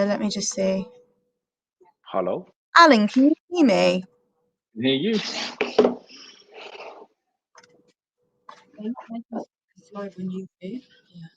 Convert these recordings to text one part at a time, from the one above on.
Let me just see. Hello? Alan, can you hear me? I can hear you. Slide when you do. Yeah.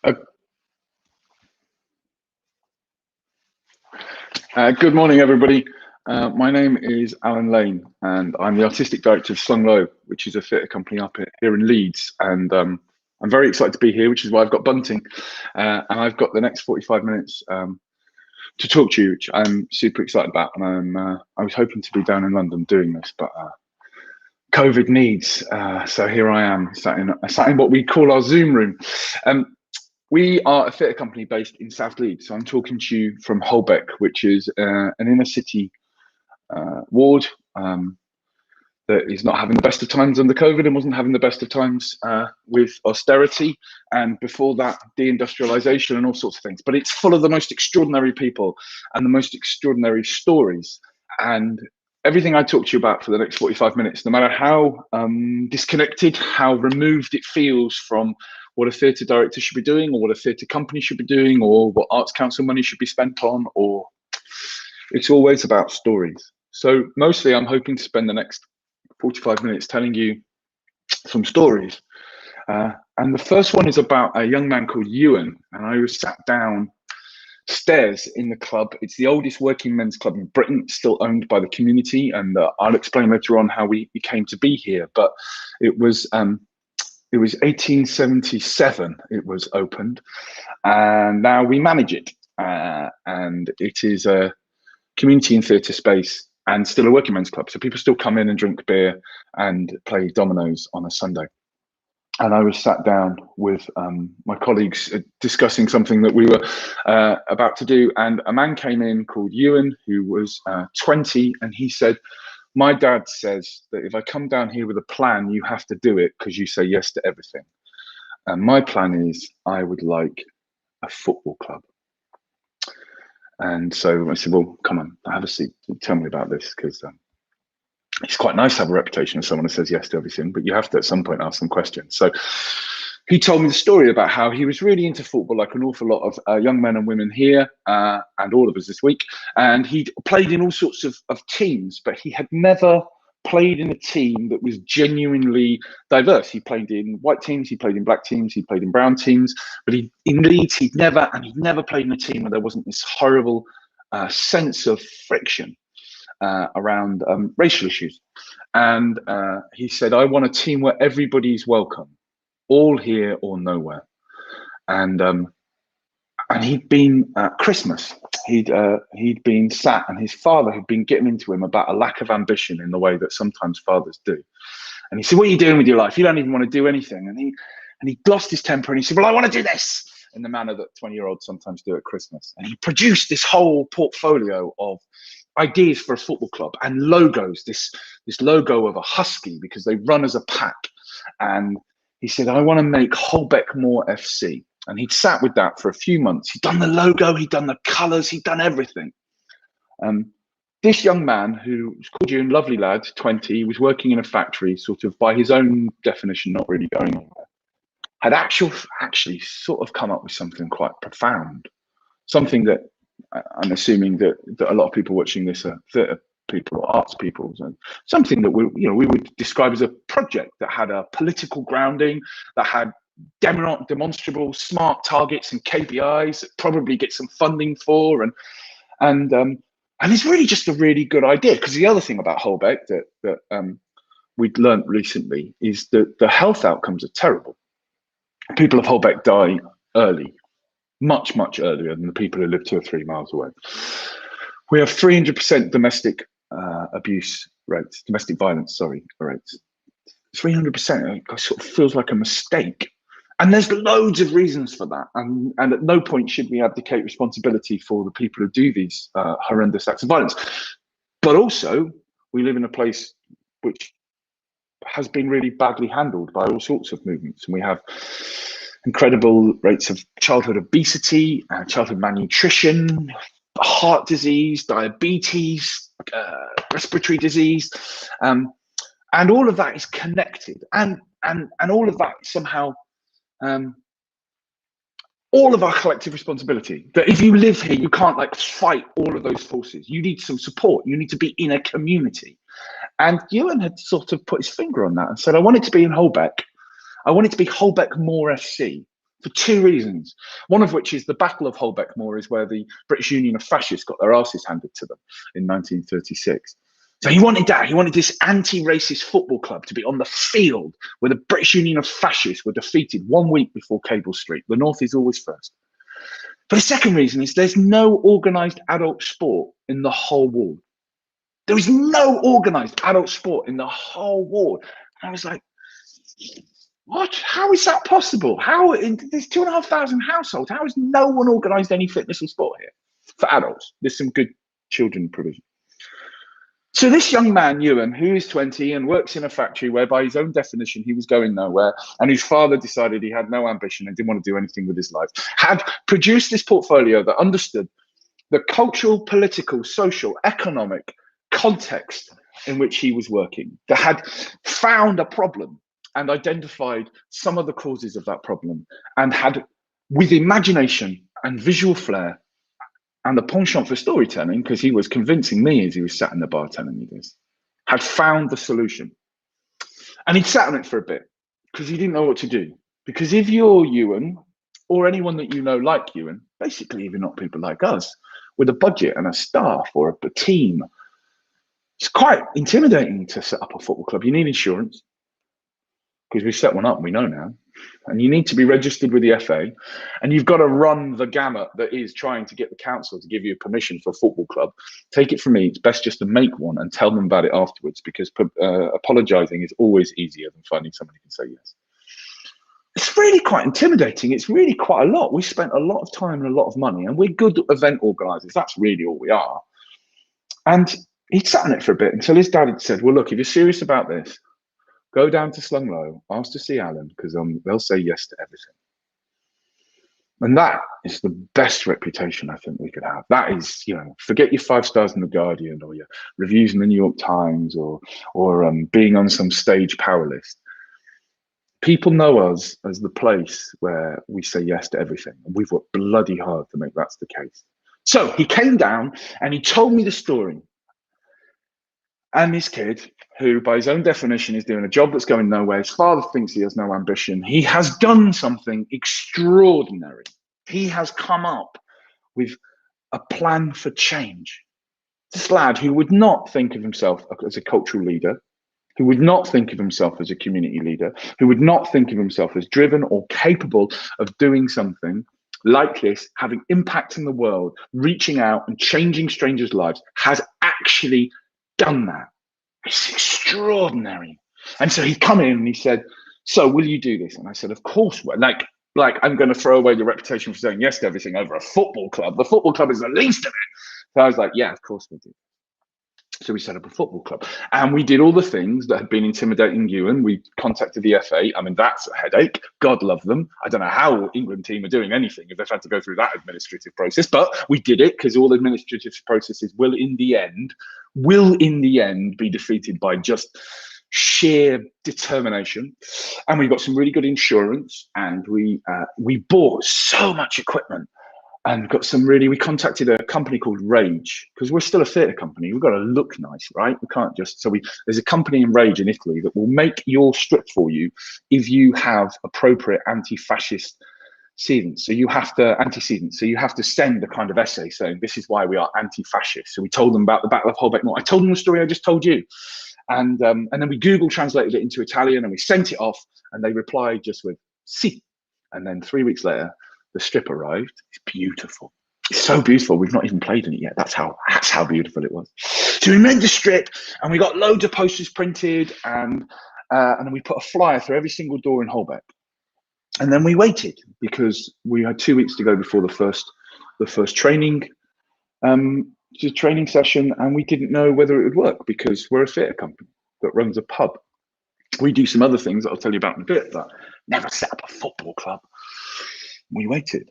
Good morning, everybody. My name is Alan Lane, and I'm the Artistic Director of Slung Low, which is a theatre company up here in Leeds. And I'm very excited to be here, which is why I've got bunting. And I've got the next 45 minutes to talk to you, which I'm super excited about. And I was hoping to be down in London doing this, but COVID needs. So here I am, sat in what we call our Zoom room. We are a theatre company based in South Leeds. So I'm talking to you from Holbeck, which is an inner city ward that is not having the best of times under COVID and wasn't having the best of times with austerity. And before that, deindustrialization and all sorts of things. But it's full of the most extraordinary people and the most extraordinary stories. And everything I talk to you about for the next 45 minutes, no matter how disconnected, how removed it feels from what a theatre director should be doing, or what a theatre company should be doing, or what Arts Council money should be spent on, or it's always about stories. So mostly I'm hoping to spend the next 45 minutes telling you some stories. And the first one is about a young man called Ewan, and I was sat downstairs in the club. It's the oldest working men's club in Britain, still owned by the community, and I'll explain later on how we came to be here. But it was 1877 it was opened, and now we manage it. And it is a community and theatre space and still a working men's club. So people still come in and drink beer and play dominoes on a Sunday. And I was sat down with my colleagues discussing something that we were about to do. And a man came in called Ewan, who was 20, and he said, "My dad says that if I come down here with a plan, you have to do it because you say yes to everything. And my plan is I would like a football club." And so I said, "Well, come on, have a seat. Tell me about this, because it's quite nice to have a reputation as someone who says yes to everything, but you have to at some point ask some questions." So he told me the story about how he was really into football, like an awful lot of young men and women here, and all of us this week. And he'd played in all sorts of teams, but he had never played in a team that was genuinely diverse. He played in white teams, he played in black teams, he played in brown teams, but in Leeds, he'd never played in a team where there wasn't this horrible sense of friction around racial issues. And he said, "I want a team where everybody's welcome, all here or nowhere." And he'd been at Christmas, he'd been sat, and his father had been getting into him about a lack of ambition in the way that sometimes fathers do. And he said, "What are you doing with your life? You don't even want to do anything." And he lost his temper and he said, "Well, I want to do this," in the manner that 20-year-olds sometimes do at Christmas. And he produced this whole portfolio of ideas for a football club and logos, this logo of a husky because they run as a pack. And he said, "I want to make Holbeck Moor FC." And he'd sat with that for a few months. He'd done the logo, he'd done the colours, he'd done everything. This young man, who was called Ewan, lovely lad, 20, was working in a factory, sort of by his own definition, not really going anywhere, had actually sort of come up with something quite profound, something that I'm assuming that a lot of people watching this are theatre people or arts people, and something that we would describe as a project that had a political grounding, that had demonstrable smart targets and KPIs that probably get some funding for, and it's really just a really good idea. Because the other thing about Holbeck that we'd learned recently is that the health outcomes are terrible. People of Holbeck die early, much earlier than the people who live 2 or 3 miles away. We have 300% domestic abuse rates, domestic violence, rates. 300%, it sort of feels like a mistake. And there's loads of reasons for that. And at no point should we abdicate responsibility for the people who do these horrendous acts of violence. But also, we live in a place which has been really badly handled by all sorts of movements. And we have incredible rates of childhood obesity, childhood malnutrition, heart disease, diabetes, respiratory disease. And all of that is connected. And all of that somehow, all of our collective responsibility, that if you live here, you can't fight all of those forces. You need some support. You need to be in a community. And Ewan had sort of put his finger on that and said, "I want it to be in Holbeck. I want it to be Holbeck Moor FC. for two reasons. One of which is the Battle of Holbeck Moor is where the British Union of Fascists got their asses handed to them in 1936. So he wanted that. He wanted this anti-racist football club to be on the field where the British Union of Fascists were defeated 1 week before Cable Street. The North is always first. But the second reason is there's no organised adult sport in the whole ward. There is no organised adult sport in the whole ward. And I was like, what? How is that possible? How there's 2,500 households? How has no one organised any fitness and sport here for adults? There's some good children provision. So this young man, Ewan, who is 20 and works in a factory where by his own definition he was going nowhere, and whose father decided he had no ambition and didn't want to do anything with his life, had produced this portfolio that understood the cultural, political, social, economic context in which he was working, that had found a problem and identified some of the causes of that problem, and had, with imagination and visual flair and the penchant for storytelling, because he was convincing me as he was sat in the bar telling me this, had found the solution. And he'd sat on it for a bit because he didn't know what to do. Because if you're Ewan, or anyone that you know like Ewan, basically if you're not people like us, with a budget and a staff or a team, it's quite intimidating to set up a football club. You need insurance, because we've set one up and we know now. And you need to be registered with the FA, and you've got to run the gamut that is trying to get the council to give you permission for a football club. Take it from me, it's best just to make one and tell them about it afterwards, because apologising is always easier than finding somebody who can say yes. It's really quite intimidating. It's really quite a lot. We spent a lot of time and a lot of money, and we're good event organisers. That's really all we are. And he'd sat on it for a bit until his dad had said, well, look, if you're serious about this, go down to Slunglow, ask to see Alan, because they'll say yes to everything. And that is the best reputation I think we could have. That is, you know, forget your 5 stars in The Guardian or your reviews in the New York Times or being on some stage power list. People know us as the place where we say yes to everything. And we've worked bloody hard to make that the case. So he came down and he told me the story. And this kid, who by his own definition is doing a job that's going nowhere, his father thinks he has no ambition, he has done something extraordinary. He has come up with a plan for change. This lad who would not think of himself as a cultural leader, who would not think of himself as a community leader, who would not think of himself as driven or capable of doing something like this, having impact in the world, reaching out and changing strangers' lives, has actually done that. It's extraordinary. And so he come in and he said, so will you do this? And I said, of course. Like I'm going to throw away the reputation for saying yes to everything over a football club. The football club is the least of it. So I was like, yeah, of course we'll do. So we set up a football club and we did all the things that had been intimidating you. And we contacted the FA. I mean, that's a headache. God love them. I don't know how England team are doing anything if they've had to go through that administrative process, but we did it because all administrative processes will in the end be defeated by just sheer determination. And we got some really good insurance, and we bought so much equipment and got some we contacted a company called Rage, because we're still a theatre company. We've got to look nice, right? We can't just, there's a company in Rage in Italy that will make your strip for you if you have appropriate anti-fascist antecedents. So you have to send a kind of essay saying this is why we are anti-fascist. So we told them about the Battle of Holbeck Moor. I told them the story I just told you, and then we Google translated it into Italian and we sent it off, and they replied just with "si," and then 3 weeks later the strip arrived. It's beautiful. It's so beautiful. We've not even played in it yet. That's how beautiful it was. So we made the strip, and we got loads of posters printed, and then we put a flyer through every single door in Holbeck. And then we waited because we had 2 weeks to go before the first training session, and we didn't know whether it would work because we're a theatre company that runs a pub. We do some other things that I'll tell you about in a bit, but never set up a football club. We waited,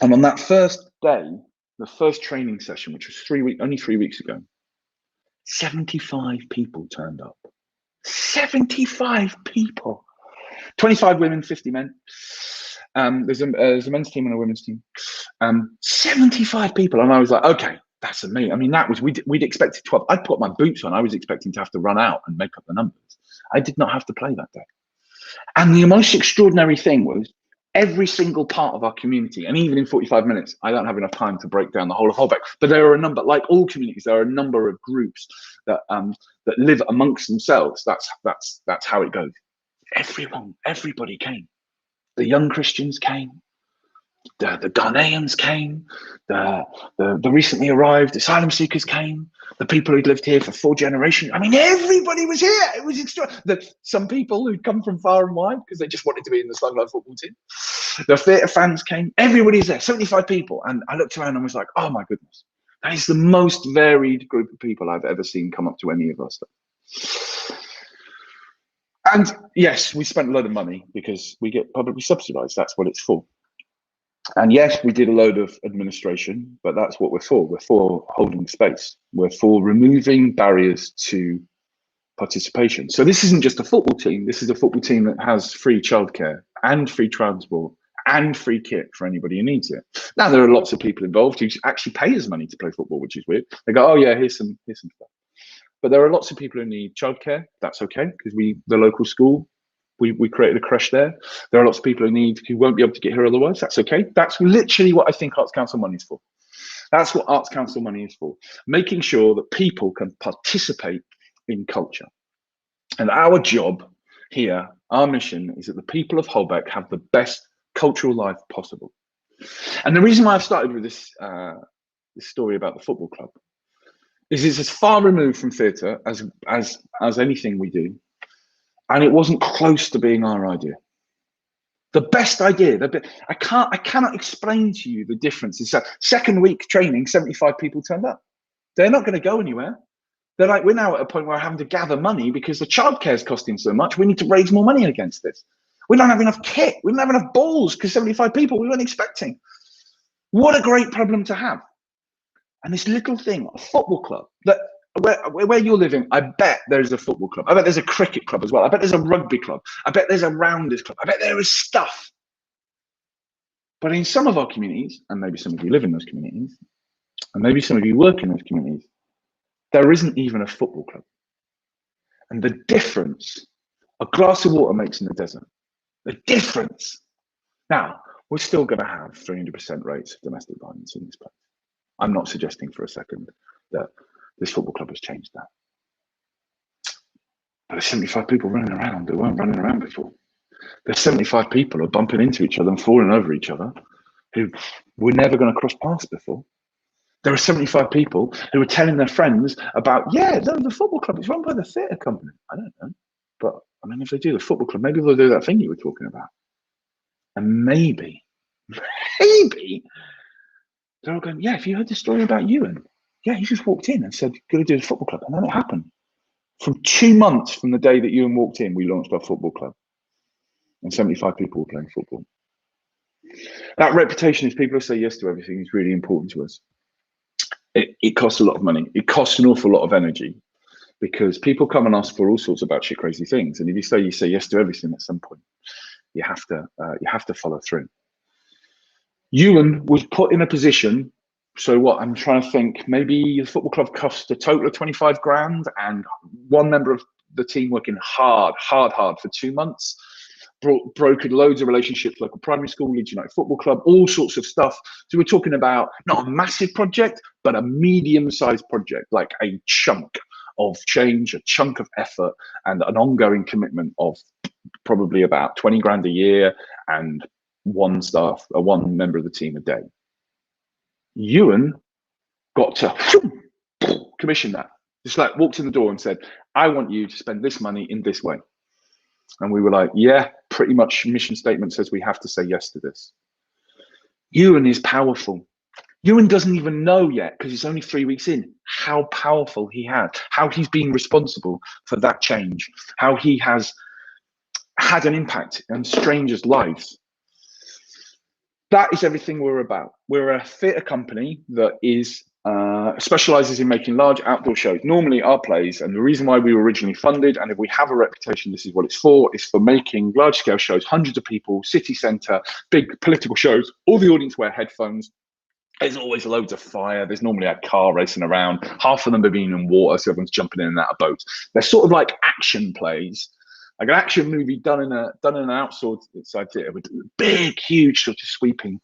and on that first day, the first training session, which was only 3 weeks ago, 75 people turned up. 75 people. 25 women, 50 men. There's a men's team and a women's team. 75 people, and I was like, okay, that's amazing. I mean, that was we'd expected 12. I put my boots on. I was expecting to have to run out and make up the numbers. I did not have to play that day. And the most extraordinary thing was every single part of our community. And even in 45 minutes, I don't have enough time to break down the whole of Holbeck. But there are a number, like all communities, there are a number of groups that that live amongst themselves. That's how it goes. Everybody came. The young Christians came. The Ghanaians came, the recently arrived asylum seekers came, the people who'd lived here for 4 generations. I mean, everybody was here. It was extraordinary. Some people who'd come from far and wide because they just wanted to be in the Slugline football team. The theatre fans came. Everybody's there, 75 people. And I looked around and was like, oh my goodness, that is the most varied group of people I've ever seen come up to any of our stuff. And yes, we spent a lot of money because we get publicly subsidised. That's what it's for. And yes, we did a load of administration, but that's what we're for. We're for holding space. We're for removing barriers to participation. So this isn't just a football team. This is a football team that has free childcare and free transport and free kit for anybody who needs it. Now, there are lots of people involved who actually pay us money to play football, which is weird. They go, oh yeah, here's some stuff. But there are lots of people who need childcare. That's okay, because the local school, we created a creche there. There are lots of people who won't be able to get here otherwise. That's okay. That's literally what I think Arts Council money is for. That's what Arts Council money is for. Making sure that people can participate in culture. And our job here, our mission is that the people of Holbeck have the best cultural life possible. And the reason why I've started with this story about the football club is it's as far removed from theatre as anything we do. And it wasn't close to being our idea. The best idea, I cannot explain to you the difference. It's second week training, 75 people turned up. They're not going to go anywhere. They're like, we're now at a point where we're having to gather money because the childcare is costing so much. We need to raise more money against this. We don't have enough kit. We don't have enough balls because 75 people we weren't expecting. What a great problem to have. And this little thing, a football club, that where you're living, I bet there's a football club. I bet there's a cricket club as well. I bet there's a rugby club. I bet there's a rounders club. I bet there is stuff. But in some of our communities, and maybe some of you live in those communities, and maybe some of you work in those communities, there isn't even a football club. And the difference a glass of water makes in the desert, the difference. Now, we're still going to have 300% rates of domestic violence in this place. I'm not suggesting for a second that this football club has changed that. But there's 75 people running around that weren't running around before. There's 75 people who are bumping into each other and falling over each other who were never going to cross paths before. There are 75 people who are telling their friends about, yeah, the football club is run by the theatre company. I don't know. But I mean, if they do the football club, maybe they'll do that thing you were talking about. And maybe they're all going, yeah, have you heard the story about Ewan? Yeah, he just walked in and said, go to do the football club. And then it happened. From 2 months from the day that Ewan walked in, we launched our football club. And 75 people were playing football. That reputation is people who say yes to everything is really important to us. It costs a lot of money. It costs an awful lot of energy because people come and ask for all sorts of batshit crazy things. And if you say yes to everything at some point, you have to follow through. Ewan was put in a position. So what I'm trying to think, maybe the football club cost a total of 25 grand and one member of the team working hard for 2 months, brokered loads of relationships, local primary school, Leeds United Football Club, all sorts of stuff. So we're talking about not a massive project, but a medium-sized project, like a chunk of change, a chunk of effort and an ongoing commitment of probably about 20 grand a year and one member of the team a day. Ewan got to commission that. Just like walked in the door and said, I want you to spend this money in this way. And we were like, yeah, pretty much mission statement says we have to say yes to this. Ewan is powerful. Ewan doesn't even know yet, because it's only 3 weeks in, how powerful he had, how he's been responsible for that change, how he has had an impact on strangers' lives. That is everything we're about. We're a theatre company that is specializes in making large outdoor shows, normally our plays. And the reason why we were originally funded, and if we have a reputation, this is what it's for, is for making large scale shows, hundreds of people, city centre, big political shows, all the audience wear headphones. There's always loads of fire. There's normally a car racing around. Half of them are being in water, so everyone's jumping in and out of boats. They're sort of like action plays, like an action movie done in an outsourced theatre with big, huge, sort of sweeping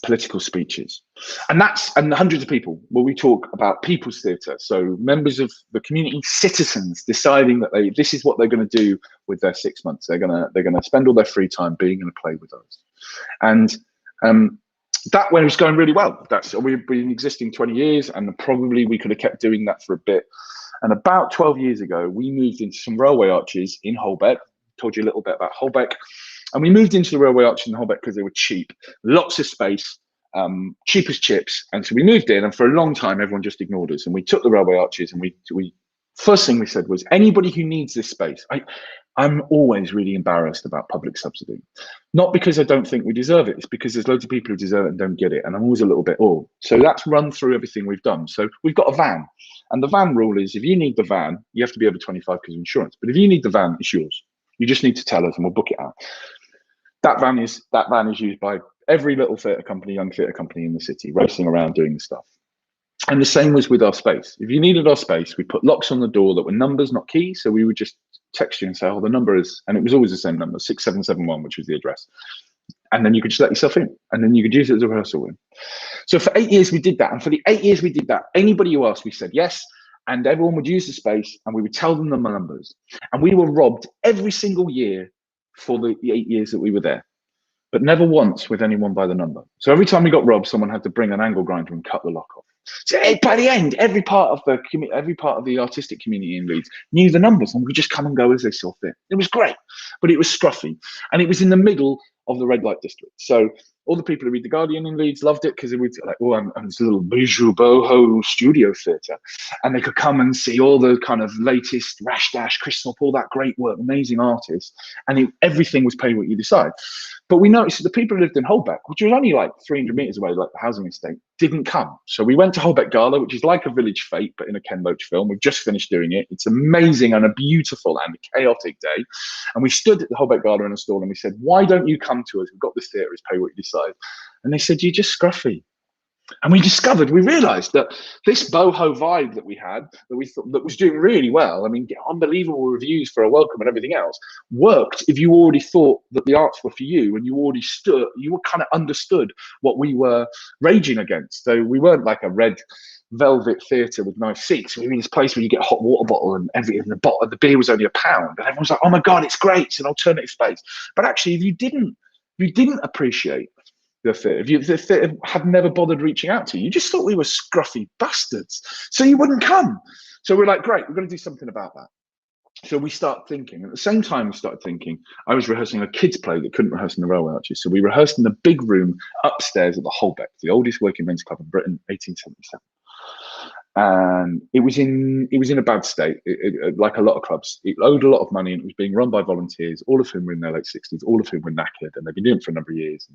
political speeches, and hundreds of people. Well, we talk about people's theatre, so members of the community, citizens deciding that this is what they're going to do with their 6 months. They're gonna spend all their free time being in a play with us, and that one was going really well. We've been existing 20 years, and probably we could have kept doing that for a bit. And about 12 years ago, we moved into some railway arches in Holbeck. Told you a little bit about Holbeck. And we moved into the railway arches in Holbeck because they were cheap, lots of space, cheap as chips. And so we moved in, and for a long time, everyone just ignored us. And we took the railway arches, and we first thing we said was, anybody who needs this space. I'm always really embarrassed about public subsidy, not because I don't think we deserve it. It's because there's loads of people who deserve it and don't get it. And I'm always a little bit, so that's run through everything we've done. So we've got a van, and the van rule is, if you need the van, you have to be over 25 because of insurance. But if you need the van, it's yours. You just need to tell us and we'll book it out. That van is used by every little theatre company, young theatre company in the city, racing around doing the stuff. And the same was with our space. If you needed our space, we put locks on the door that were numbers, not keys. So we would just text you and say, the number is, and it was always the same number, 6771, which was the address. And then you could just let yourself in, and then you could use it as a rehearsal room. So for 8 years we did that. And for the 8 years we did that, anybody who asked, we said yes. And everyone would use the space, and we would tell them the numbers. And we were robbed every single year for the 8 years that we were there, but never once with anyone by the number. So every time we got robbed, someone had to bring an angle grinder and cut the lock off. So by the end, every part of the artistic community in Leeds knew the numbers, and we could just come and go as they saw fit. It was great, but it was scruffy, and it was in the middle of the red light district. So all the people who read The Guardian in Leeds loved it, because it was like, I'm this little boho studio theatre, and they could come and see all the kind of latest Rash Dash, Chris Thorpe, all that great work, amazing artists, and everything was pay what you decide. But we noticed that the people who lived in Holbeck, which was only like 300 metres away, like the housing estate, didn't come. So we went to Holbeck Gala, which is like a Village Fete, but in a Ken Loach film. We've just finished doing it. It's amazing and a beautiful and a chaotic day. And we stood at the Holbeck Gala in a stall, and we said, why don't you come to us? We've got this theatre, it's pay what you decide. And they said, you're just scruffy. And we realised that this boho vibe that we had, that we thought that was doing really well, I mean, unbelievable reviews for a welcome and everything else, worked if you already thought that the arts were for you, and you were kind of understood what we were raging against. So we weren't like a red velvet theatre with nice seats. We were in this place where you get a hot water bottle, and the beer was only £1, and everyone's like, oh my God, it's great, it's an alternative space. But actually, if you didn't appreciate the theatre had never bothered reaching out to you, you just thought we were scruffy bastards, so you wouldn't come. So we're like, great, we're going to do something about that. So we start thinking. At the same time we started thinking, I was rehearsing a kids play that couldn't rehearse in the railway arches. So we rehearsed in the big room upstairs at the Holbeck, the oldest working men's club in Britain, 1877. And it was in a bad state, like a lot of clubs. It owed a lot of money, and it was being run by volunteers, all of whom were in their late 60s, all of whom were knackered, and they've been doing it for a number of years.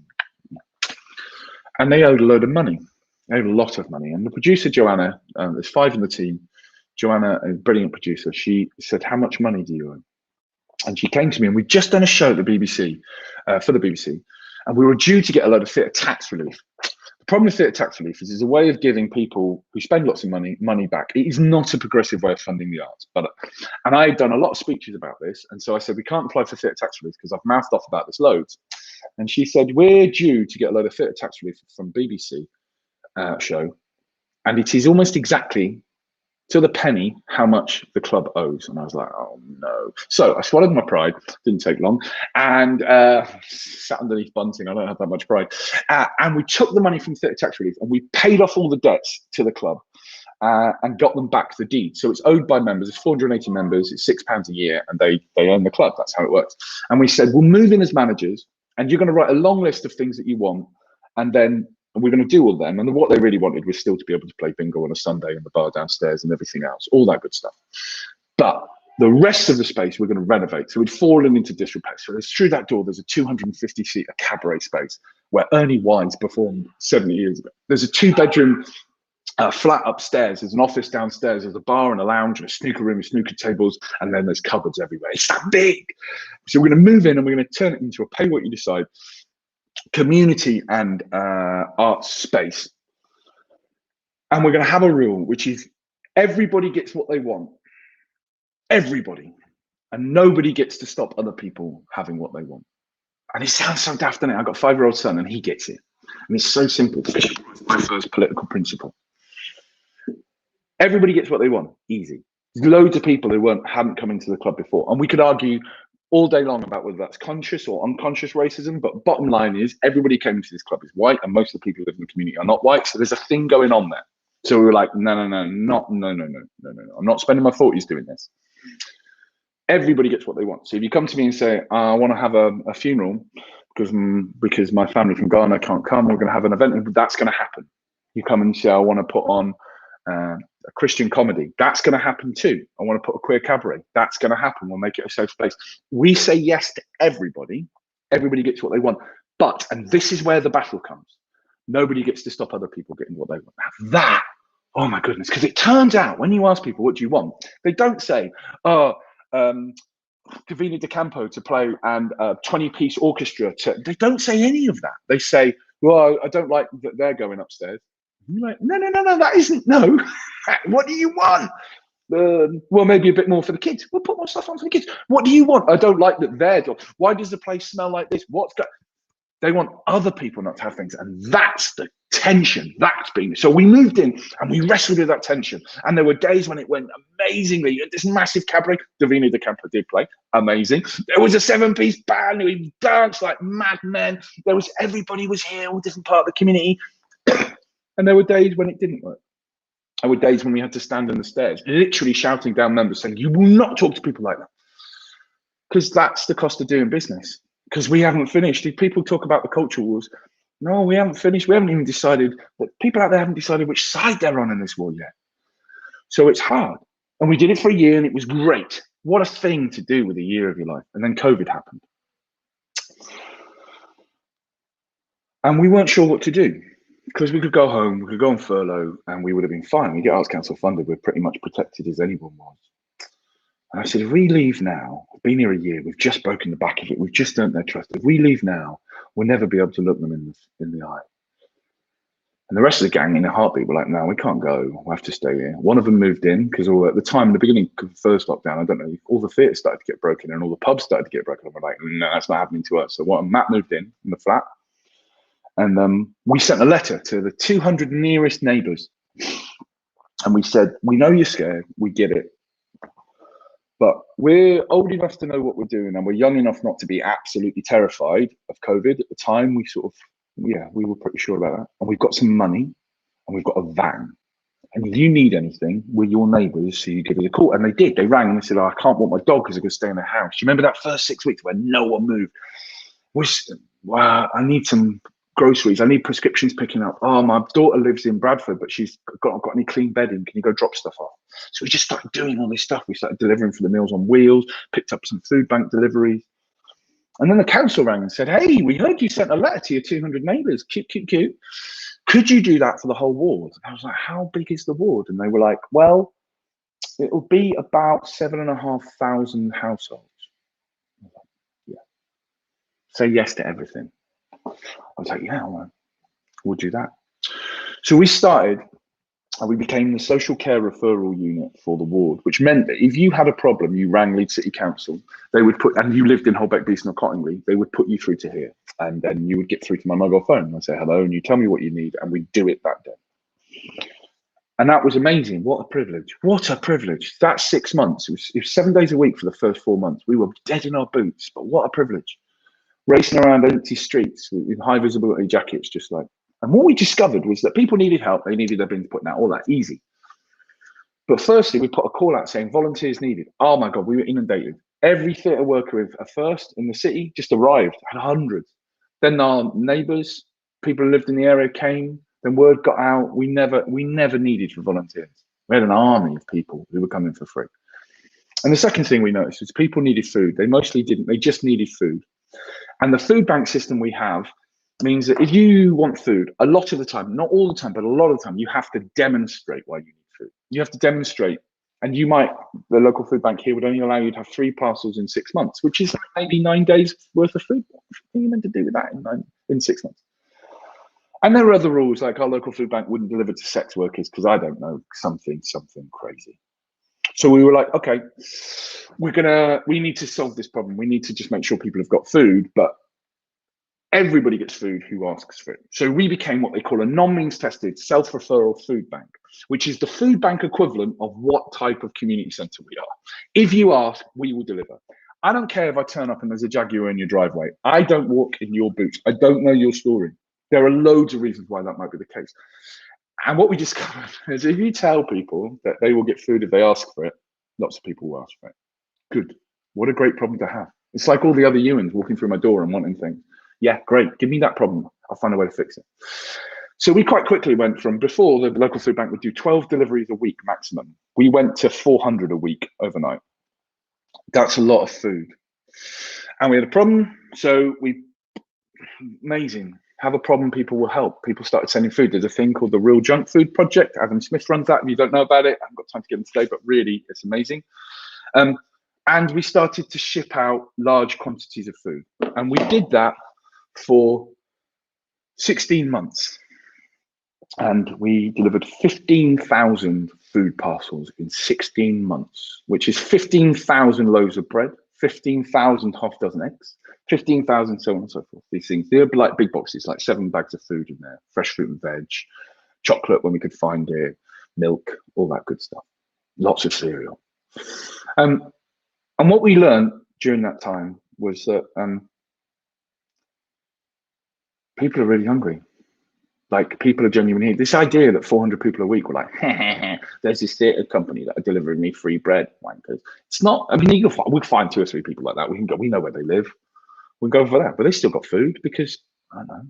And they owed a load of money. They owed a lot of money. And the producer, Joanna, there's 5 in the team. Joanna, a brilliant producer, she said, how much money do you owe? And she came to me, and we'd just done a show at the BBC, for the BBC, and we were due to get a load of theatre tax relief. The problem with theatre tax relief is it's a way of giving people who spend lots of money back. It is not a progressive way of funding the arts. And I had done a lot of speeches about this, and so I said, we can't apply for theatre tax relief because I've mouthed off about this loads. And she said, we're due to get a load of theatre tax relief from BBC show, and it is almost exactly to the penny how much the club owes. And I was like, oh no. So I swallowed my pride, didn't take long, and sat underneath bunting. I don't have that much pride. And we took the money from theatre tax relief, and we paid off all the debts to the club and got them back the deed. So it's owed by members. It's 480 members. It's £6 a year, and they own the club. That's how it works. And we said, we'll move in as managers, and you're going to write a long list of things that you want, and then we're going to do all of them. And what they really wanted was still to be able to play bingo on a Sunday in the bar downstairs and everything else, all that good stuff. But the rest of the space we're going to renovate. So we'd fallen into disrepair. So there's, through that door, there's a 250-seat cabaret space where Ernie Wise performed 70 years ago. There's a 2-bedroom flat upstairs. There's an office downstairs. There's a bar and a lounge and a snooker room with snooker tables, and then there's cupboards everywhere. It's that big. So we're going to move in, and we're going to turn it into a pay what you decide community and arts space. And we're going to have a rule, which is everybody gets what they want. Everybody. and nobody gets to stop other people having what they want. And it sounds so daft, doesn't it? I've got a 5-year-old son and he gets it. And it's so simple. It's my first political principle. Everybody gets what they want, easy. There's loads of people who hadn't come into the club before. And we could argue all day long about whether that's conscious or unconscious racism, but bottom line is everybody came into this club is white, and most of the people who live in the community are not white. So there's a thing going on there. So we were like, no. I'm not spending my 40s doing this. Everybody gets what they want. So if you come to me and say, I want to have a funeral because my family from Ghana can't come, we're going to have an event, that's going to happen. You come and say, I want to put on a Christian comedy, that's going to happen too. I want to put a queer cabaret, that's going to happen. We'll make it a safe place. We say yes to everybody. Everybody gets what they want. But, and this is where the battle comes, nobody gets to stop other people getting what they want. Now that, oh my goodness, because it turns out when you ask people, what do you want? They don't say, Davina De Campo to play and a 20-piece orchestra. They don't say any of that. They say, well, I don't like that they're going upstairs. And you're like, no, that isn't, no. What do you want? Well, maybe a bit more for the kids. We'll put more stuff on for the kids. What do you want? I don't like that they're, why does the place smell like this? They want other people not to have things, and that's the tension. That's been, so we moved in and we wrestled with that tension, and there were days when it went amazingly. This massive cabaret, Davina De Campo did play, amazing. There was a 7-piece band, we danced like madmen. Everybody was here, all different part of the community. And there were days when it didn't work. There were days when we had to stand on the stairs, literally shouting down members saying, you will not talk to people like that. Because that's the cost of doing business. Because we haven't finished. If people talk about the culture wars, no, we haven't finished. We haven't even decided, that people out there haven't decided which side they're on in this war yet. So it's hard. And we did it for a year and it was great. What a thing to do with a year of your life. And then COVID happened. And we weren't sure what to do, because we could go home, we could go on furlough, and we would have been fine. We get Arts Council funded, we're pretty much protected as anyone was. And I said, if we leave now, I've been here a year, we've just broken the back of it, we've just earned their trust. If we leave now, we'll never be able to look them in the eye. And the rest of the gang in a heartbeat were like, no, we can't go, we'll have to stay here. One of them moved in, because at the time, in the beginning of the first lockdown, I don't know, all the theatres started to get broken and all the pubs started to get broken. And we're like, no, that's not happening to us. So Matt moved in the flat, and we sent a letter to the 200 nearest neighbours. And we said, we know you're scared, we get it. But we're old enough to know what we're doing, and we're young enough not to be absolutely terrified of COVID. At the time, we were pretty sure about that. And we've got some money, and we've got a van. And if you need anything, we're your neighbours, so you give us a call. And they did. They rang and they said, I can't want my dog because I'm going to stay in the house. You remember that first 6 weeks when no one moved? Wow, I need some groceries. I need prescriptions picking up. Oh, my daughter lives in Bradford, but she's got any clean bedding. Can you go drop stuff off? So we just started doing all this stuff. We started delivering for the Meals on Wheels, picked up some food bank deliveries. And then the council rang and said, hey, we heard you sent a letter to your 200 neighbours. Cute. Could you do that for the whole ward? And I was like, how big is the ward? And they were like, well, it'll be about 7,500 households. I was like, yeah. Say yes to everything. I was like, yeah, we'll do that. So we started, and we became the social care referral unit for the ward, which meant that if you had a problem, you rang Leeds City Council, they would and you lived in Holbeck, Beeston or Cottingley, they would put you through to here. And then you would get through to my mobile phone. I'd say hello, and you tell me what you need, and we'd do it that day. And that was amazing. What a privilege. What a privilege. That 6 months, it was 7 days a week for the first 4 months. We were dead in our boots, but what a privilege. Racing around empty streets with high visibility jackets, just like. And what we discovered was that people needed help. They needed their bins put out, all that, easy. But firstly, we put a call out saying volunteers needed. Oh my God, we were inundated. Every theatre worker at first in the city just arrived, had hundreds. Then our neighbours, people who lived in the area came. Then word got out. We never needed for volunteers. We had an army of people who were coming for free. And the second thing we noticed is people needed food. They mostly didn't. They just needed food. And the food bank system we have means that if you want food, a lot of the time, not all the time, but a lot of the time, you have to demonstrate why you need food. You have to demonstrate, and the local food bank here would only allow you to have 3 parcels in 6 months, which is maybe 9 days worth of food. What are you meant to do with that in 6 months? And there are other rules, like our local food bank wouldn't deliver to sex workers because I don't know, something crazy. So we were like, okay, we need to solve this problem. We need to just make sure people have got food, but everybody gets food who asks for it. So we became what they call a non-means tested self-referral food bank, which is the food bank equivalent of what type of community centre we are. If you ask, we will deliver. I don't care if I turn up and there's a Jaguar in your driveway. I don't walk in your boots. I don't know your story. There are loads of reasons why that might be the case. And what we discovered is if you tell people that they will get food if they ask for it, lots of people will ask for it. Good. What a great problem to have. It's like all the other humans walking through my door and wanting things. Yeah, great. Give me that problem. I'll find a way to fix it. So we quite quickly went from, before the local food bank would do 12 deliveries a week maximum. We went to 400 a week overnight. That's a lot of food. And we had a problem. So amazing. Have a problem, people will help. People started sending food. There's a thing called the Real Junk Food Project. Adam Smith runs that. If you don't know about it, I haven't got time to get into today, but really it's amazing. And we started to ship out large quantities of food. And we did that for 16 months. And we delivered 15,000 food parcels in 16 months, which is 15,000 loaves of bread, 15,000 half dozen eggs, 15,000 so on and so forth. These things, they're like big boxes, like 7 bags of food in there, fresh fruit and veg, chocolate when we could find it, milk, all that good stuff. Lots of cereal. And what we learned during that time was that people are really hungry. Like, people are genuinely, this idea that 400 people a week were like, there's this theatre company that are delivering me free bread, wankers. It's not, I mean, we'll find 2 or 3 people like that. We know where they live. We'll go for that, but they still got food because, I don't know,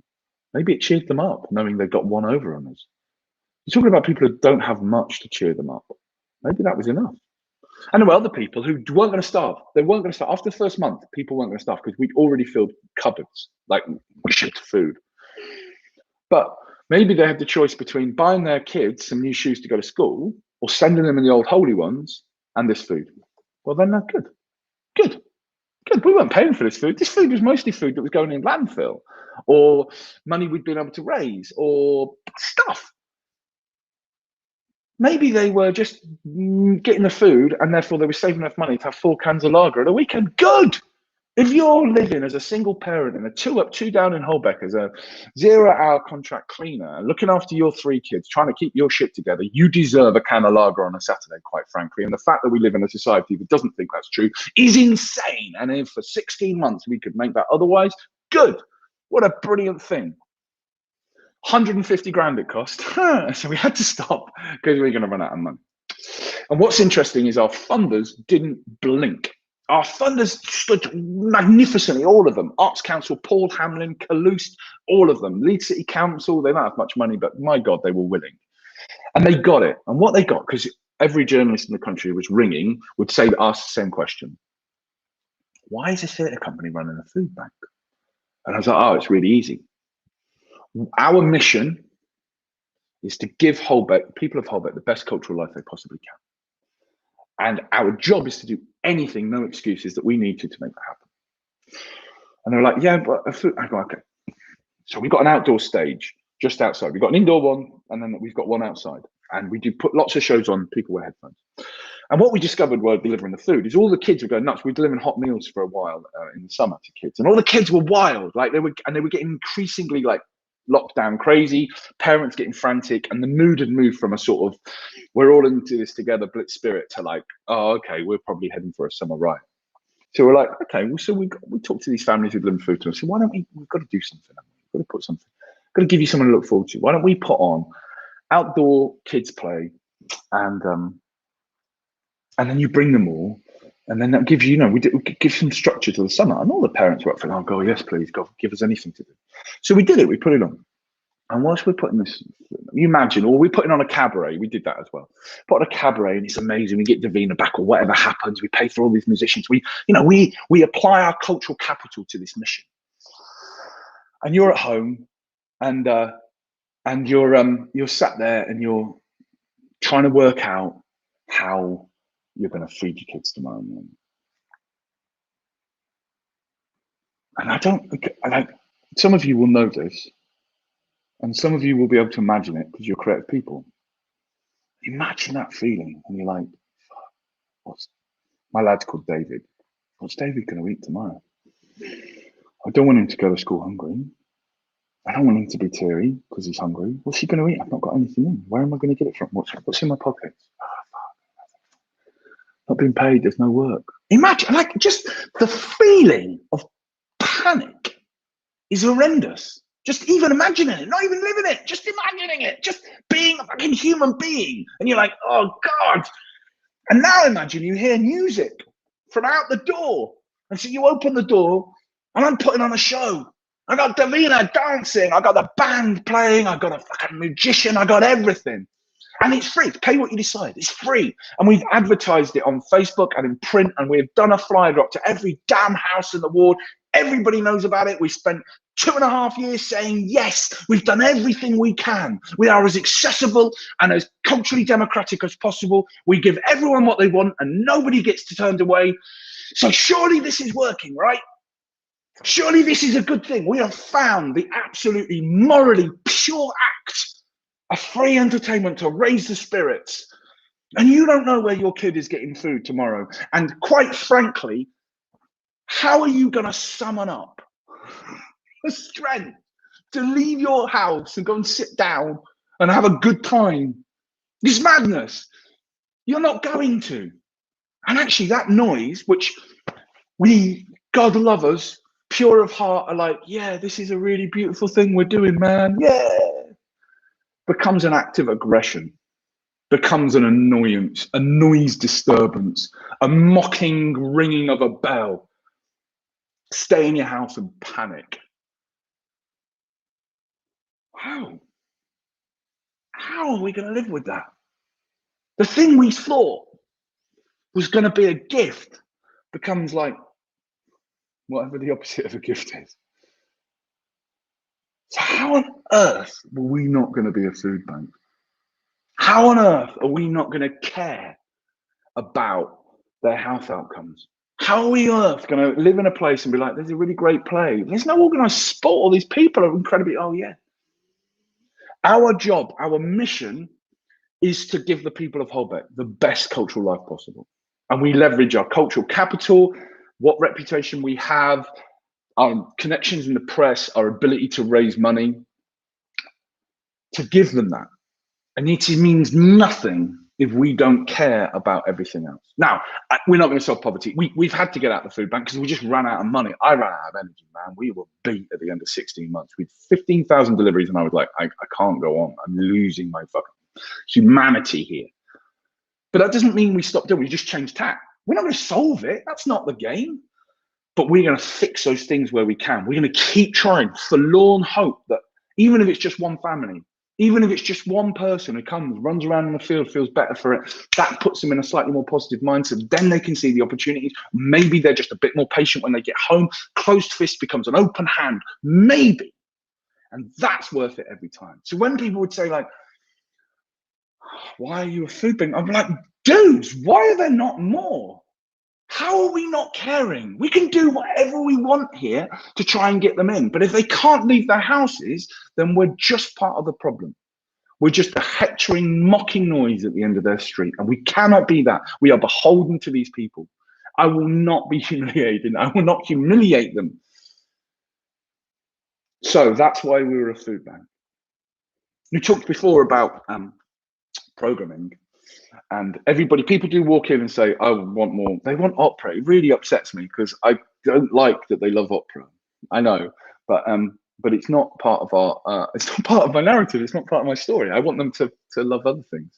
maybe it cheered them up knowing they've got one over on us. You're talking about people who don't have much to cheer them up. Maybe that was enough. And there were other people who weren't going to starve. They weren't going to starve. After the first month, people weren't going to starve because we'd already filled cupboards, like we shipped food. But maybe they had the choice between buying their kids some new shoes to go to school or sending them in the old holy ones and this food. Well, then that's good. Good. Good. We weren't paying for this food. This food was mostly food that was going in landfill or money we'd been able to raise or stuff. Maybe they were just getting the food and therefore they were saving enough money to have 4 cans of lager at a weekend. Good. If you're living as a single parent in a 2 up, 2 down in Holbeck as a 0-hour contract cleaner, looking after your 3 kids, trying to keep your shit together, you deserve a can of lager on a Saturday, quite frankly. And the fact that we live in a society that doesn't think that's true is insane. And if for 16 months we could make that otherwise, good. What a brilliant thing. 150 grand it cost. So we had to stop because we were going to run out of money. And what's interesting is our funders didn't blink. Our funders stood magnificently, all of them. Arts Council, Paul Hamlin, Calouste, all of them. Leeds City Council, they don't have much money, but my God, they were willing. And they got it. And what they got, because every journalist in the country was ringing, would say, ask the same question. Why is a theatre company running a food bank? And I was like, oh, it's really easy. Our mission is to give Holbeck, people of Holbeck, the best cultural life they possibly can. And our job is to do anything, no excuses, that we need to make that happen. And they were like, yeah, but I go, okay. So we've got an outdoor stage just outside. We've got an indoor one, and then we've got one outside. And we do put lots of shows on, people wear headphones. And what we discovered while delivering the food is all the kids were going nuts. We were delivering hot meals for a while in the summer to kids. And all the kids were wild. Like they were getting increasingly like lockdown crazy, parents getting frantic, and the mood had moved from a sort of we're all into this together blitz spirit to like, oh, okay, we're probably heading for a summer riot. So we're like, okay, well, so we talked to these families who deliver food to us. So why don't we've got to do something. We've got to put something, got to give you something to look forward to. Why don't we put on outdoor kids play and then you bring them all, and then that gives you, we give some structure to the summer. And all the parents were up for, oh, God, yes, please, God, give us anything to do. So we did it. We put it on. And whilst we're putting this, you imagine, or we're putting on a cabaret. We did that as well. Put on a cabaret, and it's amazing. We get Davina back, or whatever happens. We pay for all these musicians. We apply our cultural capital to this mission. And you're at home, and you're sat there, and you're trying to work out how you're going to feed your kids tomorrow morning. And some of you will know this, and some of you will be able to imagine it because you're creative people. Imagine that feeling, and you're like, My lad's called David. What's David going to eat tomorrow? I don't want him to go to school hungry. I don't want him to be teary because he's hungry. What's he going to eat? I've not got anything in. Where am I going to get it from? What's in my pockets? Not being paid, there's no work. Imagine, like, just the feeling of panic is horrendous. Just even imagining it, not even living it, just imagining it, just being a fucking human being. And you're like, oh God. And now imagine you hear music from out the door. And so you open the door and I'm putting on a show. I got Davina dancing, I got the band playing, I got a fucking magician, I got everything. And it's free. Pay what you decide. It's free. And we've advertised it on Facebook and in print, and we've done a flyer drop to every damn house in the ward. Everybody knows about it. We spent 2.5 years saying, yes, we've done everything we can. We are as accessible and as culturally democratic as possible. We give everyone what they want and nobody gets turned away. So surely this is working, right? Surely this is a good thing. We have found the absolutely morally pure act of free entertainment to raise the spirits. And you don't know where your kid is getting food tomorrow. And quite frankly, how are you going to summon up the strength to leave your house and go and sit down and have a good time? This madness. You're not going to. And actually that noise, which we, God lovers, pure of heart, are like, yeah, this is a really beautiful thing we're doing, man. Yeah. Becomes an act of aggression, becomes an annoyance, a noise disturbance, a mocking ringing of a bell. Stay in your house and panic. How are we going to live with that? The thing we thought was going to be a gift becomes like whatever the opposite of a gift is. So how on earth are we not going to be a food bank? How on earth are we not going to care about their health outcomes? How are we on earth going to live in a place and be like, there's a really great play. There's no organised sport. All these people are incredibly, oh yeah. Our job, our mission is to give the people of Holbeck the best cultural life possible. And we leverage our cultural capital, what reputation we have, our connections in the press, our ability to raise money, to give them that. And it means nothing if we don't care about everything else. Now, we're not going to solve poverty. We've had to get out of the food bank because we just ran out of money. I ran out of energy, man. We were beat at the end of 16 months with 15,000 deliveries. And I was like, I can't go on. I'm losing my fucking humanity here. But that doesn't mean we stop doing it. We just change tack. We're not going to solve it. That's not the game. But we're going to fix those things where we can. We're going to keep trying, forlorn hope that even if it's just one family, even if it's just one person who comes, runs around in the field, feels better for it, that puts them in a slightly more positive mindset. Then they can see the opportunities. Maybe they're just a bit more patient when they get home. Closed fist becomes an open hand, maybe. And that's worth it every time. So when people would say like, why are you a food bank? I'm like, dudes, why are there not more? How are we not caring? We can do whatever we want here to try and get them in. But if they can't leave their houses, then we're just part of the problem. We're just a hectoring, mocking noise at the end of their street. And we cannot be that. We are beholden to these people. I will not be humiliated. I will not humiliate them. So that's why we were a food bank. We talked before about programming. And people do walk in and say, I want more. They want opera. It really upsets me because I don't like that they love opera. I know, but it's not part of our, it's not part of my narrative. It's not part of my story. I want them to love other things.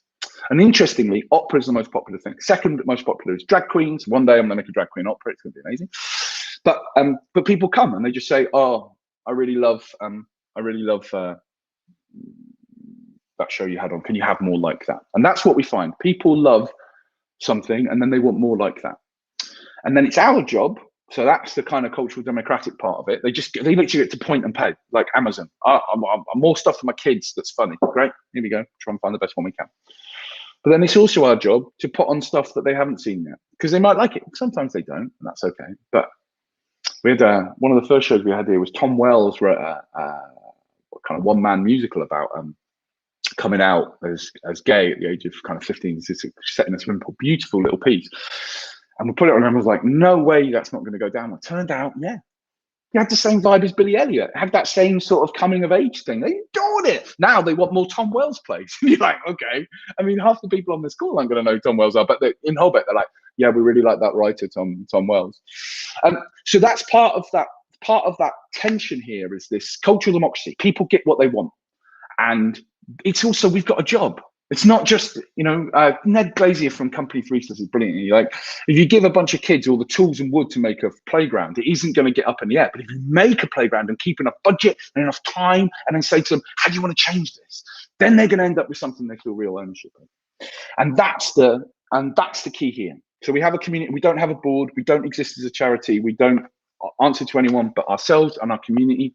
And interestingly, opera is the most popular thing. Second most popular is drag queens. One day I'm going to make a drag queen opera. It's going to be amazing. But people come and they just say, oh, I really love that show you had on. Can you have more like that? And that's what we find. People love something and then they want more like that. And then it's our job. So that's the kind of cultural democratic part of it. They literally get to point and pay, like Amazon. I'm more stuff for my kids that's funny. Great, here we go. Try and find the best one we can. But then it's also our job to put on stuff that they haven't seen yet because they might like it. Sometimes they don't, and that's okay. But we had one of the first shows we had here was Tom Wells wrote a kind of one-man musical about coming out as gay at the age of kind of 15, set in a swimming pool, beautiful little piece. And we put it on, and I was like, no way, that's not going to go down. It turned out, yeah, he had the same vibe as Billy Elliot, had that same sort of coming of age thing. They adored it. Now they want more Tom Wells plays. You're like, okay. I mean, half the people on this call aren't going to know who Tom Wells are, but in Hobbit, they're like, yeah, we really like that writer, Tom Wells. So that's part of that tension here is this cultural democracy. People get what they want. And it's also, we've got a job. It's not just, Ned Glazier from Company 3 says it brilliantly. Like, if you give a bunch of kids all the tools and wood to make a playground, it isn't going to get up in the air. But if you make a playground and keep enough budget and enough time and then say to them, how do you want to change this? Then they're going to end up with something they feel real ownership of. And that's the key here. So we have a community, we don't have a board, we don't exist as a charity, we don't answer to anyone but ourselves and our community.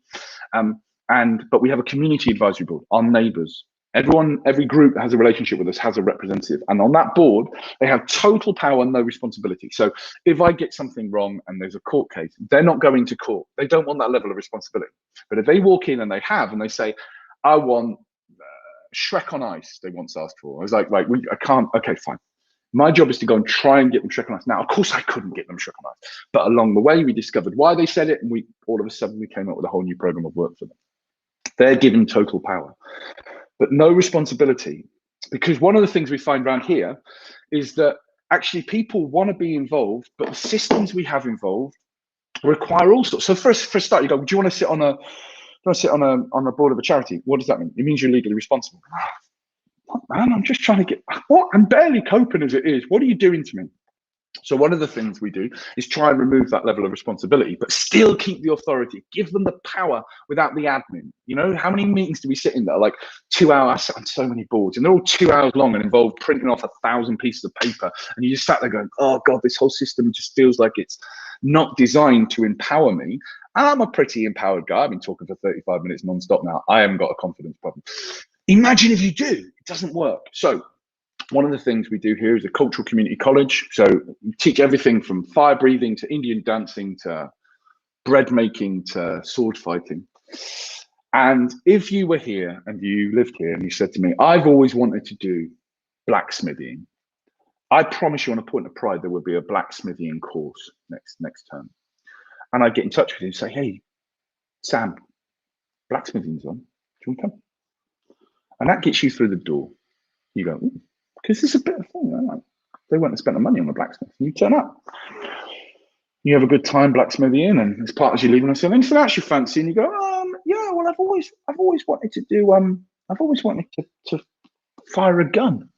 But we have a community advisory board, our neighbours. Every group that has a relationship with us has a representative. And on that board, they have total power and no responsibility. So if I get something wrong and there's a court case, they're not going to court. They don't want that level of responsibility. But if they walk in and they say, I want Shrek on Ice, they once asked for. I was like, right, I can't, okay, fine. My job is to go and try and get them Shrek on Ice. Now, of course, I couldn't get them Shrek on Ice. But along the way, we discovered why they said it. And all of a sudden, we came up with a whole new program of work for them. They're given total power, but no responsibility. Because one of the things we find around here is that actually people want to be involved, but the systems we have involved require all sorts. So for a start, you go, do you want to sit on a board of a charity? What does that mean? It means you're legally responsible. Man, I'm just trying to get, I'm barely coping as it is. What are you doing to me? So one of the things we do is try and remove that level of responsibility, but still keep the authority, give them the power without the admin. How many meetings do we sit in that are like 2 hours? I sit on so many boards and they're all 2 hours long and involve printing off 1,000 pieces of paper. And you just sat there going, oh God, this whole system just feels like it's not designed to empower me. I'm a pretty empowered guy. I've been talking for 35 minutes nonstop now. I haven't got a confidence problem. Imagine if you do, it doesn't work. So one of the things we do here is a cultural community college. So we teach everything from fire breathing to Indian dancing to bread making to sword fighting. And if you were here and you lived here and you said to me, I've always wanted to do blacksmithing, I promise you on a point of pride, there would be a blacksmithing course next term. And I'd get in touch with you and say, hey, Sam, blacksmithing's on. Do you want to come? And that gets you through the door. You go, because it's a bit of thing. Right? They went and spent the money on the blacksmith. And you turn up. You have a good time blacksmithing, and as part as you leaving, I say, anything else you fancy? And you go, yeah. Well, I've always wanted to do. I've always wanted to fire a gun.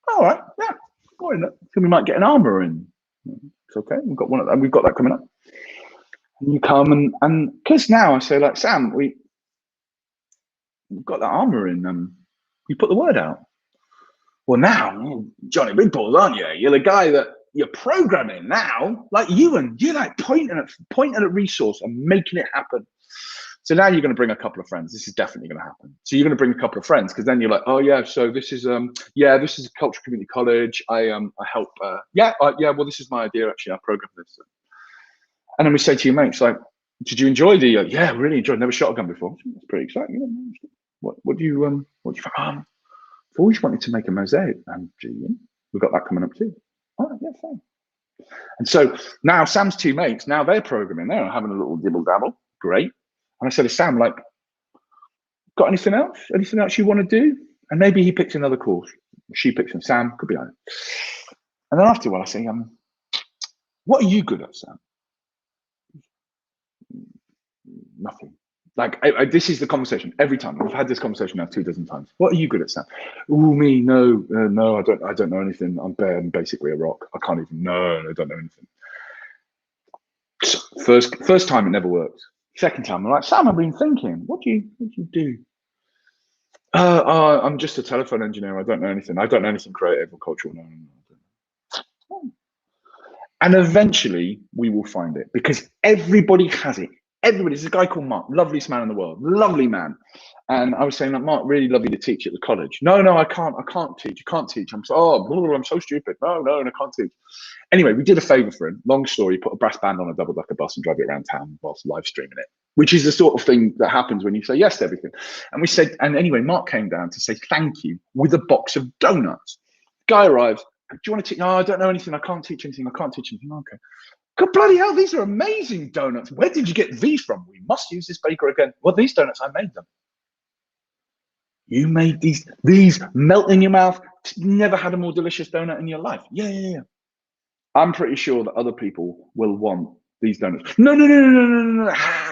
All right, yeah. Why not? So we might get an armor in. It's okay. We've got one of them. We've got that coming up. And you come and because now I say, like, Sam, we've got that armor in. You put the word out. Well, now, Johnny Big Balls, aren't you? You're the guy that you're programming now, like you're like pointing at resource and making it happen. So now you're going to bring a couple of friends. This is definitely going to happen. So you're going to bring a couple of friends because then you're like, oh yeah, so this is this is a cultural community college. I help. Well, this is my idea actually. I program this. And then we say to your mates, like, did you enjoy the? Yeah, really enjoyed. Never shot a gun before. It's pretty exciting. What do you I've always wanted to make a mosaic. We've got that coming up too. Oh, yeah, fine. And so now Sam's two mates, now they're programming. They're having a little dibble dabble. Great. And I said to Sam, like, got anything else? Anything else you want to do? And maybe he picks another course. She picks him. Sam, could be on it. And then after a while, I say, what are you good at, Sam? Nothing. Like, this is the conversation every time. I've had this conversation now 24 times. What are you good at, Sam? Oh, me? No, I don't know anything. I'm basically a rock. I can't even. No, I don't know anything. So first time it never worked. Second time, I'm like, Sam, I've been thinking. What do you do? I'm just a telephone engineer. I don't know anything. I don't know anything creative or cultural. No. And eventually, we will find it because everybody has it. Everybody. There's a guy called Mark, loveliest man in the world, lovely man. And I was saying, like, Mark, really lovely to teach at the college. No, I can't teach. You can't teach. I'm so stupid. No, I can't teach. Anyway, we did a favor for him. Long story, put a brass band on a double-decker bus and drove it around town whilst live streaming it. which is the sort of thing that happens when you say yes to everything. And we said, and anyway, Mark came down to say thank you with a box of donuts. Guy arrives. Do you want to teach? No, I don't know anything. I can't teach anything. I can't teach anything. Okay. God bloody hell, these are amazing donuts. Where did you get these from? We must use this baker again. Well, these donuts, I made them. You made these melt in your mouth. Never had a more delicious donut in your life. Yeah. I'm pretty sure that other people will want these donuts. No.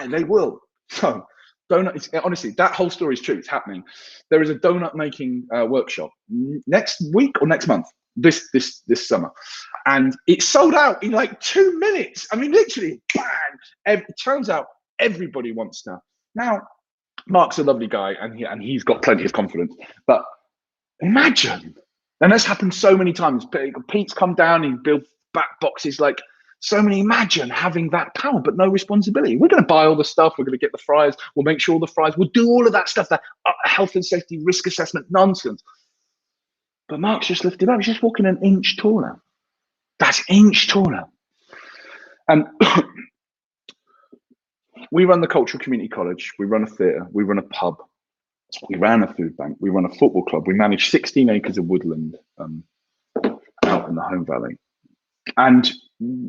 They will. So donut, honestly, that whole story is true. It's happening. There is a donut making workshop next week or next month, this summer. And it sold out in like 2 minutes. I mean, literally, bang. It turns out everybody wants stuff. Now, Mark's a lovely guy and he's got plenty of confidence. But imagine, and that's happened so many times. Pete's come down, he built back boxes like so many. Imagine having that power, but no responsibility. We're going to buy all the stuff. We're going to get the fries. We'll make sure all the fries. We'll do all of that stuff, that health and safety risk assessment nonsense. But Mark's just lifted up. He's just walking an inch taller. That's inch taller. And we run the Cultural Community College. We run a theatre. We run a pub. We ran a food bank. We run a football club. We manage 16 acres of woodland out in the Home Valley. And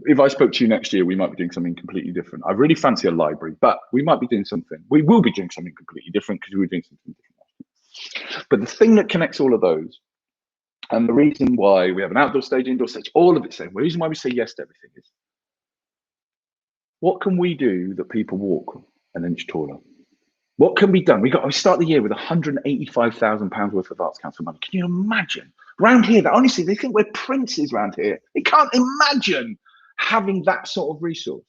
if I spoke to you next year, we might be doing something completely different. I really fancy a library, but we might be doing something. We will be doing something completely different because we're doing something different. But the thing that connects all of those, and the reason why we have an outdoor stage, indoor stage, all of it same, the reason why we say yes to everything is, what can we do that people walk an inch taller? What can be done? We start the year with £185,000 worth of Arts Council money. Can you imagine? Round here, honestly, they think we're princes round here. They can't imagine having that sort of resource.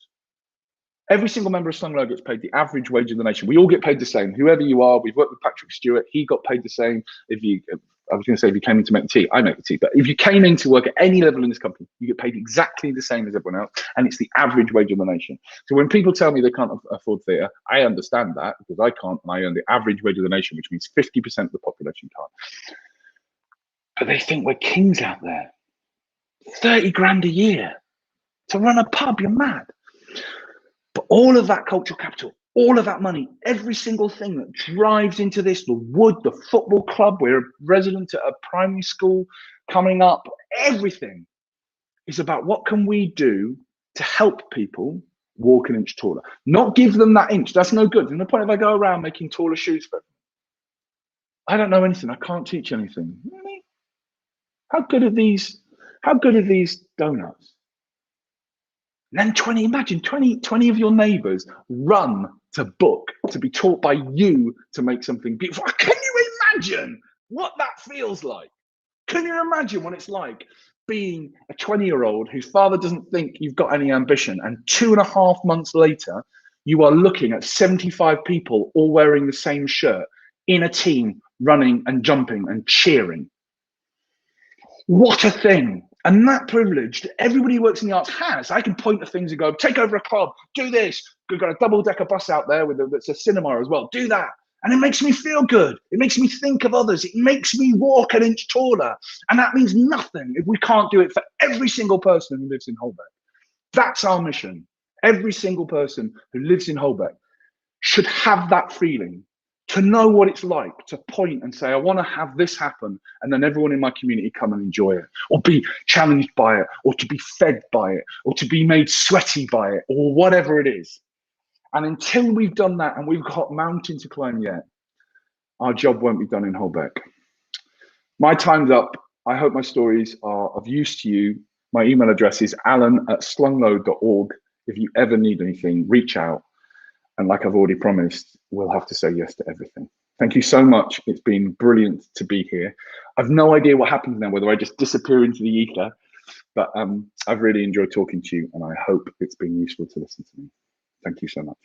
Every single member of Slung Low gets paid the average wage of the nation. We all get paid the same. Whoever you are, we've worked with Patrick Stewart. He got paid the same. I was going to say if you came in to make the tea, I make the tea. But if you came in to work at any level in this company, you get paid exactly the same as everyone else. And it's the average wage of the nation. So when people tell me they can't afford theatre, I understand that because I can't, and I earn the average wage of the nation, which means 50% of the population can't. But they think we're kings out there. 30 grand a year to run a pub, you're mad. But all of that cultural capital, all of that money, every single thing that drives into this, the wood, the football club, we're a resident at a primary school coming up, everything is about what can we do to help people walk an inch taller, not give them that inch. That's no good. And the point if I go around making taller shoes for them, I don't know anything. I can't teach anything. Really? How good are these? How good are these donuts? And then imagine 20 of your neighbors run to book to be taught by you to make something beautiful. Can you imagine what that feels like? Can you imagine what it's like being a 20-year-old whose father doesn't think you've got any ambition, and 2.5 months later, you are looking at 75 people all wearing the same shirt in a team, running and jumping and cheering? What a thing. And that privilege that everybody who works in the arts has. I can point to things and go, take over a club, do this. We've got a double-decker bus out there that's a cinema as well. Do that. And it makes me feel good. It makes me think of others. It makes me walk an inch taller. And that means nothing if we can't do it for every single person who lives in Holbeck. That's our mission. Every single person who lives in Holbeck should have that feeling, to know what it's like to point and say, I want to have this happen, and then everyone in my community come and enjoy it, or be challenged by it, or to be fed by it, or to be made sweaty by it, or whatever it is. And until we've done that, and we've got mountain to climb yet, our job won't be done in Holbeck. My time's up. I hope my stories are of use to you. My email address is alan@slunglow.org. If you ever need anything, reach out. And like I've already promised, we'll have to say yes to everything. Thank you so much. It's been brilliant to be here. I've no idea what happens now, whether I just disappear into the ether, but I've really enjoyed talking to you, and I hope it's been useful to listen to me. Thank you so much.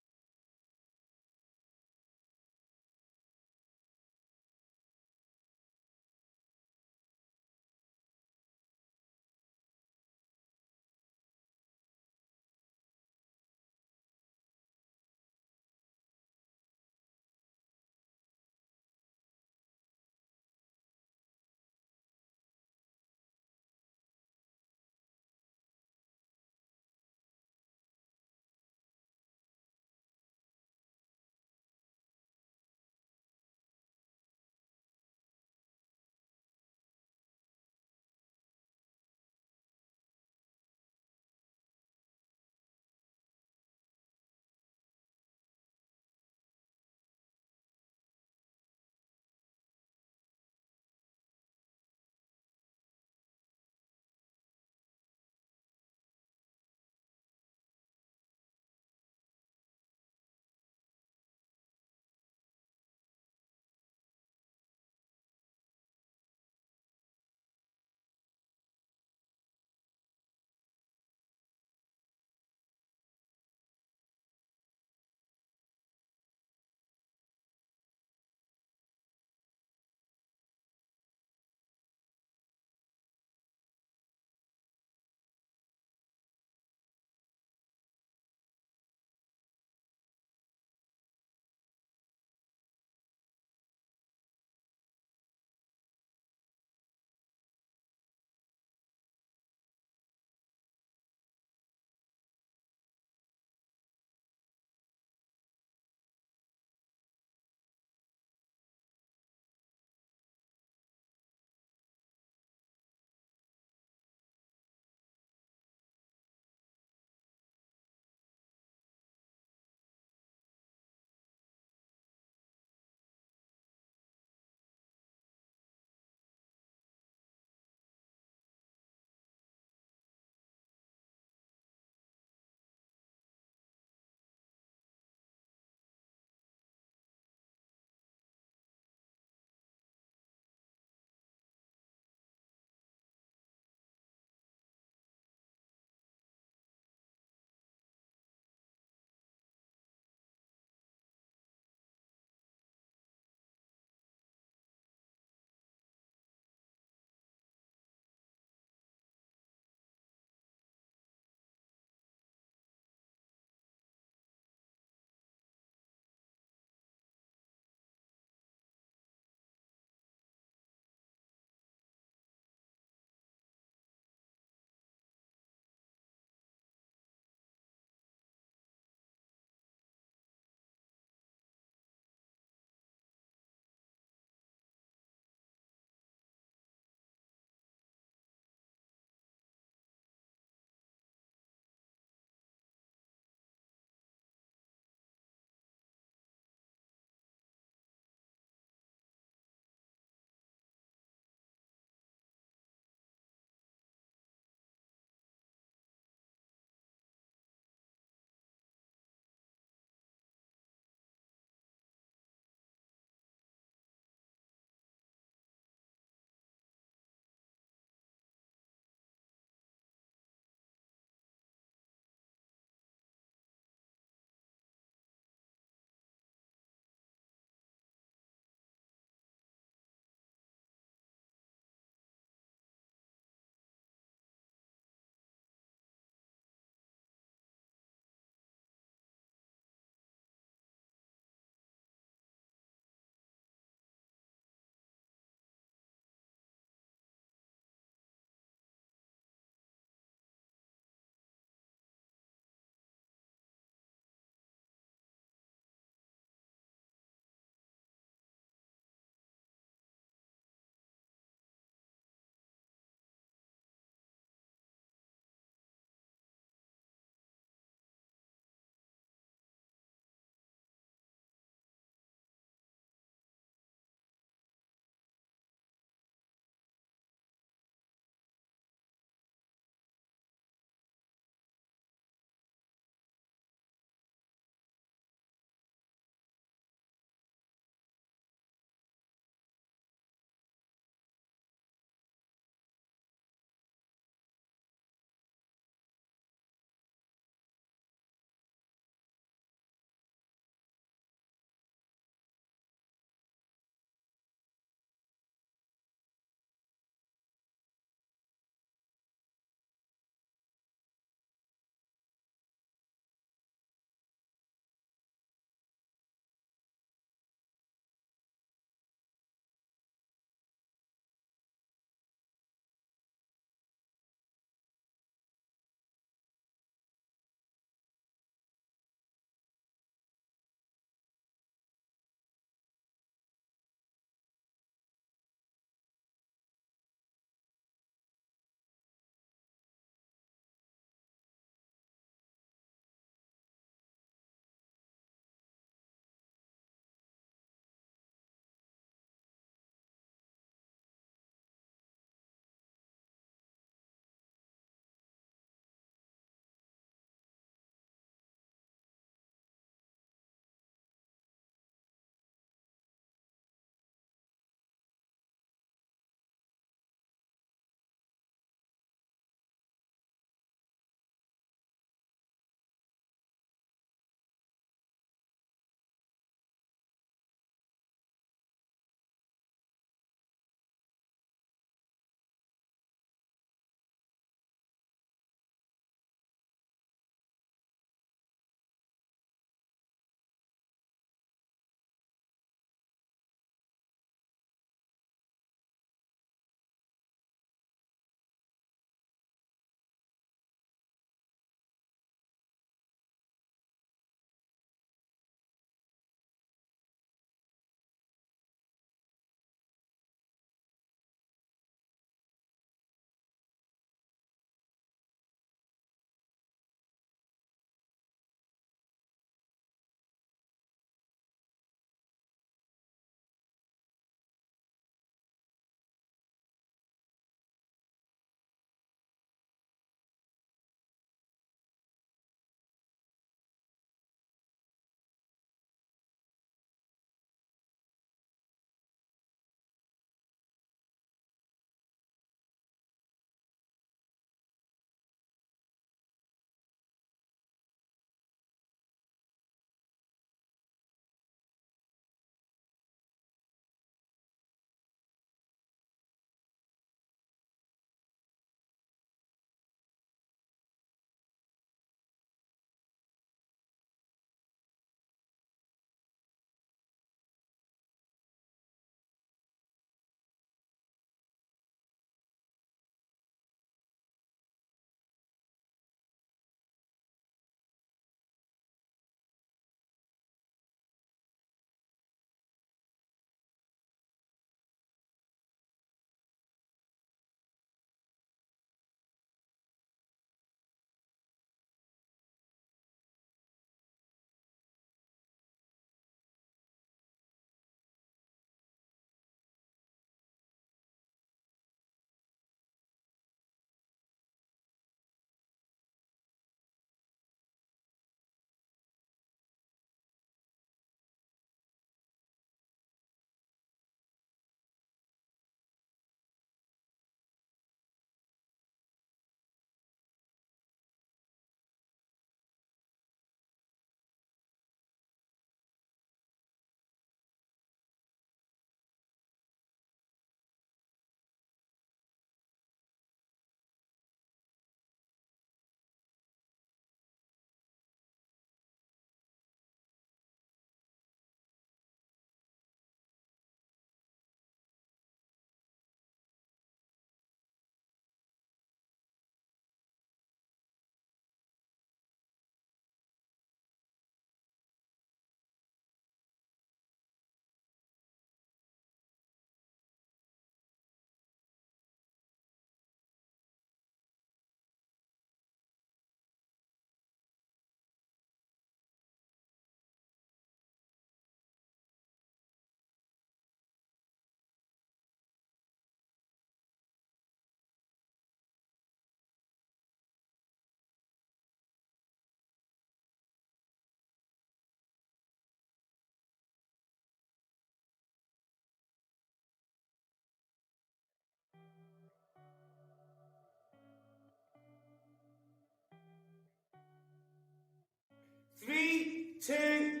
3, 2.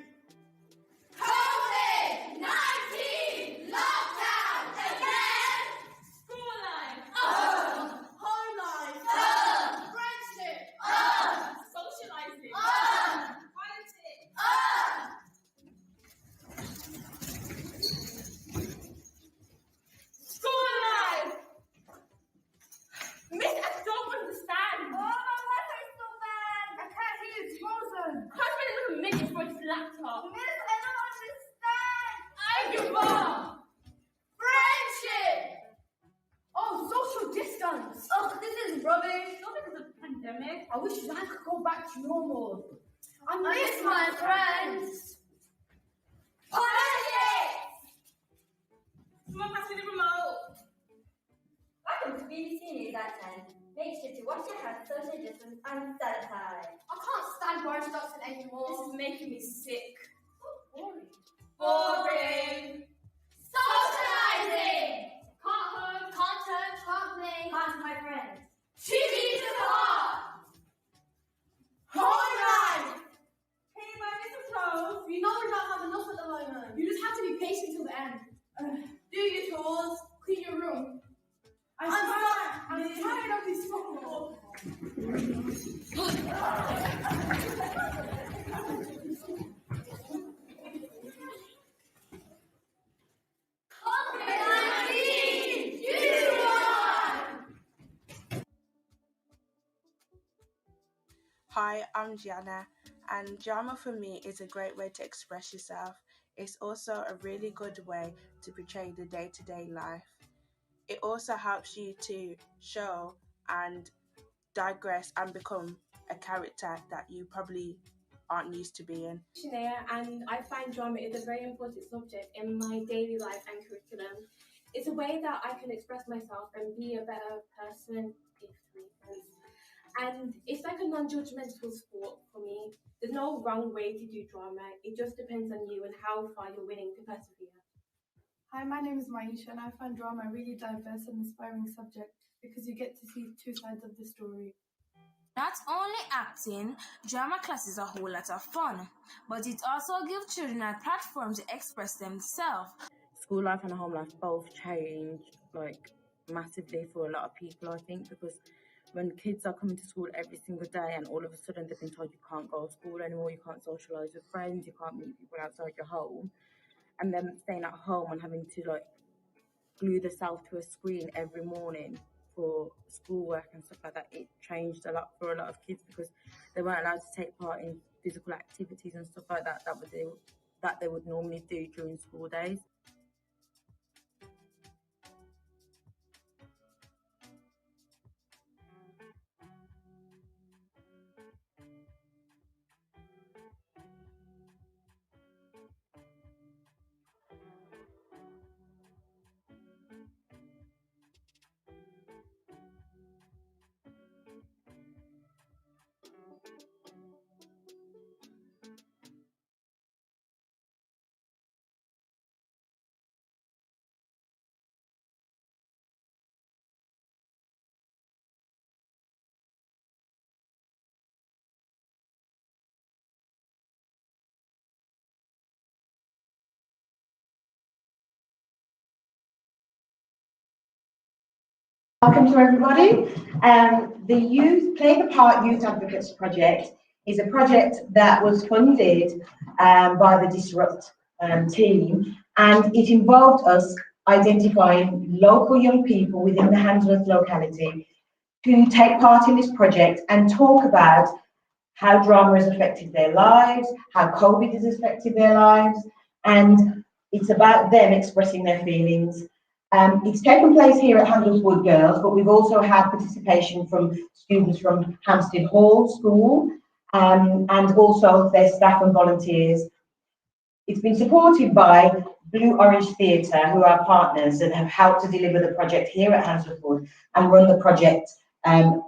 COVID-19 lockdown again. School life. Home life. Friendship. Socializing. Politics. School life. Miss, I don't understand. Oh, my Wi-Fi is so bad. I can't hear, it's frozen. Can't spend another minute for this laptop. Miss, I don't understand. I give up. Friendship. Oh, social distance. Oh, this is rubbish. Not because of the pandemic. I wish life could go back to normal. I miss my friends. Politics. Someone pass me the remote. Welcome to BBC News at 10. Make sure to wash your hands, social distance, and sanitize. I can't stand Boris Johnson anymore. This is making me sick. boring. Boring. Socializing. Can't hug, can't touch, can't play, can't my friends. TV to the heart. Home life. Can you buy me some clothes? You know we don't have enough at the moment. You just have to be patient till the end. Do your chores, clean your room. I'm tired of this phone. COVID-19, you won! Hi, I'm Gianna, and drama for me is a great way to express yourself. It's also a really good way to portray the day-to-day life. It also helps you to show and digress and become a character that you probably aren't used to being. Shania, and I find drama is a very important subject in my daily life and curriculum. It's a way that I can express myself and be a better person, if reasons. And it's like a non-judgmental sport for me. There's no wrong way to do drama. It just depends on you and how far you're willing to persevere. Hi, my name is Maisha, and I find drama a really diverse and inspiring subject because you get to see two sides of the story. Not only acting, drama classes are a whole lot of fun, but it also gives children a platform to express themselves. School life and home life both change massively for a lot of people, I think, because when kids are coming to school every single day and all of a sudden they've been told you can't go to school anymore, you can't socialise with friends, you can't meet people outside your home, and then staying at home and having to glue themselves to a screen every morning for schoolwork and stuff like that, it changed a lot for a lot of kids because they weren't allowed to take part in physical activities and stuff like that that they would normally do during school days. Welcome to everybody. The Play the Part Youth Advocates Project is a project that was funded by the Disrupt team, and it involved us identifying local young people within the Handsworth locality to take part in this project and talk about how drama has affected their lives, how COVID has affected their lives, and it's about them expressing their feelings. It's taken place here at Handles Wood Girls, but we've also had participation from students from Hampstead Hall School and also their staff and volunteers. It's been supported by Blue Orange Theatre, who are partners and have helped to deliver the project here at Handsworth Wood and run the project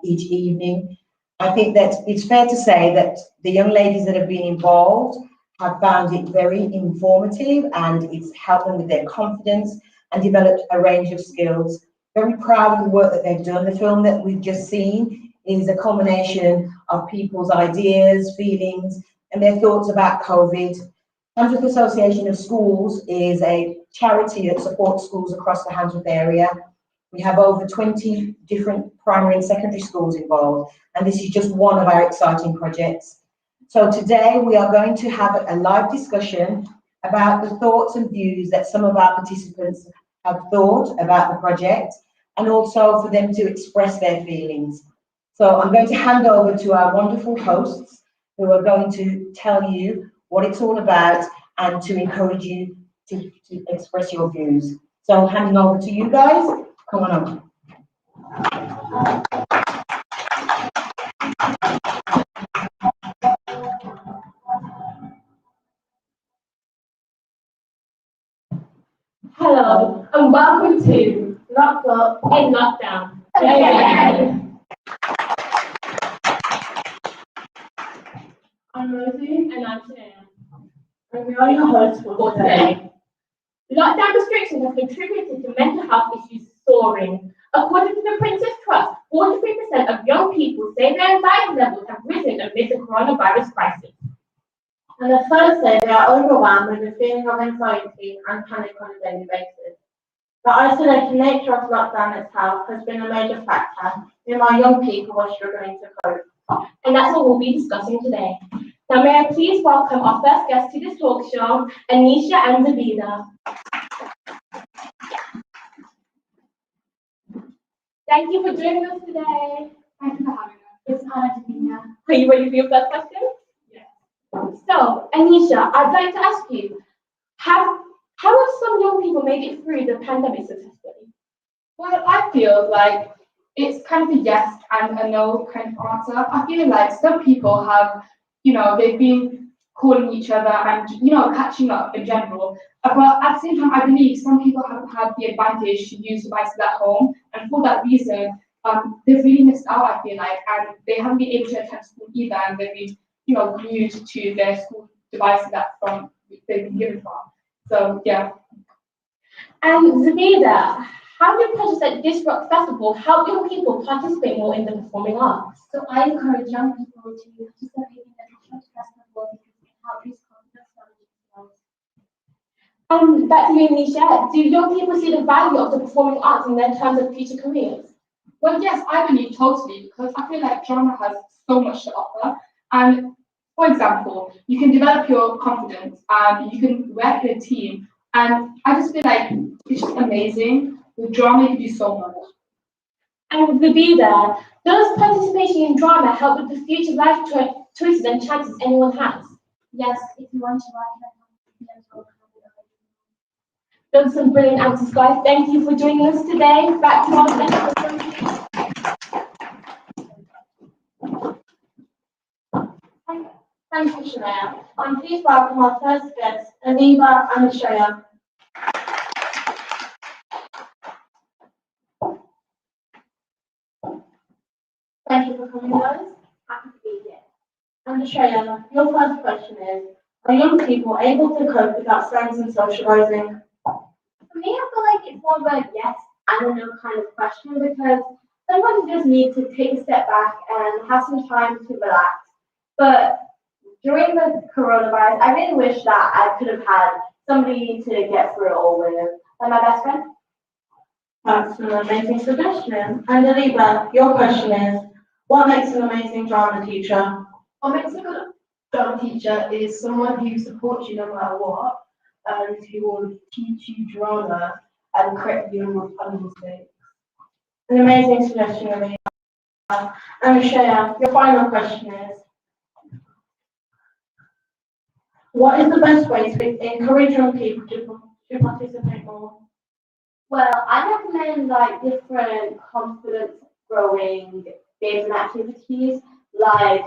each evening. I think that it's fair to say that the young ladies that have been involved have found it very informative and it's helped them with their confidence and developed a range of skills. Very proud of the work that they've done. The film that we've just seen is a combination of people's ideas, feelings, and their thoughts about COVID. Handsworth Association of Schools is a charity that supports schools across the Handsworth area. We have over 20 different primary and secondary schools involved, and this is just one of our exciting projects. So today we are going to have a live discussion about the thoughts and views that some of our participants have thought about the project, and also for them to express their feelings. So I'm going to hand over to our wonderful hosts who are going to tell you what it's all about and to encourage you to express your views. So handing over to you guys, come on up. Hello, and welcome to Locked Up in Lockdown. Yay! I'm Rosie. And I'm Shania. And we are your hosts for today. Lockdown restrictions have contributed to mental health issues soaring. According to the Princess Trust, 43% of young people say their anxiety levels have risen amid the coronavirus crisis. And the first say they are overwhelmed with a feeling of anxiety and panic on a daily basis. The isolated nature of lockdown itself has been a major factor in why young people are struggling to cope. And that's what we'll be discussing today. Now may I please welcome our first guests to this talk show, Anisha and Zabida. Thank you for joining us today. Thank you for having us. It's an honor to be here. Are you ready for your first question? Yes. So, Anisha, I'd like to ask you, how have some young people made it through the pandemic successfully? Well, I feel like it's kind of a yes and a no kind of answer. I feel like some people have, they've been calling each other and, catching up in general. But at the same time, I believe some people have had the advantage to use devices at home. And for that reason, they've really missed out, I feel like, and they haven't been able to attend school either. And they've been, glued to their school devices they've been given from. So, yeah. And Zabida, how do projects like Disrupt Festival help young people participate more in the performing arts? So I encourage young people to participate in the Disrupt Festival because it can help these confidence knowledge. Back to you, Nisha. Do young people see the value of the performing arts in their terms of future careers? Well, yes, I believe totally, because I feel like drama has so much to offer. And for example, you can develop your confidence and you can work in a team. And I just feel like it's just amazing. With drama, you can do so much. And Zabida, does participation in drama help with the future life choices and chances anyone has? Yes, if you want to write Those are some brilliant answers, guys. Thank you for joining us today. Back to our next question. Thank you, Shania. And please welcome our first guests, Aniba and Shreya. Thank you for coming, guys. Happy to be here. And Shreya, your first question is, are young people able to cope without friends and socializing? For me, I feel like it's more of a yes and a no kind of question because sometimes you just need to take a step back and have some time to relax. But during the coronavirus, I really wish that I could have had somebody to get through it all with, like my best friend. That's an amazing suggestion. And Aliba, your question is, what makes an amazing drama teacher? What makes a good drama teacher is someone who supports you no matter what, and who will teach you drama and correct you on mistakes. An amazing suggestion, Aliba. And Shreya, your final question is, what is the best way to encourage young people to participate more? Well, I recommend like different confidence growing games and activities, like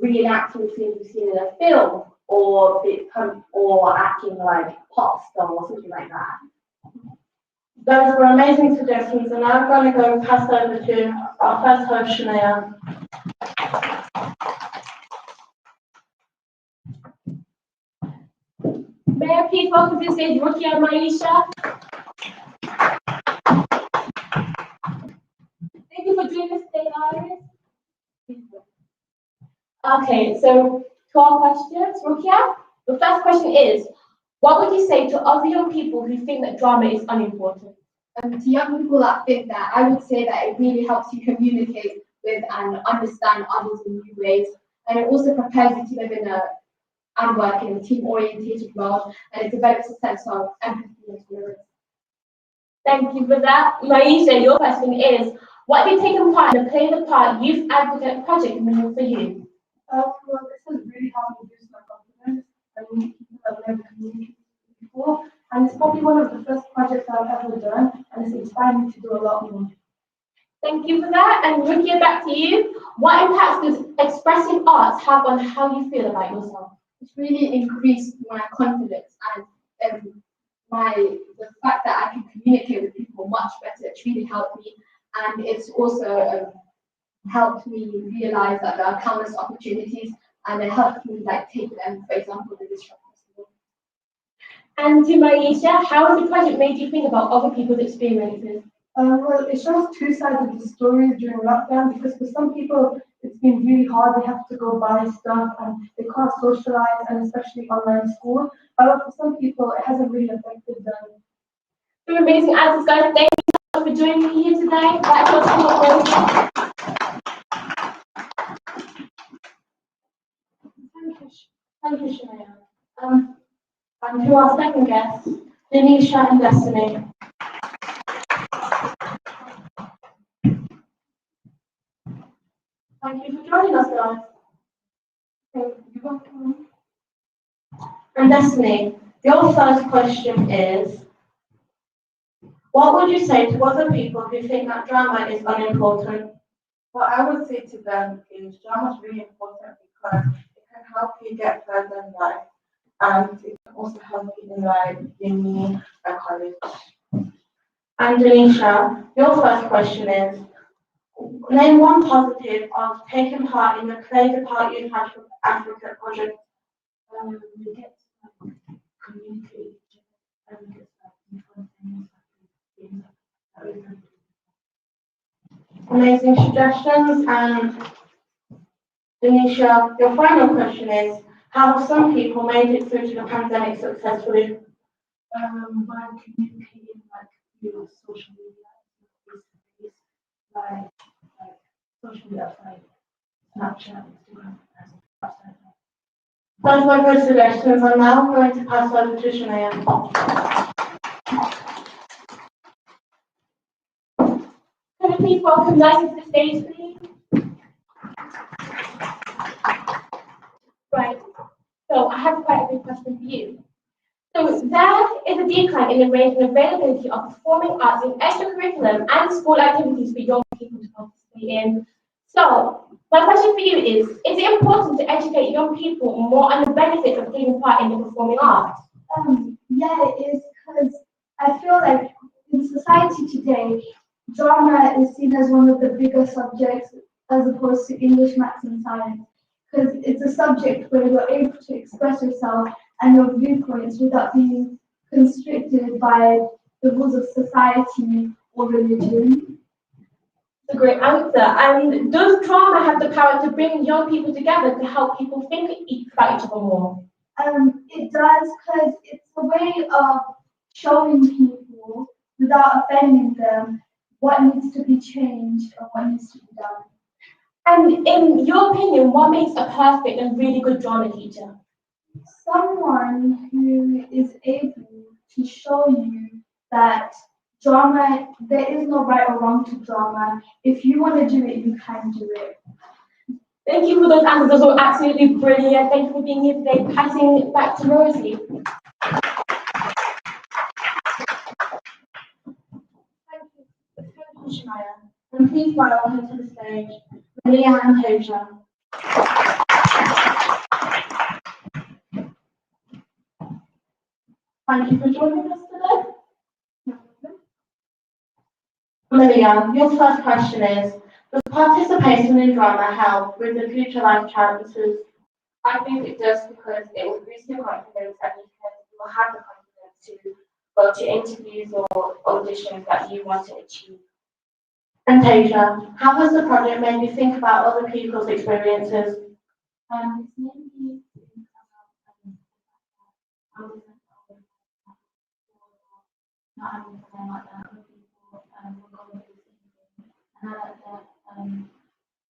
reenacting scenes you've seen in a film, or acting like pop star or something like that. Those were amazing suggestions, and now I'm going to go pass over to our first host, Shania. May I please welcome to the stage Rukia and Maisha? Thank you for joining us today, Iris. Okay, so to our questions. Rukia, the first question is, what would you say to other young people who think that drama is unimportant? To young people that think that, I would say that it really helps you communicate with and understand others in new ways. And it also prepares you to live and work in a team-oriented world, and it develops a sense of empathy and tolerance. Thank you for that. Maisha, your question is, what have you taken part in the Play the Part Youth Advocate project mean for you? Well, this has really helped me boost my confidence and meet people I've never communicated with before. And it's probably one of the first projects I've ever done, and it's inspired me to do a lot more. Thank you for that. And Rukia, back to you. What impacts does expressive arts have on how you feel about yourself? It's really increased my confidence and the fact that I can communicate with people much better. It's really helped me, and it's also helped me realize that there are countless opportunities, and it helped me take them, for example, the Disrupt Festival. And to Maisha, how has the project made you think about other people's experiences? Well, it shows two sides of the story during lockdown, because for some people it's been really hard. They have to go buy stuff and they can't socialize, and especially online school. However, for some people it hasn't really affected them. Two amazing answers, guys. Thank you so much for joining me here today. That was so Thank you, Shania. And to our second guest, Denisha and Destiny. Thank you for joining us, guys. You're welcome. And Destiny, your first question is, what would you say to other people who think that drama is unimportant? What I would say to them is drama is really important because it can help you get further in life, and it can also help you in uni and college. And Denisha, your first question is, name one positive of taking part in the Play the Part Youth Advocate project. We get to communicate and get different things. Amazing suggestions. And Denisha, your final question is, how have some people made it through to the pandemic successfully? By communicating social media, like social media, like Snapchat, Instagram, and Those were good suggestions. I'm now going to pass over to Shania. Can you please welcome Liza to the stage, please? Right. So I have quite a big question for you. So there is a decline in the rate and availability of performing arts in extracurriculum and school activities for young people to participate in. So my question for you is it important to educate young people more on the benefits of taking part in the performing arts? Yeah, it is, because I feel like in society today, drama is seen as one of the bigger subjects as opposed to English, maths, and science, because it's a subject where you're able to express yourself and your viewpoints without being constricted by the rules of society or religion. That's a great answer. And does drama have the power to bring young people together to help people think about each other more? It does, because it's a way of showing people without offending them what needs to be changed or what needs to be done. And in your opinion, what makes a perfect and really good drama teacher? Someone who is able to show you that drama, there is no right or wrong to drama. If you want to do it, you can do it. Thank you for those answers. Those were absolutely brilliant. Thank you for being here today. Passing it back to Rosie. Thank you, Shania. And please welcome her to the stage, Leanne Hoja. Thank you for joining us today. Lillian, your first question is, does participation in drama help with the future life chances? I think it does, because it will boost your confidence, and you will have the confidence to go to interviews or auditions that you want to achieve. And Tasia, how has the project made you think about other people's experiences? It's made me not having something like that with people were going through the same thing. And I like that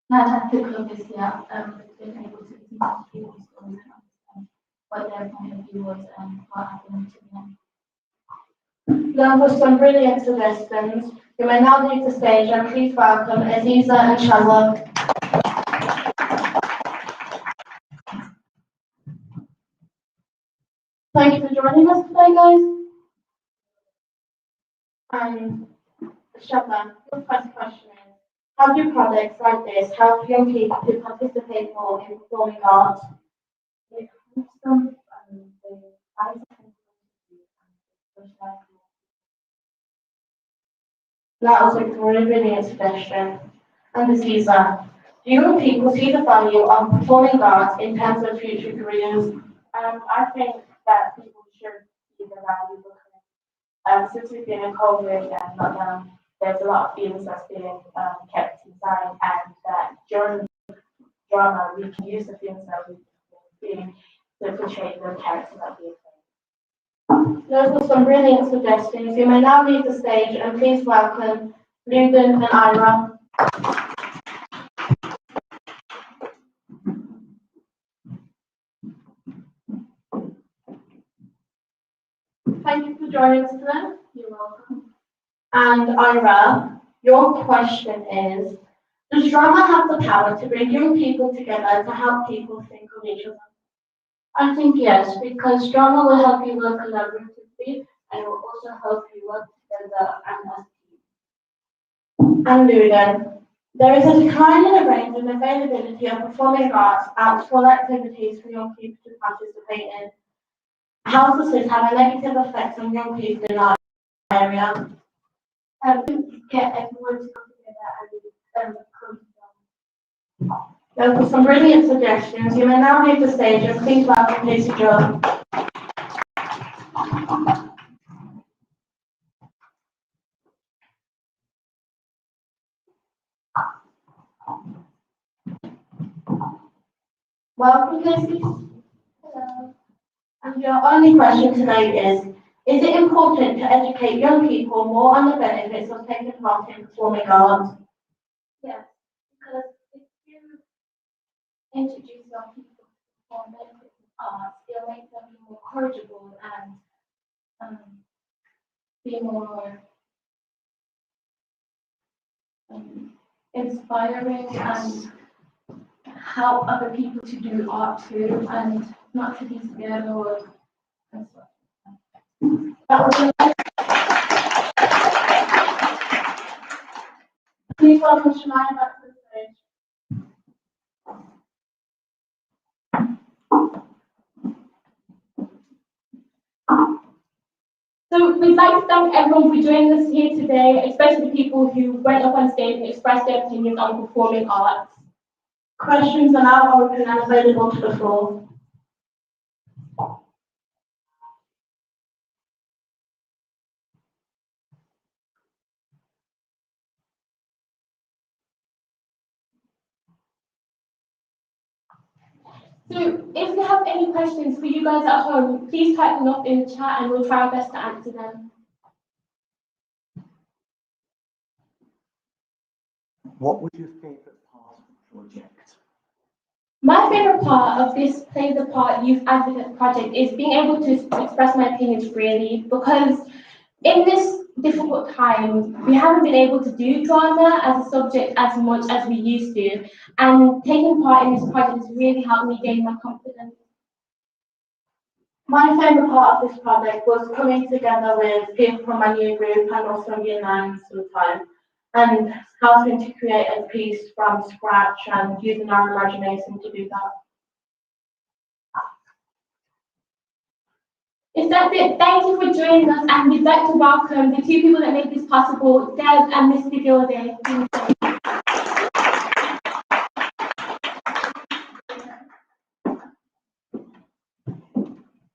now that the club is here, we've been able to listen to people's stories and understand what their point of view was and what happened to them. There were some brilliant suggestions. You may now leave the stage and please welcome Aziza and Shazza. Thank you for joining us today, guys. Shazza, your first question is, how do projects like this help young people to participate more in performing arts? It helps them That was a really brilliant suggestion. And Aziza, do young people see the value of performing arts in terms of future careers? I think that people should see the value because since we've been in COVID and lockdown, there's a lot of feelings that's being kept inside, and that during drama we can use the feelings that we've been feeling to portray the character that we're playing. Those were some brilliant suggestions. You may now leave the stage and please welcome Luden and Ira. Thank you for joining us today. You're welcome. And Ira, your question is, does drama have the power to bring young people together to help people think of each other? I think yes, because drama will help you work collaboratively and will also help you work together and as a team. And Luden, there is a decline in the range and availability of performing arts outdoor activities for young people to participate in. How does this have a negative effect on young people in our area? Get everyone to come together and come together. There were some brilliant suggestions. You may now leave the stage and please welcome Lucy Joe. Welcome, Lucy. Hello. And your only question today is it important to educate young people more on the benefits of taking part in performing arts? Yes, because if you introduce young people to perform benefits of arts, it'll make them be more courageable and be more inspiring and help other people to do art too and not to be scared or and stuff. That was it. Please welcome Shemaya back to the stage. So we'd like to thank everyone for joining us here today, especially the people who went up on stage and expressed their opinions on performing arts. Questions are now open and available to the floor. So if you have any questions for you guys at home, please type them up in the chat and we'll try our best to answer them. What was your favourite part of the project? My favourite part of this Play the Part Youth Advocate project is being able to express my opinions freely, because in this difficult time, we haven't been able to do drama as a subject as much as we used to, and taking part in this project has really helped me gain my confidence. My favourite part of this project was coming together with people from my new group and also year 9 sometime, and helping to create a piece from scratch and using our imagination to do that. If that's it, thank you for joining us, and we'd like to welcome the 2 people that made this possible, Deb and Mr. Gilday.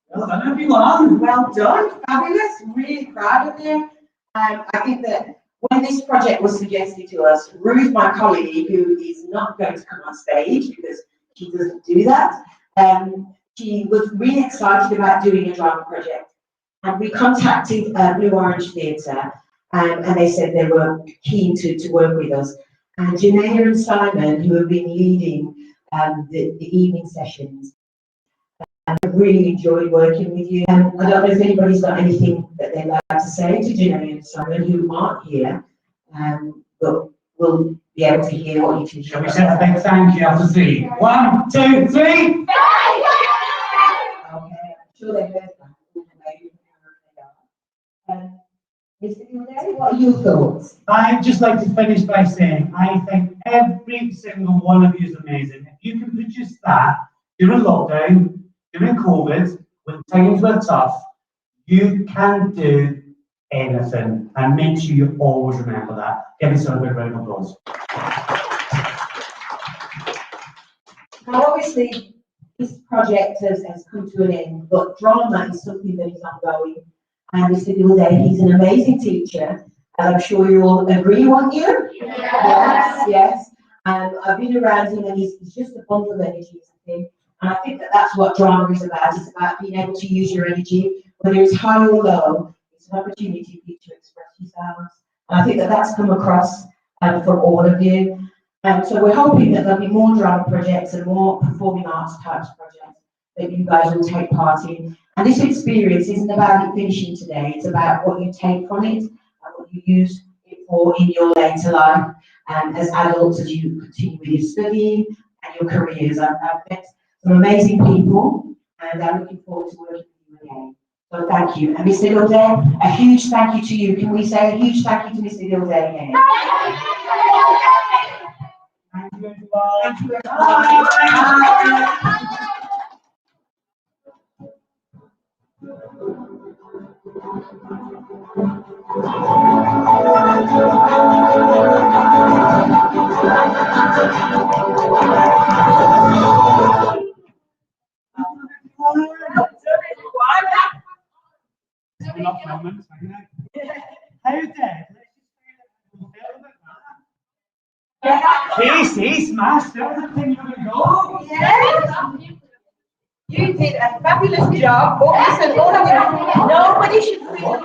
Well done, everyone. Well done, fabulous, really proud of you. I think that when this project was suggested to us, Ruth, my colleague, who is not going to come on stage because she doesn't do that, she was really excited about doing a drama project. And we contacted Blue Orange Theatre, and they said they were keen to work with us. And Janea and Simon, who have been leading the evening sessions, I've really enjoyed working with you. I don't know if anybody's got anything that they'd like to say to Janea and Simon, who aren't here, but we'll be able to hear what you can Shall we say a big thank you after three? 1, 2, 3! Okay, I'm sure they heard that. Mr. Gilday, what are your thoughts? I'd just like to finish by saying I think every single one of you is amazing. If you can produce that during lockdown, during COVID, when times were tough, you can do anything. And make sure you always remember that. Give yourself a big round of applause. Now, obviously, this project has come to an end, but drama is something that is ongoing. And Mr. Gilday, he's an amazing teacher, and I'm sure you all agree, won't you? Yes, yes. I've been around him, and he's just a bundle of energy, I think. And I think that that's what drama is about. It's about being able to use your energy, whether it's high or low. It's an opportunity for you to express yourselves. And I think that that's come across from all of you. So we're hoping that there'll be more drama projects and more performing arts types projects that you guys will take part in. And this experience isn't about it finishing today, it's about what you take from it and what you use it for in your later life as adults, as you continue with your studying and your careers. I've met some amazing people, and I'm looking forward to working with you again. So thank you. And Mr. Gilday, a huge thank you to you. Can we say a huge thank you to Mr. Gilday again? Thank you, everyone. Thank you, everyone. Casey smashed everything you would go. Yes. You did a fabulous job. Oh, listen, all of you, nobody should feel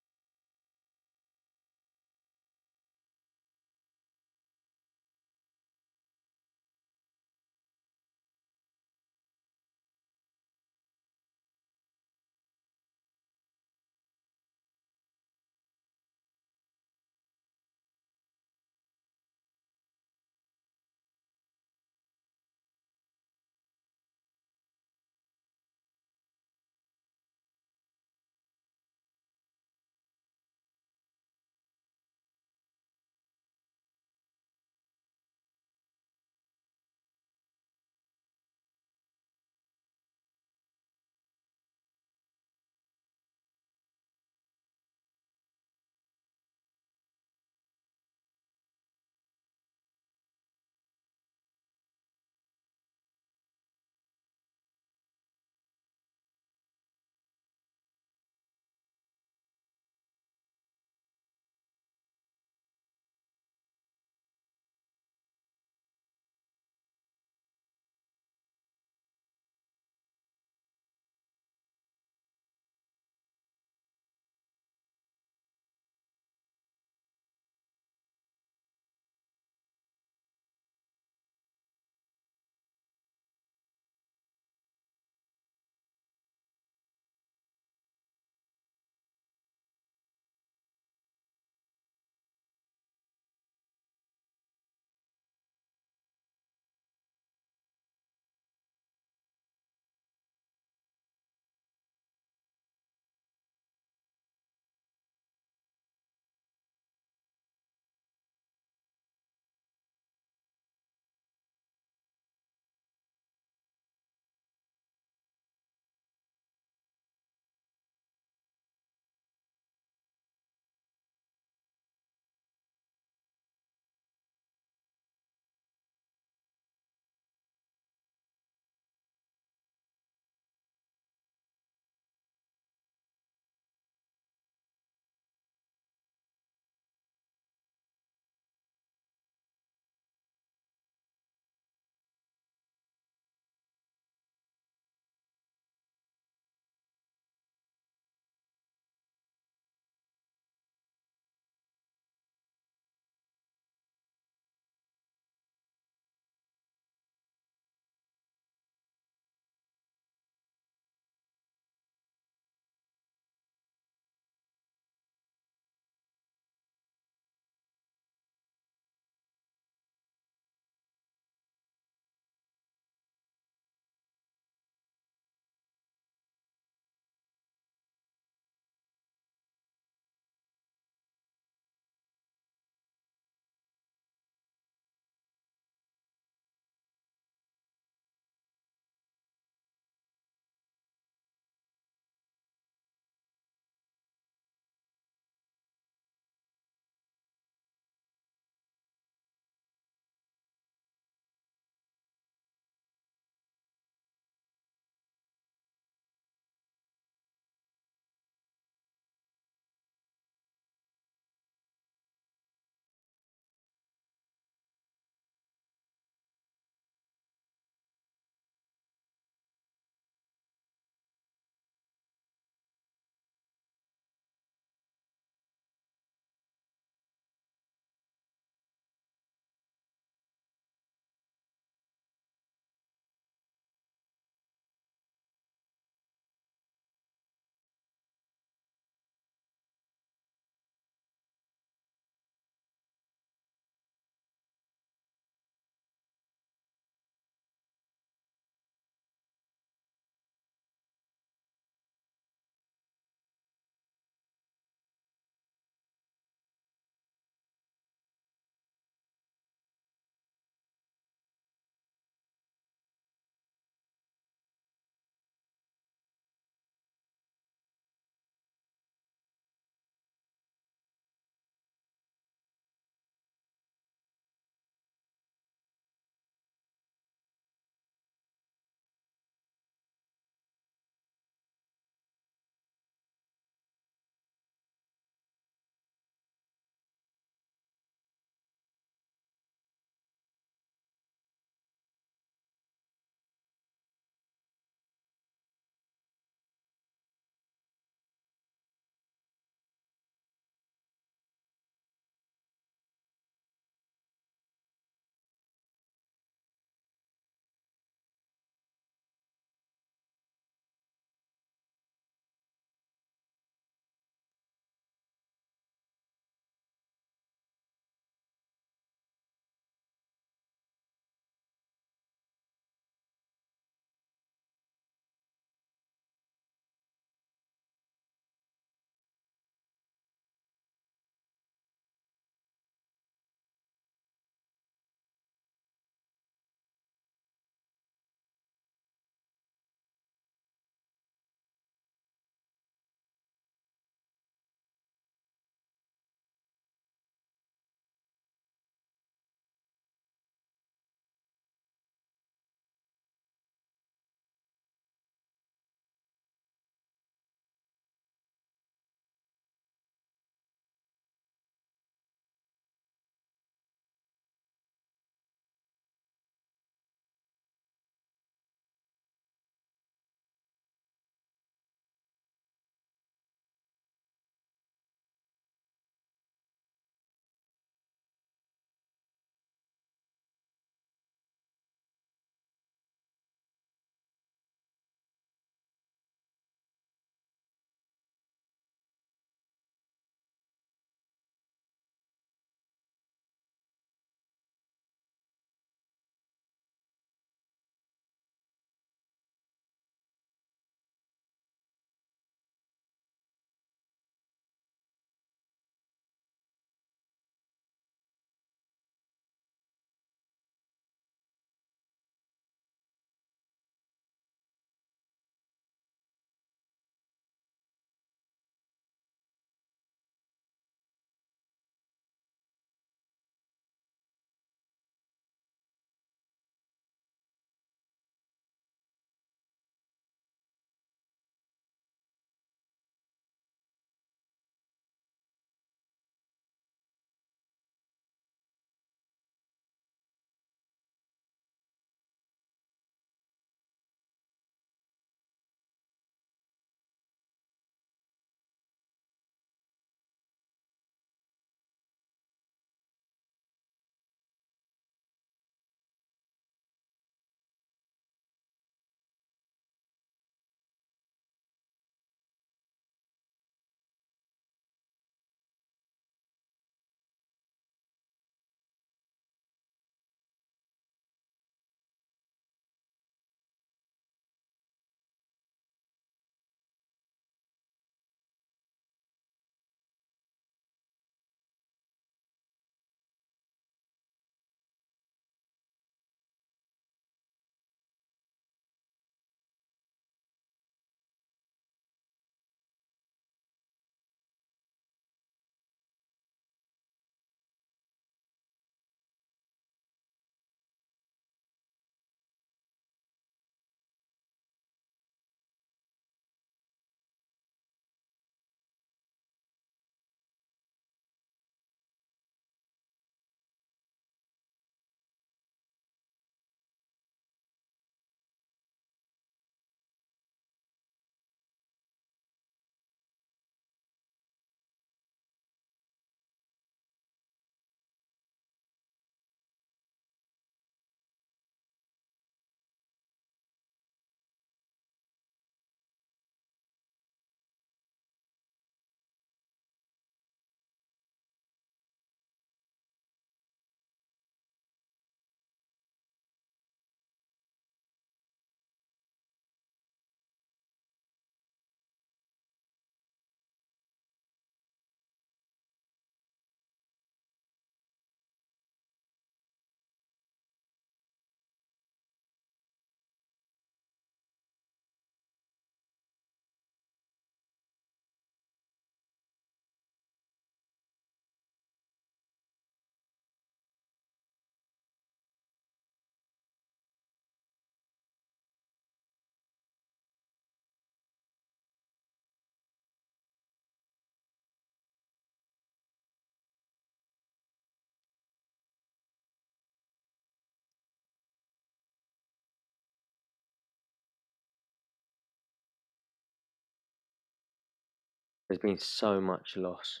There's been so much loss.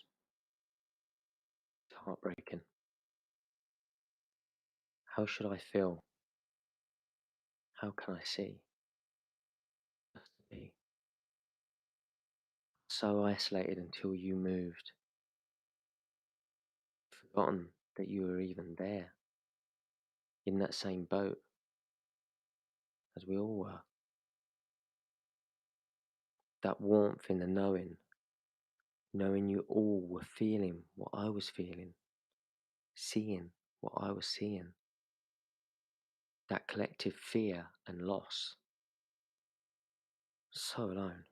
It's heartbreaking. How should I feel? How can I see? Just to be so isolated until you moved. Forgotten that you were even there, in that same boat as we all were. That warmth in the knowing you all were feeling what I was feeling, seeing what I was seeing. That collective fear and loss. So alone.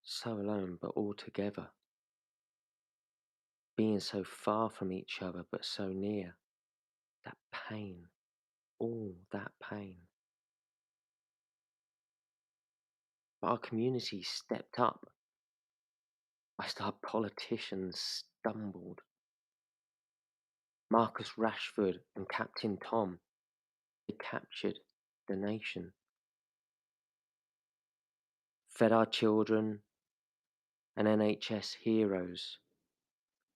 So alone, but all together. Being so far from each other, but so near. That pain. All that pain. But our community stepped up. Whilst our politicians stumbled. Marcus Rashford and Captain Tom, they captured the nation. Fed our children and NHS heroes.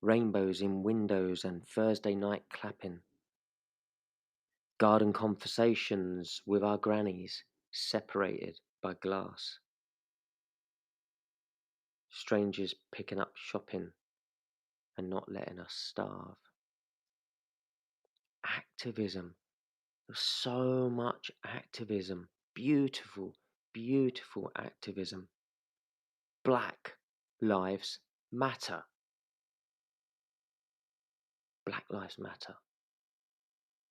Rainbows in windows and Thursday night clapping. Garden conversations with our grannies, separated by glass. Strangers picking up shopping and not letting us starve. Activism. There's so much activism. Beautiful, beautiful activism. Black lives matter. Black lives matter.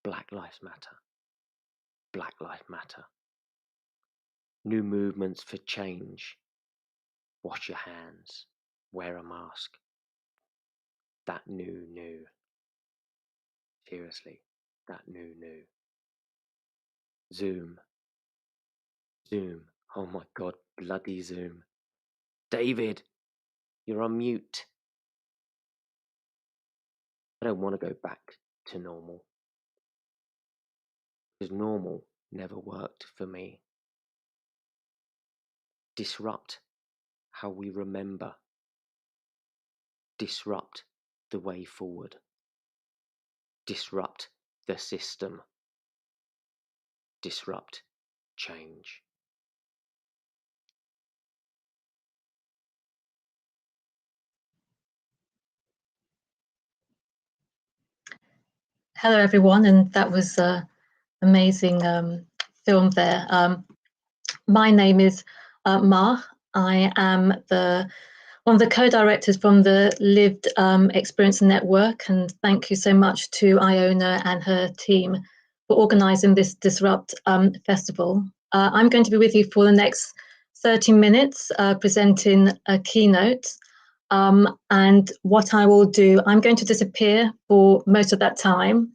Black lives matter. Black lives matter. New movements for change. Wash your hands. Wear a mask. That new. Seriously, that new. Zoom. Oh my God, bloody Zoom. David, you're on mute. I don't want to go back to normal. Because normal never worked for me. Disrupt how we remember. Disrupt the way forward. Disrupt the system. Disrupt change. Hello, everyone, and that was an amazing film there. My name is Ma. I am one of the co-directors from the Lived Experience Network, and thank you so much to Iona and her team for organising this Disrupt festival. I'm going to be with you for the next 30 minutes presenting a keynote. And what I will do, I'm going to disappear for most of that time.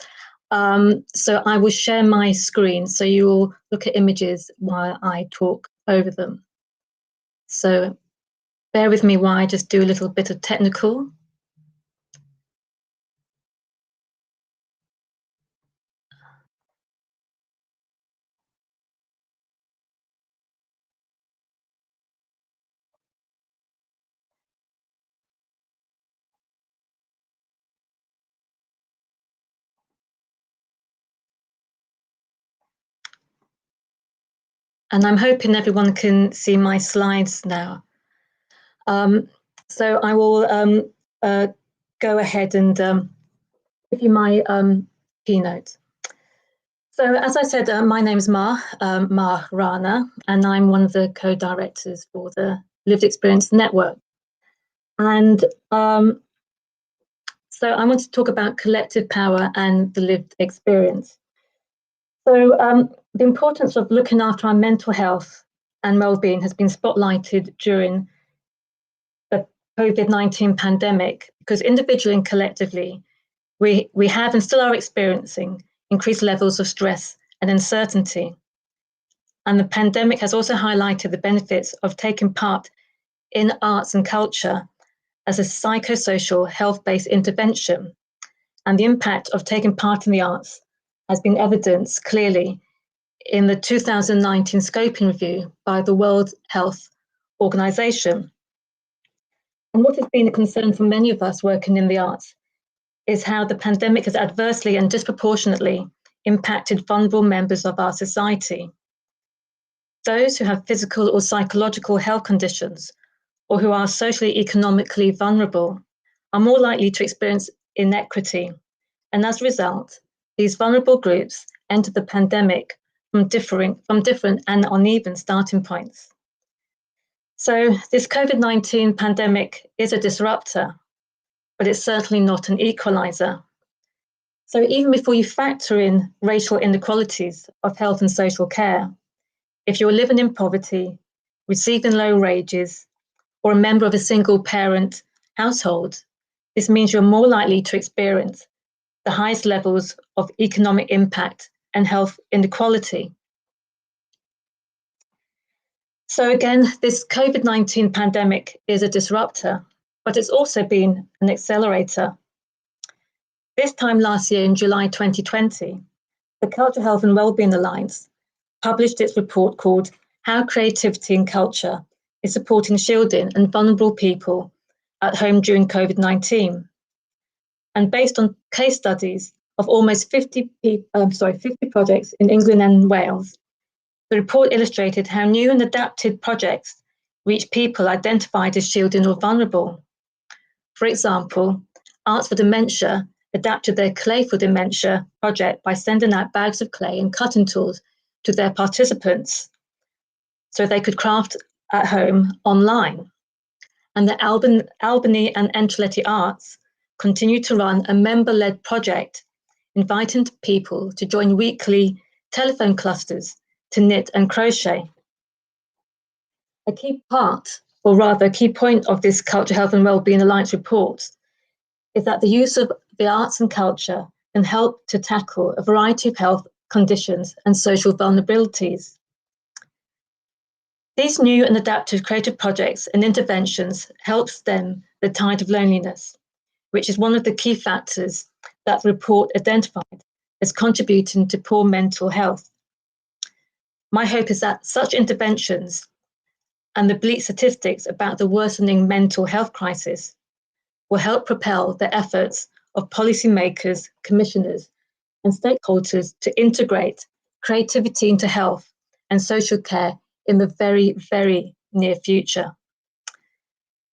So I will share my screen, so you will look at images while I talk over them. So bear with me while I just do a little bit of technical. And I'm hoping everyone can see my slides now. So I will go ahead and give you my keynote. So as I said, my name is Ma Rana, and I'm one of the co-directors for the Lived Experience Network. And so I want to talk about collective power and the lived experience. So the importance of looking after our mental health and well-being has been spotlighted during the COVID-19 pandemic, because individually and collectively, we have and still are experiencing increased levels of stress and uncertainty. And the pandemic has also highlighted the benefits of taking part in arts and culture as a psychosocial health-based intervention. And the impact of taking part in the arts has been evidenced clearly in the 2019 scoping review by the World Health Organization, And what has been a concern for many of us working in the arts is how the pandemic has adversely and disproportionately impacted vulnerable members of our society. Those who have physical or psychological health conditions or who are socially economically vulnerable are more likely to experience inequity. And as a result, these vulnerable groups enter the pandemic from different and uneven starting points. So this COVID-19 pandemic is a disruptor, but it's certainly not an equalizer. So even before you factor in racial inequalities of health and social care, if you're living in poverty, receiving low wages, or a member of a single parent household, this means you're more likely to experience the highest levels of economic impact and health inequality. So again, this COVID-19 pandemic is a disruptor, but it's also been an accelerator. This time last year in July 2020, the Culture, Health and Wellbeing Alliance published its report called How Creativity and Culture is Supporting Shielding and Vulnerable People at Home During COVID-19. And based on case studies of almost 50 projects in England and Wales, the report illustrated how new and adapted projects reach people identified as shielding or vulnerable. For example, Arts for Dementia adapted their Clay for Dementia project by sending out bags of clay and cutting tools to their participants so they could craft at home online. And the Albany and Enteletti Arts continue to run a member-led project inviting people to join weekly telephone clusters to knit and crochet. A key part, or rather a key point of this Culture, Health and Wellbeing Alliance report is that the use of the arts and culture can help to tackle a variety of health conditions and social vulnerabilities. These new and adaptive creative projects and interventions help stem the tide of loneliness, which is one of the key factors that the report identified as contributing to poor mental health. My hope is that such interventions and the bleak statistics about the worsening mental health crisis will help propel the efforts of policymakers, commissioners, and stakeholders to integrate creativity into health and social care in the very, very near future.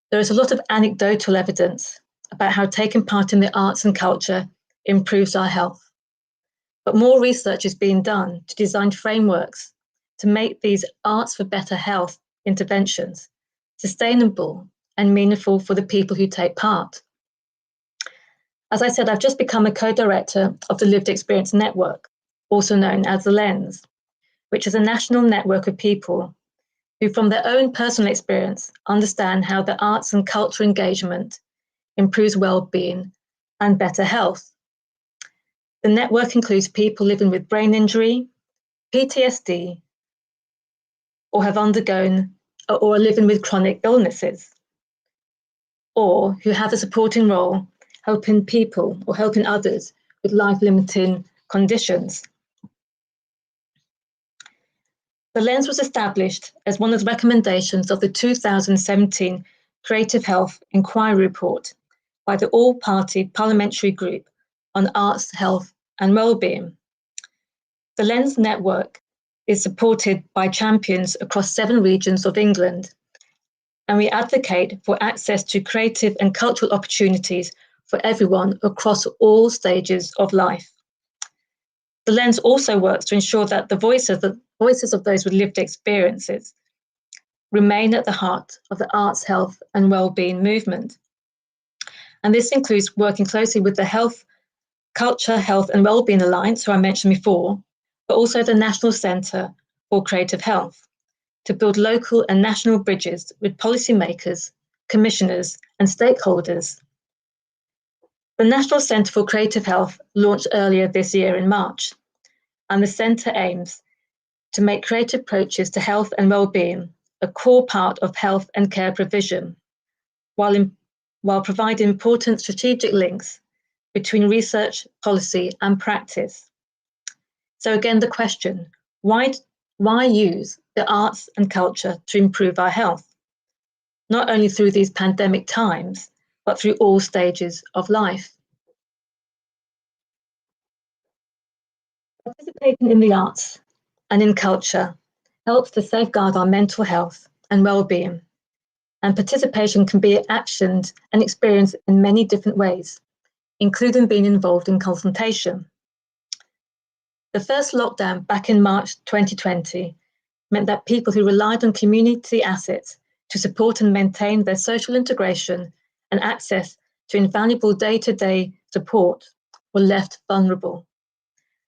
There is a lot of anecdotal evidence about how taking part in the arts and culture improves our health. But more research is being done to design frameworks to make these arts for better health interventions sustainable and meaningful for the people who take part. As I said, I've just become a co-director of the Lived Experience Network, also known as The Lens, which is a national network of people who, from their own personal experience, understand how the arts and culture engagement improves well-being and better health. The network includes people living with brain injury, PTSD, or have undergone or are living with chronic illnesses, or who have a supporting role helping people or helping others with life-limiting conditions. The Lens was established as one of the recommendations of the 2017 Creative Health Inquiry Report by the All-Party Parliamentary Group on Arts, Health and Wellbeing. The Lens network is supported by champions across 7 regions of England, and we advocate for access to creative and cultural opportunities for everyone across all stages of life. The Lens also works to ensure that the voices of those with lived experiences remain at the heart of the arts, health and wellbeing movement. And this includes working closely with the Culture, Health and Wellbeing Alliance, who I mentioned before, but also the National Centre for Creative Health, to build local and national bridges with policymakers, commissioners and stakeholders. The National Centre for Creative Health launched earlier this year in March, and the centre aims to make creative approaches to health and well-being a core part of health and care provision, while providing important strategic links between research, policy and practice. So again, the question, why use the arts and culture to improve our health? not only through these pandemic times, but through all stages of life. Participating in the arts and in culture helps to safeguard our mental health and well-being, and participation can be actioned and experienced in many different ways, including being involved in consultation. The first lockdown back in March 2020 meant that people who relied on community assets to support and maintain their social integration and access to invaluable day-to-day support were left vulnerable.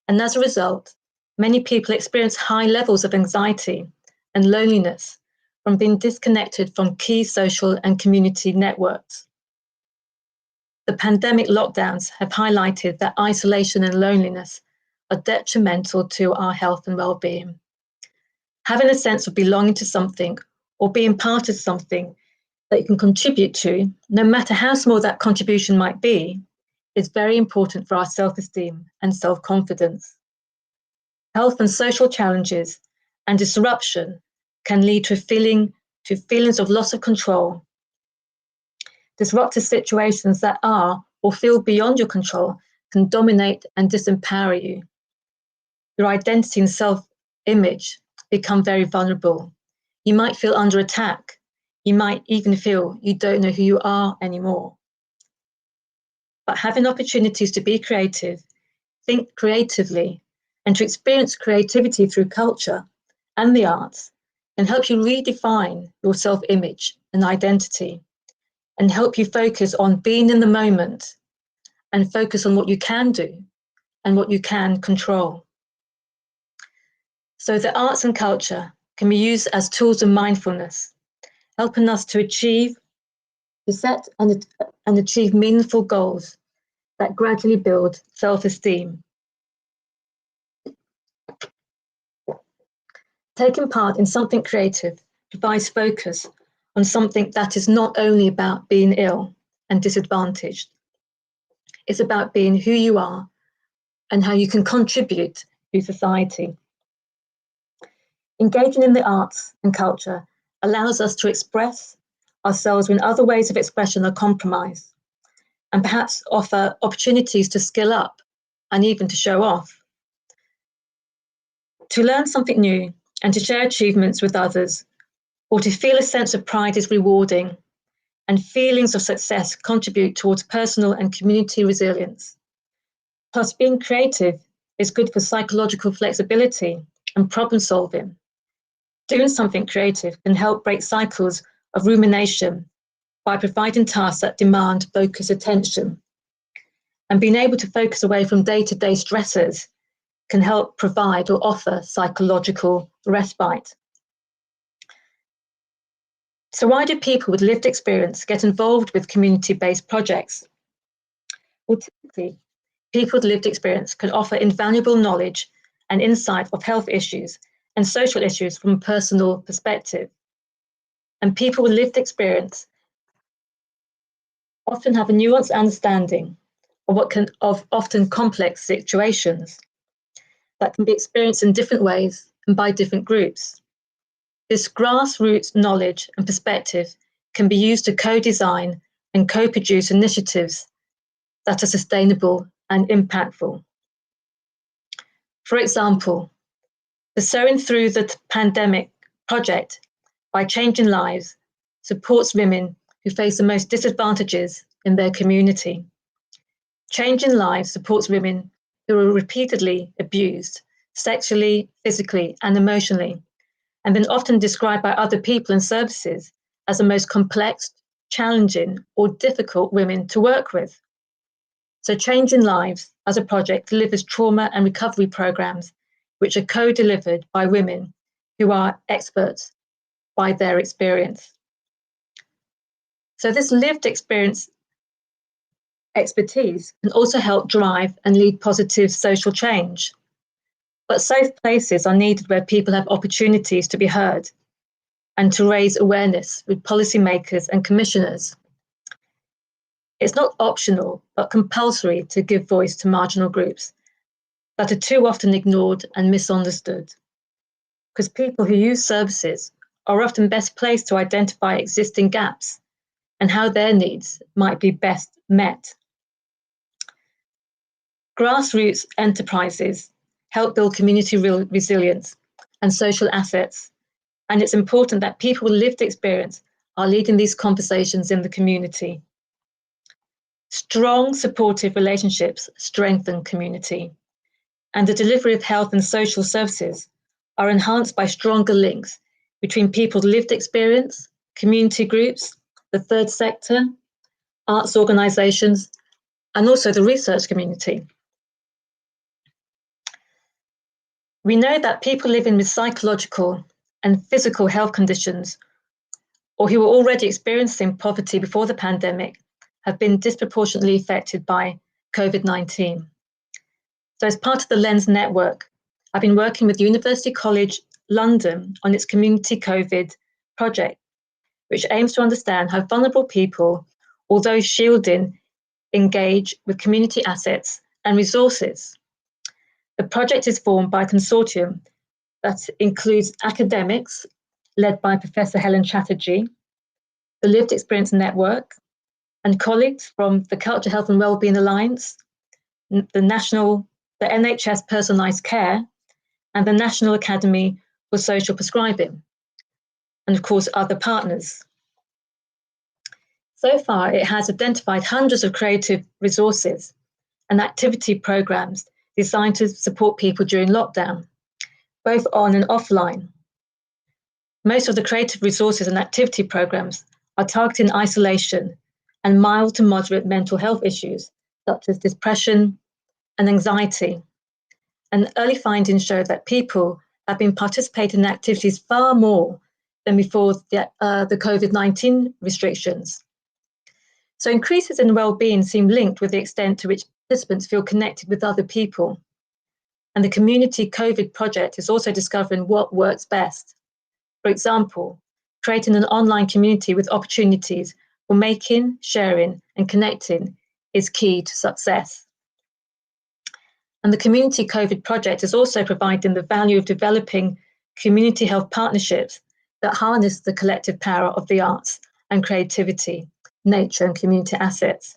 And as a result, many people experience high levels of anxiety and loneliness from being disconnected from key social and community networks. The pandemic lockdowns have highlighted that isolation and loneliness are detrimental to our health and well-being. Having a sense of belonging to something or being part of something that you can contribute to, no matter how small that contribution might be, is very important for our self-esteem and self-confidence. Health and social challenges and disruption can lead to feelings of loss of control. Disruptive situations that are or feel beyond your control can dominate and disempower you. Your identity and self-image become very vulnerable. You might feel under attack. You might even feel you don't know who you are anymore. But having opportunities to be creative, think creatively, and to experience creativity through culture and the arts can help you redefine your self-image and identity, and help you focus on being in the moment and focus on what you can do and what you can control. So the arts and culture can be used as tools of mindfulness, helping us to set and achieve meaningful goals that gradually build self-esteem. Taking part in something creative provides focus on something that is not only about being ill and disadvantaged. It's about being who you are and how you can contribute to society. Engaging in the arts and culture allows us to express ourselves when other ways of expression are compromised, and perhaps offer opportunities to skill up and even to show off. To learn something new and to share achievements with others, or to feel a sense of pride is rewarding, and feelings of success contribute towards personal and community resilience. Plus, being creative is good for psychological flexibility and problem solving. Doing something creative can help break cycles of rumination by providing tasks that demand focused attention. And being able to focus away from day-to-day stressors can help provide or offer psychological respite. So why do people with lived experience get involved with community-based projects? Well, typically, people with lived experience can offer invaluable knowledge and insight of health issues and social issues from a personal perspective. And people with lived experience often have a nuanced understanding of often complex situations that can be experienced in different ways and by different groups. This grassroots knowledge and perspective can be used to co-design and co-produce initiatives that are sustainable and impactful. For example, the Sewing Through the Pandemic project, by changing lives, supports women who face the most disadvantages in their community. Changing Lives supports women who are repeatedly abused, sexually, physically, and emotionally, and been often described by other people and services as the most complex, challenging, or difficult women to work with. So Changing Lives as a project delivers trauma and recovery programs which are co-delivered by women who are experts by their experience. So this lived experience expertise can also help drive and lead positive social change. But safe places are needed where people have opportunities to be heard and to raise awareness with policymakers and commissioners. It's not optional, but compulsory to give voice to marginal groups that are too often ignored and misunderstood. Because people who use services are often best placed to identify existing gaps and how their needs might be best met. Grassroots enterprises help build community resilience and social assets, and it's important that people with lived experience are leading these conversations in the community. Strong, supportive relationships strengthen community, and the delivery of health and social services are enhanced by stronger links between people with lived experience, community groups, the third sector, arts organisations, and also the research community. We know that people living with psychological and physical health conditions, or who were already experiencing poverty before the pandemic, have been disproportionately affected by COVID-19. So as part of the LENS network, I've been working with University College London on its Community COVID project, which aims to understand how vulnerable people, although shielding, engage with community assets and resources. The project is formed by a consortium that includes academics, led by Professor Helen Chatterjee, the Lived Experience Network, and colleagues from the Culture, Health and Wellbeing Alliance, the NHS Personalised Care, and the National Academy for Social Prescribing, and of course other partners. So far, it has identified hundreds of creative resources and activity programs designed to support people during lockdown, both on and offline. Most of the creative resources and activity programs are targeting isolation and mild to moderate mental health issues, such as depression and anxiety. And early findings show that people have been participating in activities far more than before the COVID-19 restrictions. So increases in well-being seem linked with the extent to which participants feel connected with other people. And the Community COVID project is also discovering what works best. For example, creating an online community with opportunities for making, sharing, and connecting is key to success. And the Community COVID project is also providing the value of developing community health partnerships that harness the collective power of the arts and creativity, nature and community assets,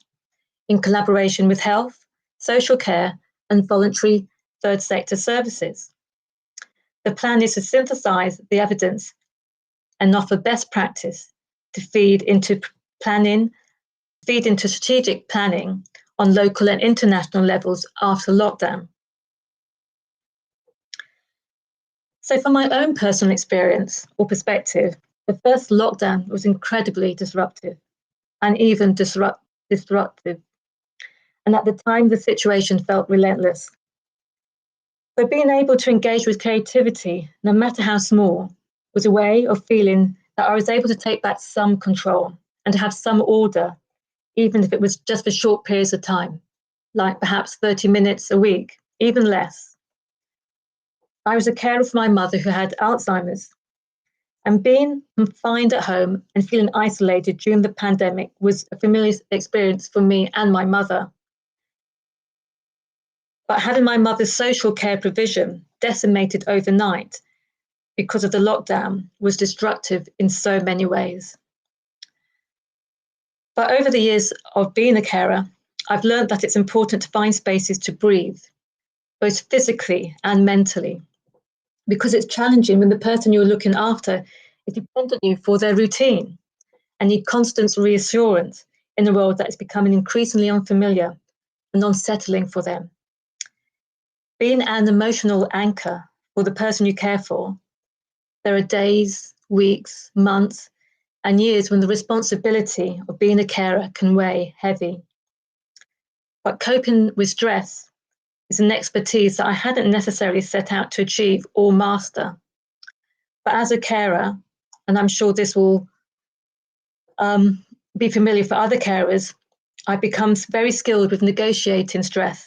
in collaboration with health, social care, and voluntary third sector services. The plan is to synthesize the evidence and offer best practice to feed into strategic planning on local and international levels after lockdown. So from my own personal experience or perspective, the first lockdown was incredibly disruptive and even disruptive. And at the time, the situation felt relentless. But being able to engage with creativity, no matter how small, was a way of feeling that I was able to take back some control and to have some order, even if it was just for short periods of time, like perhaps 30 minutes a week, even less. I was a carer for my mother who had Alzheimer's, and being confined at home and feeling isolated during the pandemic was a familiar experience for me and my mother. But having my mother's social care provision decimated overnight because of the lockdown was destructive in so many ways. But over the years of being a carer, I've learned that it's important to find spaces to breathe, both physically and mentally, because it's challenging when the person you're looking after is dependent on you for their routine and need constant reassurance in a world that is becoming increasingly unfamiliar and unsettling for them. Being an emotional anchor for the person you care for, there are days, weeks, months, and years when the responsibility of being a carer can weigh heavy. But coping with stress is an expertise that I hadn't necessarily set out to achieve or master. But as a carer, and I'm sure this will be familiar for other carers, I've become very skilled with negotiating stress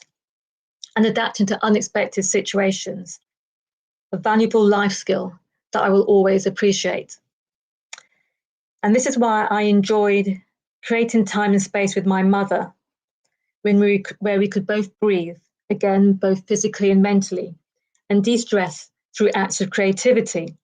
and adapting to unexpected situations, a valuable life skill that I will always appreciate. And this is why I enjoyed creating time and space with my mother, where we could both breathe, again, both physically and mentally, and de-stress through acts of creativity.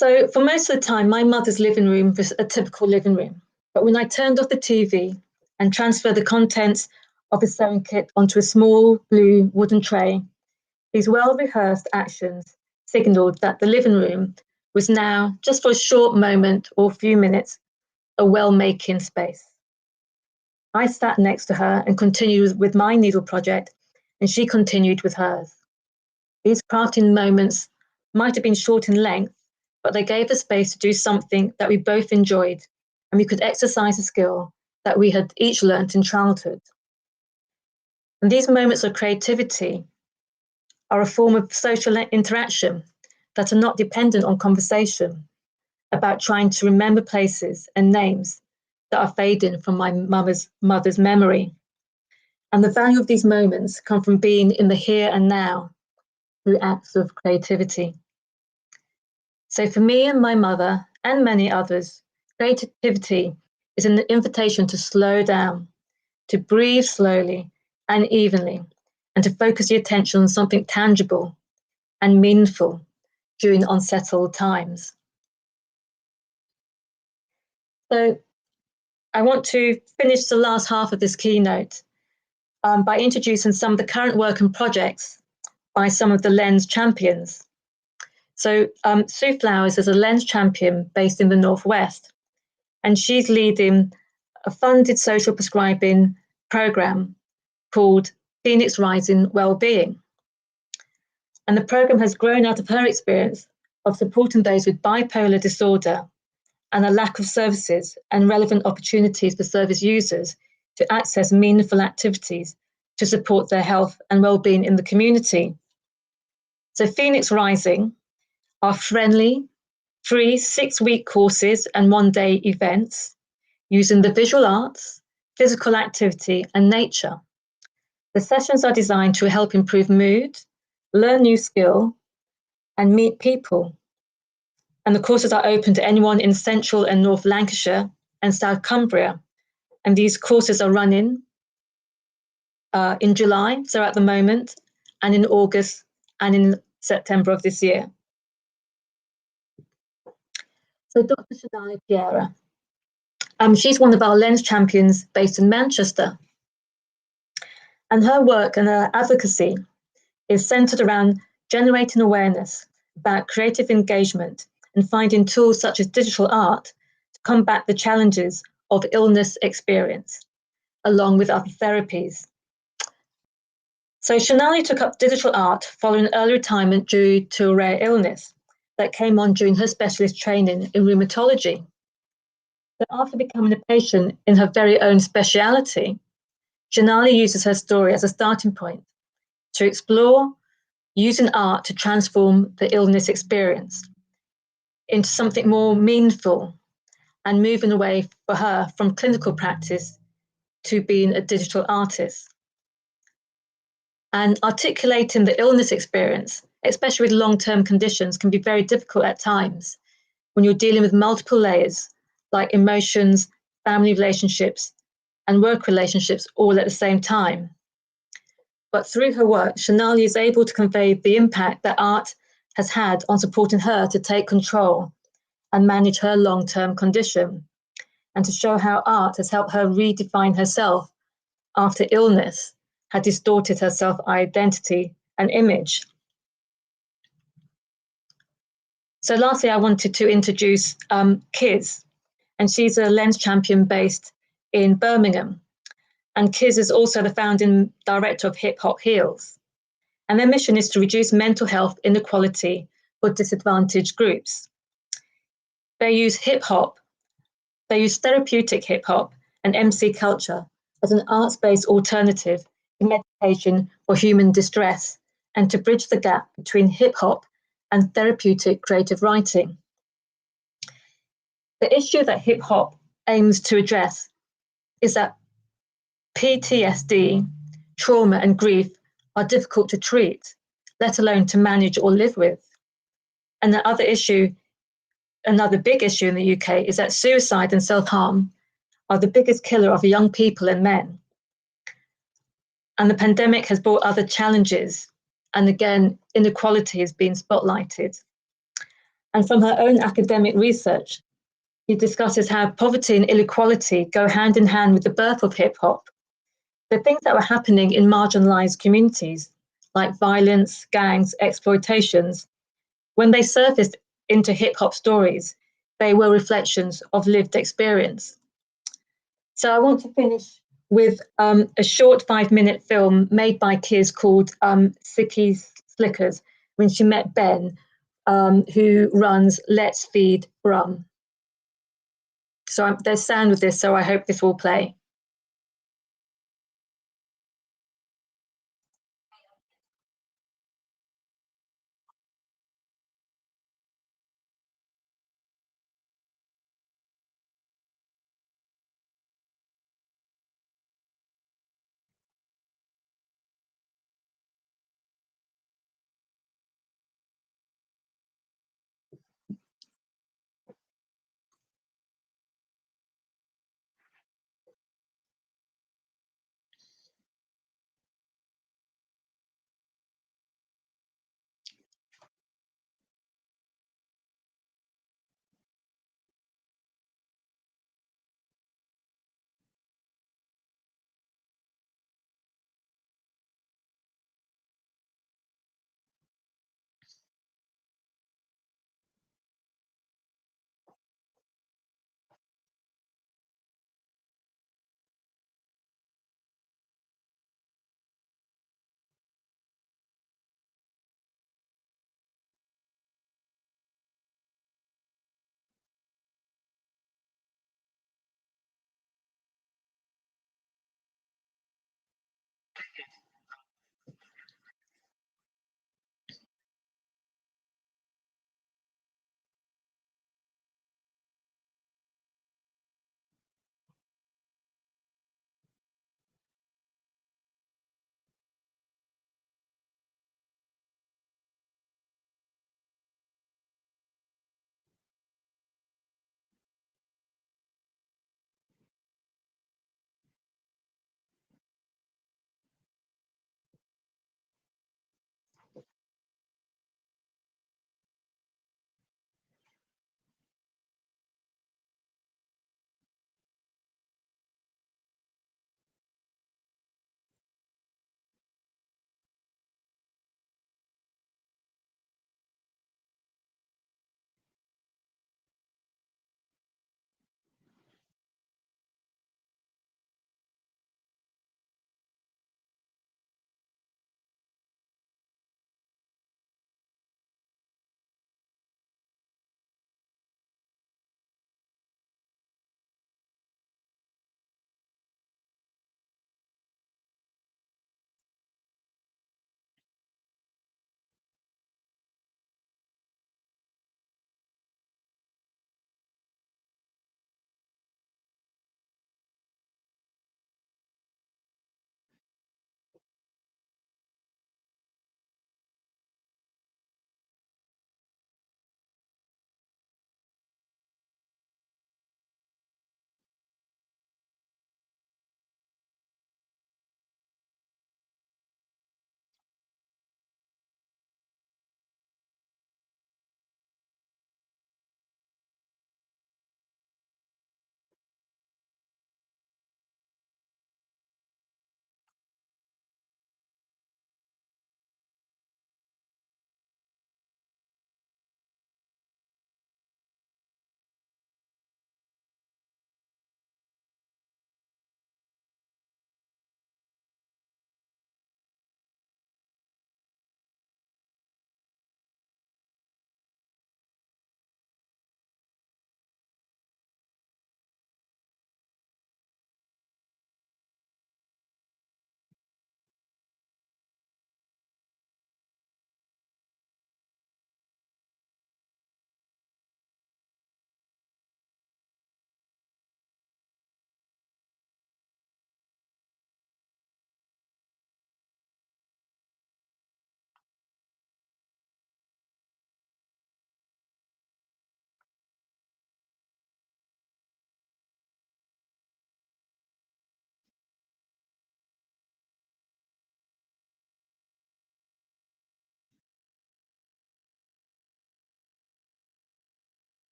So for most of the time, my mother's living room was a typical living room. But when I turned off the TV and transferred the contents of the sewing kit onto a small blue wooden tray, these well-rehearsed actions signalled that the living room was now, just for a short moment or few minutes, a well-making space. I sat next to her and continued with my needle project, and she continued with hers. These crafting moments might have been short in length, but they gave us space to do something that we both enjoyed, and we could exercise a skill that we had each learnt in childhood. And these moments of creativity are a form of social interaction that are not dependent on conversation, about trying to remember places and names that are fading from my mother's memory. And the value of these moments come from being in the here and now through acts of creativity. So for me and my mother and many others, creativity is an invitation to slow down, to breathe slowly and evenly, and to focus your attention on something tangible and meaningful during unsettled times. So I want to finish the last half of this keynote by introducing some of the current work and projects by some of the LENS champions. So Sue Flowers is a LENS champion based in the Northwest, and she's leading a funded social prescribing program called Phoenix Rising Wellbeing. And the program has grown out of her experience of supporting those with bipolar disorder and a lack of services and relevant opportunities for service users to access meaningful activities to support their health and well-being in the community. So Phoenix Rising are friendly, free 6-week courses and one-day events using the visual arts, physical activity, and nature. The sessions are designed to help improve mood, learn new skill, and meet people. And the courses are open to anyone in Central and North Lancashire and South Cumbria. And these courses are running in July, so at the moment, and in August and in September of this year. So Dr. Shonali Piera, she's one of our LENS champions based in Manchester. And her work and her advocacy is centered around generating awareness about creative engagement and finding tools such as digital art to combat the challenges of illness experience, along with other therapies. So Shonali took up digital art following early retirement due to a rare illness that came on during her specialist training in rheumatology. But after becoming a patient in her very own speciality, Shonali uses her story as a starting point to explore using art to transform the illness experience into something more meaningful and moving away for her from clinical practice to being a digital artist. And articulating the illness experience, especially with long-term conditions, can be very difficult at times when you're dealing with multiple layers like emotions, family relationships, and work relationships all at the same time. But through her work, Shonali is able to convey the impact that art has had on supporting her to take control and manage her long-term condition, and to show how art has helped her redefine herself after illness had distorted her self-identity and image. So lastly, I wanted to introduce Kiz, and she's a LENS champion based in Birmingham. And Kiz is also the founding director of Hip Hop Heals. And their mission is to reduce mental health inequality for disadvantaged groups. They use therapeutic hip hop and MC culture as an arts-based alternative to medication for human distress and to bridge the gap between hip hop and therapeutic creative writing. The issue that hip hop aims to address is that PTSD, trauma, and grief are difficult to treat, let alone to manage or live with. And the another big issue in the UK is that suicide and self-harm are the biggest killer of young people and men. And the pandemic has brought other challenges. And again, inequality has been spotlighted. And from her own academic research, she discusses how poverty and inequality go hand in hand with the birth of hip hop. The things that were happening in marginalized communities, like violence, gangs, exploitations, when they surfaced into hip hop stories, they were reflections of lived experience. So I want to finish with a short 5-minute film made by Kiz called Sicky Slickers, when she met Ben, who runs Let's Feed Brum. So there's sound with this, so I hope this will play.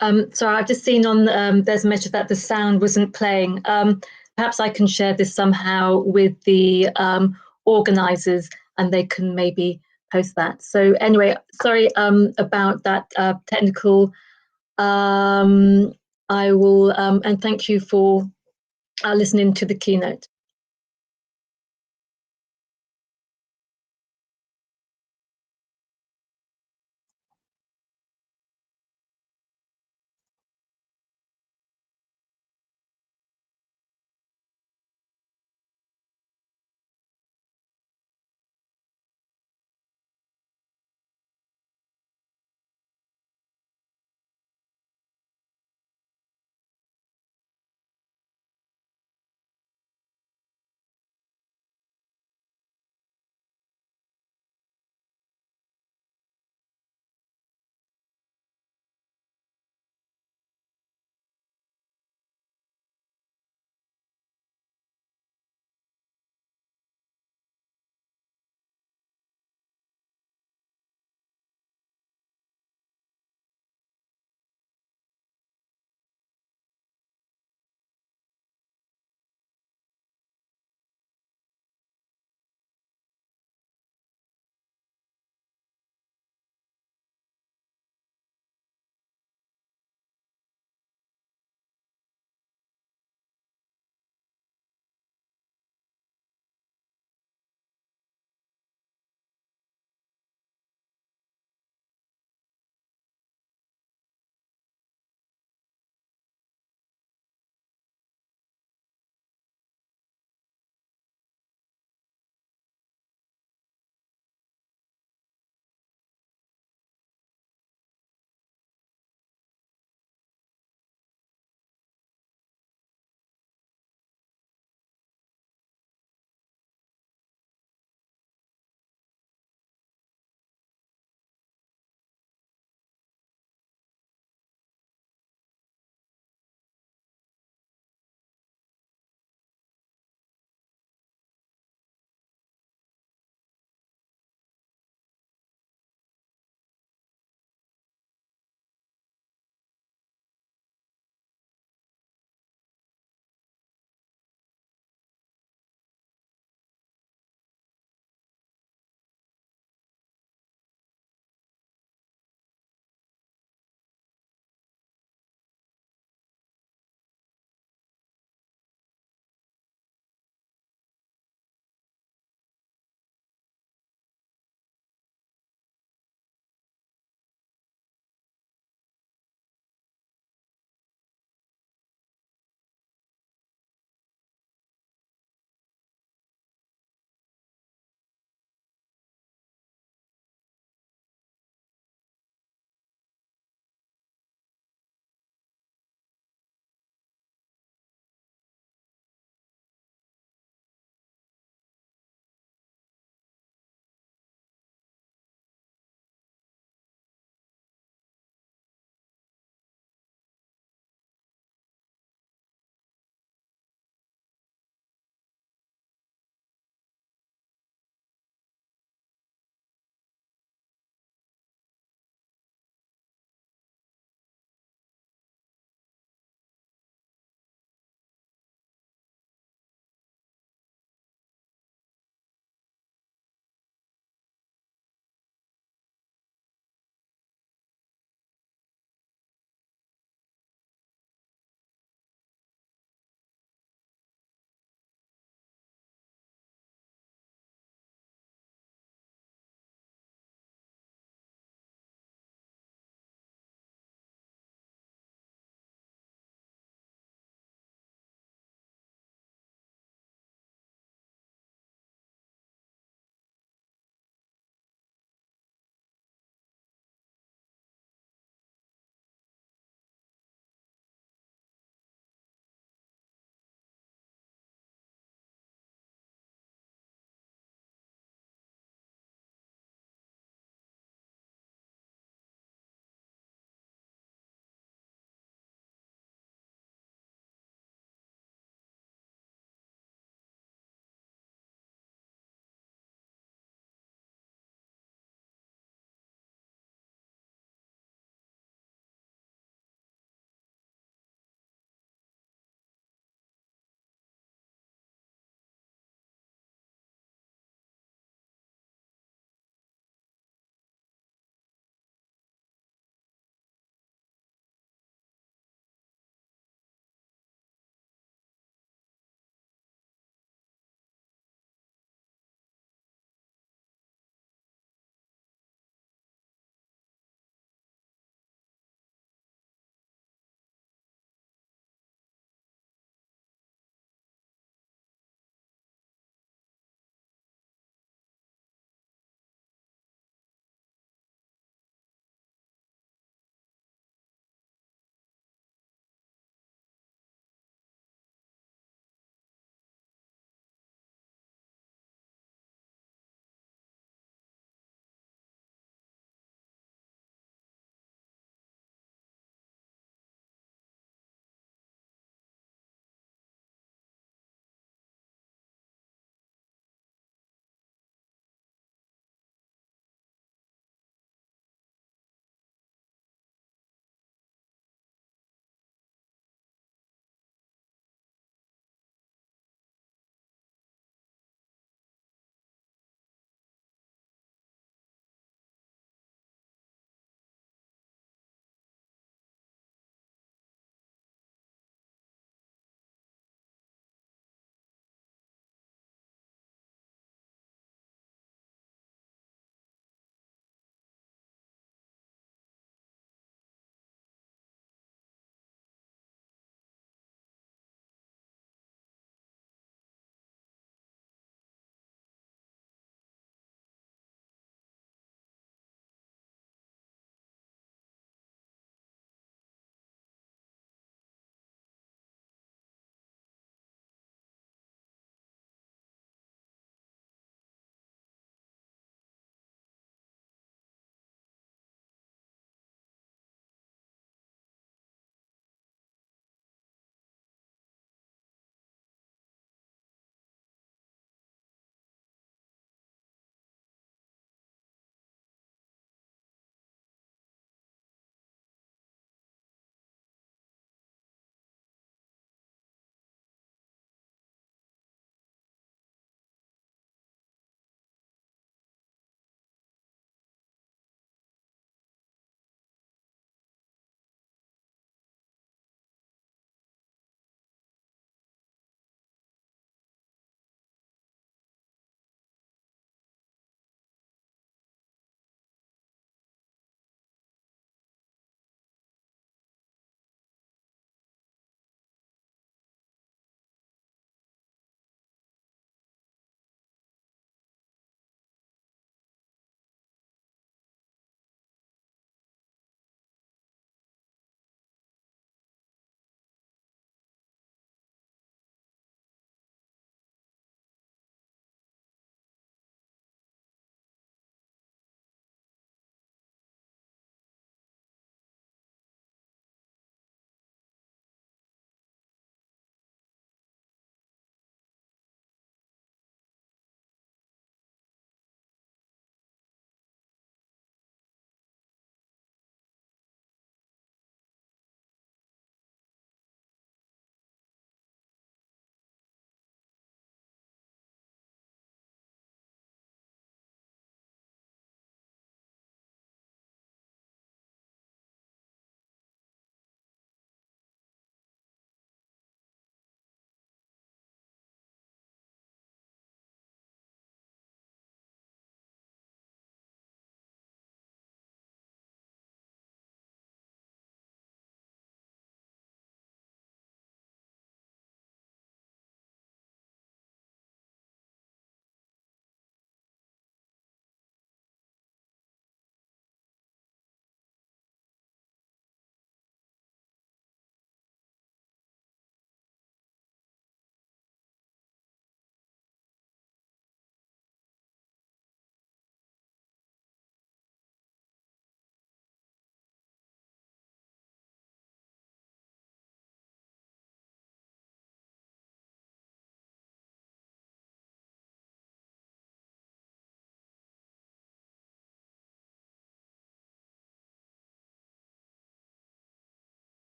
Sorry, I've just seen on there's a message that the sound wasn't playing. Perhaps I can share this somehow with the organisers, and they can maybe post that. So anyway, sorry about that technical. I will, and thank you for listening to the keynote.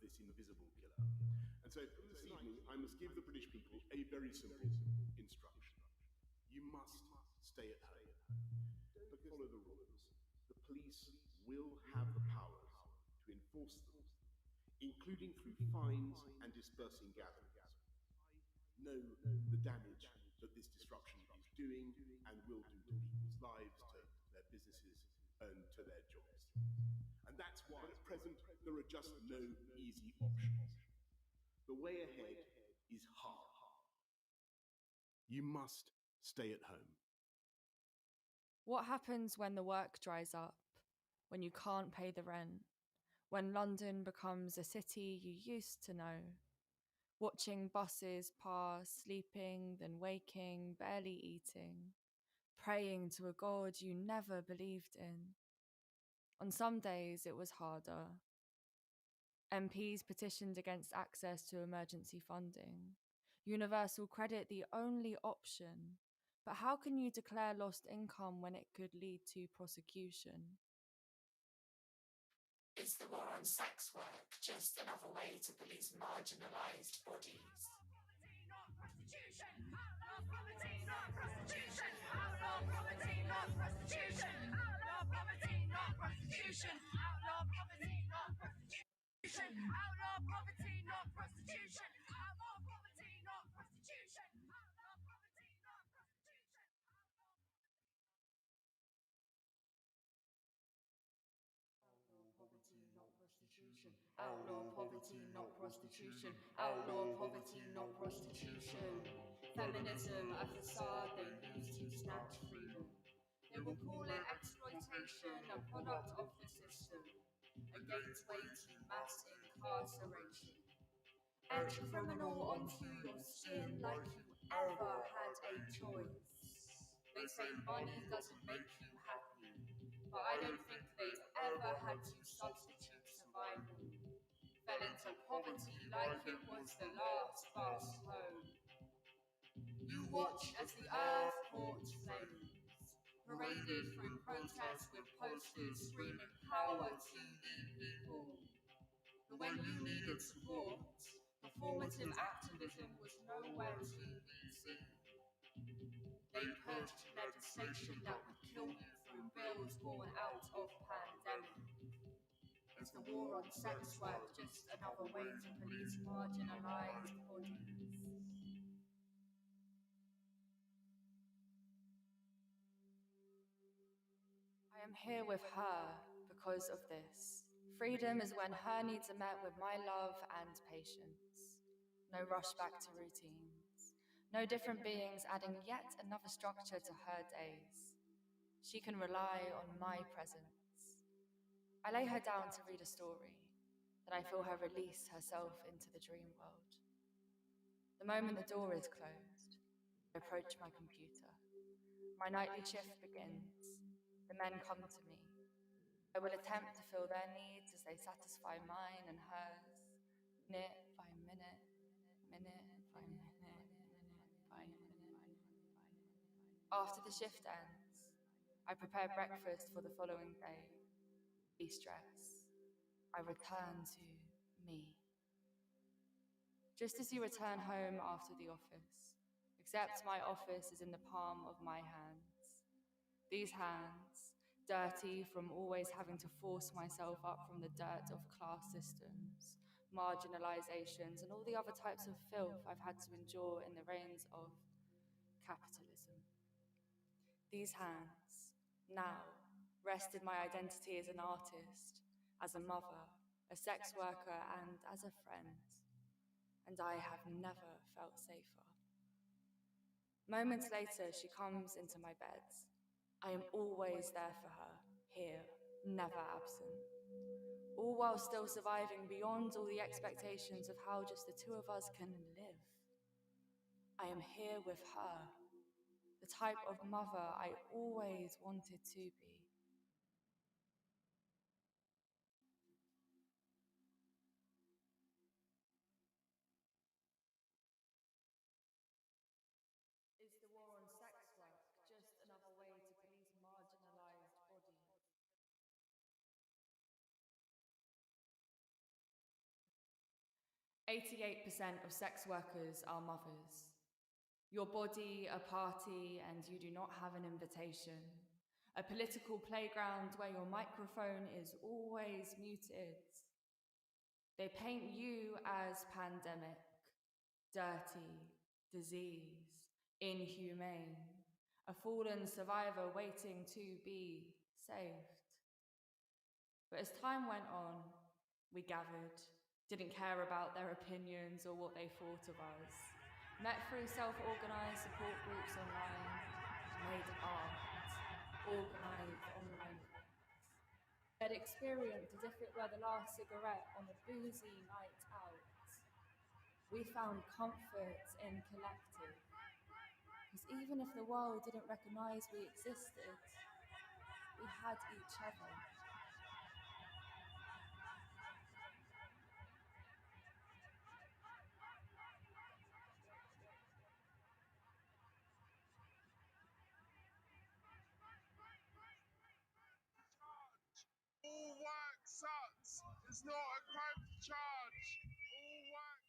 this invisible killer. And so from this evening, I must give the British people a very simple instruction. You must stay at home. Don't follow the rules. The police will have the powers to enforce them, including through fines and dispersing gatherings. I know the damage that this disruption is doing and will do to people's lives, to their businesses, and to their jobs. And that's why at present there are just no easy options. The way ahead is hard. You must stay at home. What happens when the work dries up, when you can't pay the rent, when London becomes a city you used to know? Watching buses pass, sleeping, then waking, barely eating, praying to a God you never believed in. On some days it was harder. MPs petitioned against access to emergency funding. Universal credit the only option. But how can you declare lost income when it could lead to prosecution? Is the war on sex work just another way to police marginalised bodies? Prostitution, outlaw poverty, not prostitution. Outlaw poverty, not prostitution. Outlaw poverty, not prostitution. Outlaw poverty, not prostitution. Outlaw poverty, not prostitution. Outlaw poverty, not prostitution. Outlaw poverty, not prostitution. Outlaw poverty, not prostitution. Outlaw poverty, not prostitution. Feminism, a facade they use to snatch freedom. They will call it exploitation, a product of the system, a gateway to mass incarceration. Etch a criminal onto your skin like you ever had a choice. They say money doesn't make you happy, but I don't think they've ever had to substitute survival. Fell into poverty like it was the last fast home. You watch as the earth caught flames, paraded through protests with posters screaming power to the people. But when you needed support, performative activism was nowhere to be seen. They pushed legislation that would kill you through bills born out of pandemic. Is the war on sex work just another way to police marginalised bodies? I am here with her because of this. Freedom is when her needs are met with my love and patience. No rush back to routines. No different beings adding yet another structure to her days. She can rely on my presence. I lay her down to read a story. Then I feel her release herself into the dream world. The moment the door is closed, I approach my computer. My nightly shift begins. The men come to me. I will attempt to fill their needs as they satisfy mine and hers, minute by minute, minute by minute, by minute. After the shift ends, I prepare breakfast for the following day. De-stress. I return to me. Just as you return home after the office, except my office is in the palm of my hands. These hands, dirty from always having to force myself up from the dirt of class systems, marginalizations, and all the other types of filth I've had to endure in the reigns of capitalism. These hands, now, rested my identity as an artist, as a mother, a sex worker, and as a friend. And I have never felt safer. Moments later, she comes into my bed. I am always there for her, here, never absent. All while still surviving beyond all the expectations of how just the two of us can live. I am here with her, the type of mother I always wanted to be. Is the war on sex work just another way to police marginalised bodies? 88% of sex workers are mothers. Your body, a party, and you do not have an invitation. A political playground where your microphone is always muted. They paint you as pandemic, dirty, disease, inhumane, a fallen survivor waiting to be saved. But as time went on, we gathered, didn't care about their opinions or what they thought of us, met through self-organized support groups online, made art, organized online events. They'd experienced as if it were the last cigarette on a boozy night out. We found comfort in collective, because even if the world didn't recognize we existed, we had each other. All work sucks. It's not a crime to charge. All work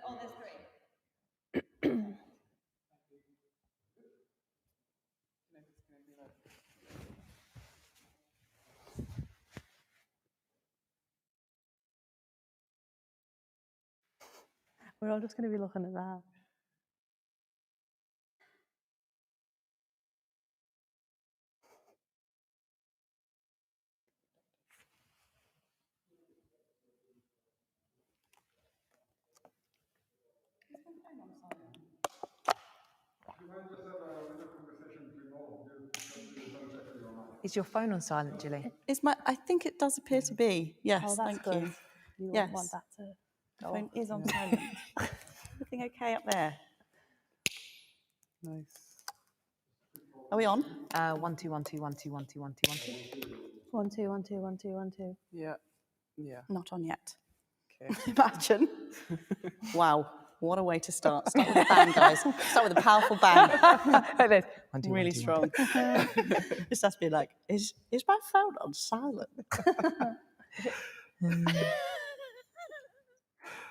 Oh, there's three. We're all just going to be looking at that. Is your phone on silent, Julie? I think it does appear to be. Yes, Oh, that's thank good. you. You Yes. want that to The go phone off. is on silent. Everything okay up there? Nice. Are we on? 1 2 1 2 1 2 1 2 1 2 1 2. 1 2 1 2 1 2 1 2. Yeah. Yeah. Not on yet. Okay. Imagine. Wow. What a way to start. Start with a bang, guys. Start with a powerful bang. Like this. 1 2 Really 1 2 strong. Just has to be like, is my phone on silent?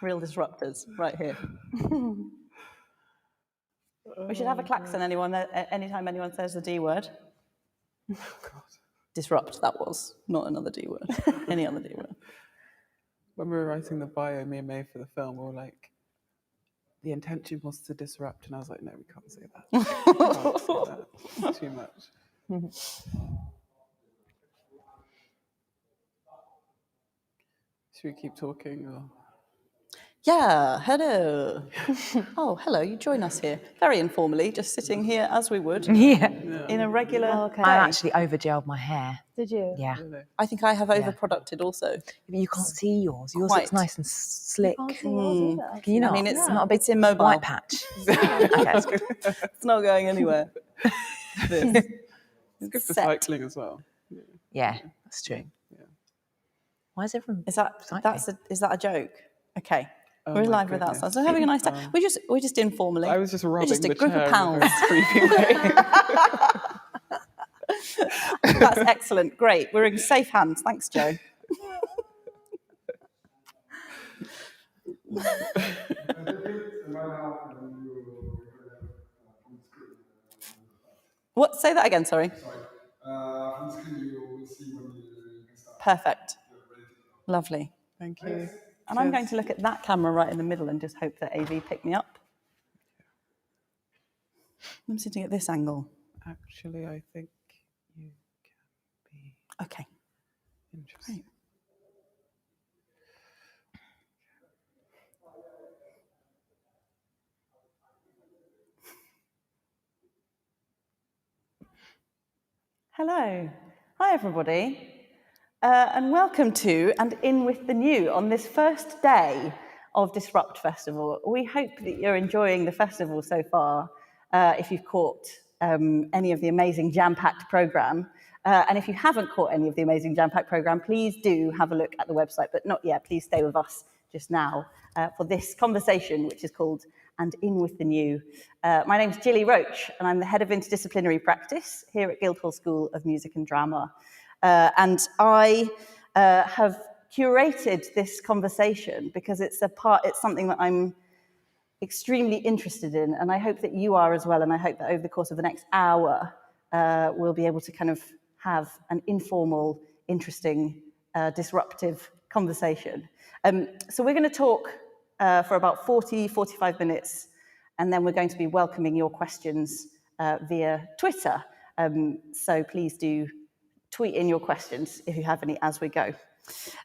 Real disruptors right here. We should have a klaxon anytime anyone says the D word. Disrupt, that was. Not another D word. Any other D word. When we were writing the bio, me and May for the film, we were like, the intention was to disrupt, and I was like, no, we can't say that. We can't say that. It's too much. Should we keep talking? Or? Yeah, hello. Oh, hello, you join us here. Very informally, just sitting here as we would. Yeah. In a regular day. I actually over-gelled my hair. Did you? Yeah. I think I have over-producted also. You can't see yours. Yours Quite. looks nice and slick. You can't see yours either. Can you not? I mean, it's not a bit immobile. White patch. Okay, that's good. It's not going anywhere. This. It's good for Set. cycling as well. Yeah, that's true. Yeah. Why is everyone Is that a joke? Okay. Oh We're my live without goodness. sound. So having a nice time. We're just informally. I was just rubbing We're just a the group chair of in a pals. very creepy way. That's excellent. Great. We're in safe hands. Thanks, Joe. What? Say that again, sorry. Perfect. Lovely. Thank you. And I'm going to look at that camera right in the middle and just hope that AV pick me up. I'm sitting at this angle. Actually, I think you can be Okay. interesting. Great. Hello. Hi, everybody. And welcome to And In With The New on this first day of Disrupt Festival. We hope that you're enjoying the festival so far, if you've caught any of the amazing jam-packed programme. And if you haven't caught any of the amazing jam-packed programme, please do have a look at the website, but not yet. Please stay with us just now for this conversation, which is called And In With The New. My name's Gilly Roach, and I'm the Head of Interdisciplinary Practice here at Guildhall School of Music and Drama. And I have curated this conversation because it's something that I'm extremely interested in, and I hope that you are as well, and I hope that over the course of the next hour, we'll be able to kind of have an informal, interesting, disruptive conversation. So we're going to talk for about 45 minutes, and then we're going to be welcoming your questions via Twitter. So please do tweet in your questions if you have any as we go.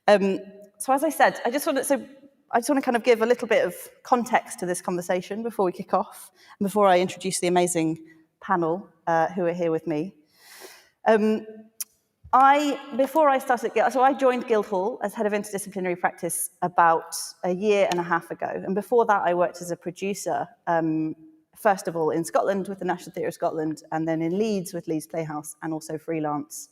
So as I said, I just want to kind of give a little bit of context to this conversation before we kick off, and before I introduce the amazing panel who are here with me. Before I started, so I joined Guildhall as Head of Interdisciplinary Practice about a year and a half ago. And before that, I worked as a producer, first of all in Scotland with the National Theatre of Scotland, and then in Leeds with Leeds Playhouse, and also freelance.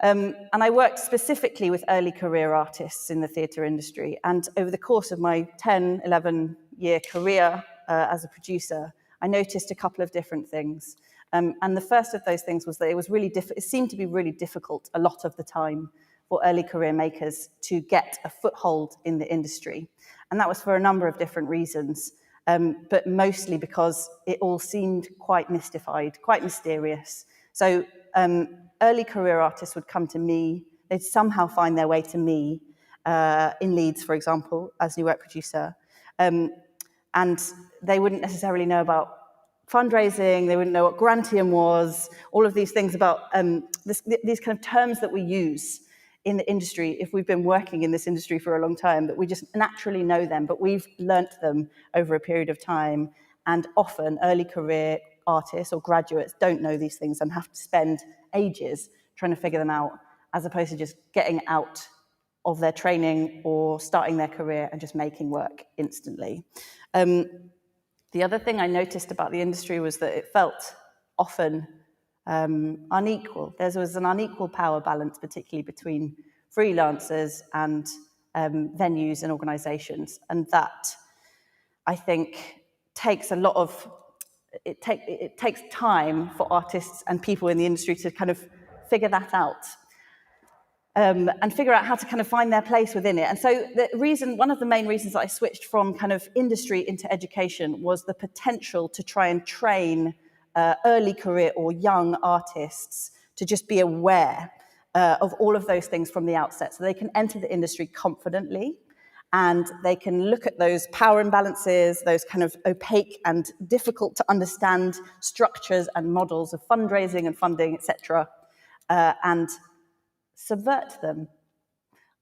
And I worked specifically with early career artists in the theatre industry. And over the course of my 10, 11-year career as a producer, I noticed a couple of different things. And the first of those things was that it seemed to be really difficult a lot of the time for early career makers to get a foothold in the industry. And that was for a number of different reasons, but mostly because it all seemed quite mystified, quite mysterious. So early career artists would come to me, they'd somehow find their way to me in Leeds, for example, as new work producer. And they wouldn't necessarily know about fundraising, they wouldn't know what Grantium was, all of these things about these kind of terms that we use in the industry, if we've been working in this industry for a long time, that we just naturally know them, but we've learnt them over a period of time. And often early career artists or graduates don't know these things and have to spend ages trying to figure them out, as opposed to just getting out of their training or starting their career and just making work instantly. The other thing I noticed about the industry was that it felt often unequal. There was an unequal power balance, particularly between freelancers and venues and organisations, and that, I think, takes a lot of, it takes time for artists and people in the industry to kind of figure that out. And figure out how to kind of find their place within it. And so one of the main reasons that I switched from kind of industry into education was the potential to try and train early career or young artists to just be aware of all of those things from the outset, so they can enter the industry confidently and they can look at those power imbalances, those kind of opaque and difficult to understand structures and models of fundraising and funding, etc., and subvert them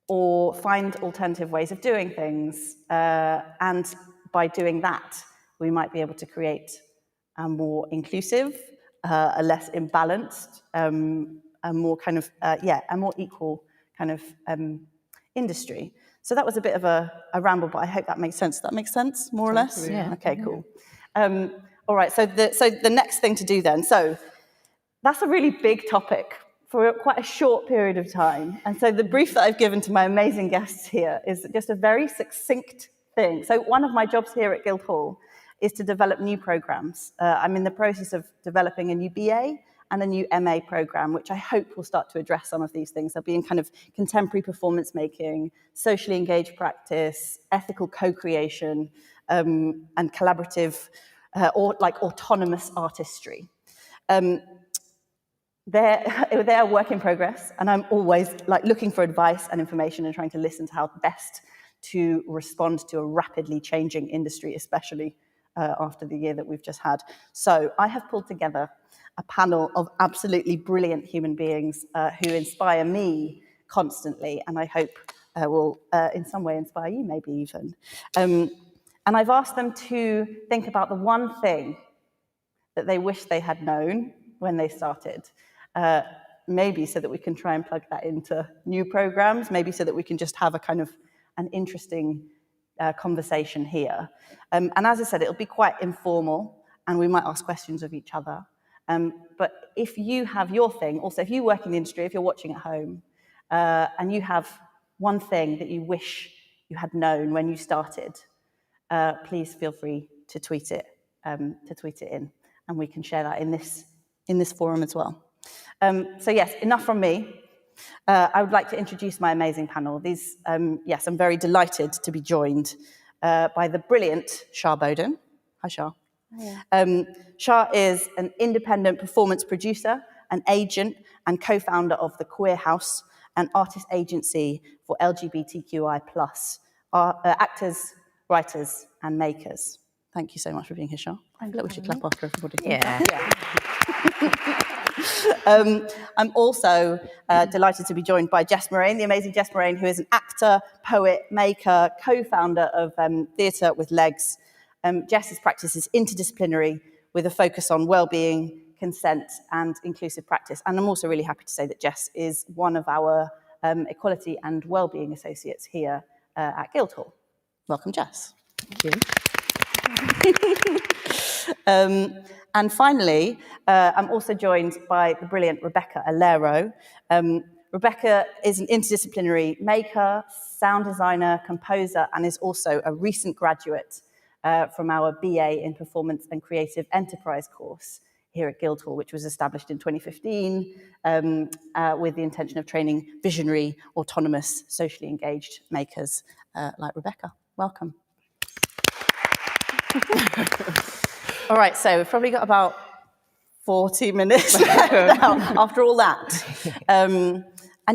or find alternative ways of doing things. And by doing that, we might be able to create a more inclusive, a less imbalanced, a more kind of, a more equal kind of industry. So that was a bit of a ramble, but I hope that makes sense. Does that make sense, more or less? Yeah. Okay, cool. All right, so the next thing to do then, so that's a really big topic for quite a short period of time. And so the brief that I've given to my amazing guests here is just a very succinct thing. So one of my jobs here at Guildhall is to develop new programs. I'm in the process of developing a new BA and a new MA program, which I hope will start to address some of these things. They'll be in kind of contemporary performance making, socially engaged practice, ethical co-creation, and collaborative or like autonomous artistry. They're a work in progress, and I'm always like looking for advice and information and trying to listen to how best to respond to a rapidly changing industry, especially after the year that we've just had. So I have pulled together a panel of absolutely brilliant human beings who inspire me constantly, and I hope will in some way inspire you maybe even. And I've asked them to think about the one thing that they wish they had known when they started. Maybe so that we can try and plug that into new programs, maybe so that we can just have a kind of an interesting conversation here. And as I said, it'll be quite informal and we might ask questions of each other. But if you have your thing, also if you work in the industry, if you're watching at home, and you have one thing that you wish you had known when you started, please feel free to tweet it in, and we can share that in this forum as well. So yes, enough from me. I would like to introduce my amazing panel. Yes, I'm very delighted to be joined by the brilliant Shah Bowden. Hi, Shah. Hiya. Shah is an independent performance producer, an agent, and co-founder of the Queer House, an artist agency for LGBTQI+ actors, writers, and makers. Thank you so much for being here, Shah. I feel like we should clap after everybody. Yeah. I'm also delighted to be joined by Jess Moraine, the amazing Jess Moraine, who is an actor, poet, maker, co-founder of Theatre with Legs. Jess's practice is interdisciplinary with a focus on well-being, consent, and inclusive practice. And I'm also really happy to say that Jess is one of our equality and well-being associates here at Guildhall. Welcome, Jess. Thank you. And finally, I'm also joined by the brilliant Rebecca Alero. Rebecca is an interdisciplinary maker, sound designer, composer, and is also a recent graduate from our BA in Performance and Creative Enterprise course here at Guildhall, which was established in 2015 with the intention of training visionary, autonomous, socially engaged makers like Rebecca. welcome. All right, so we've probably got about 40 minutes now after all that. And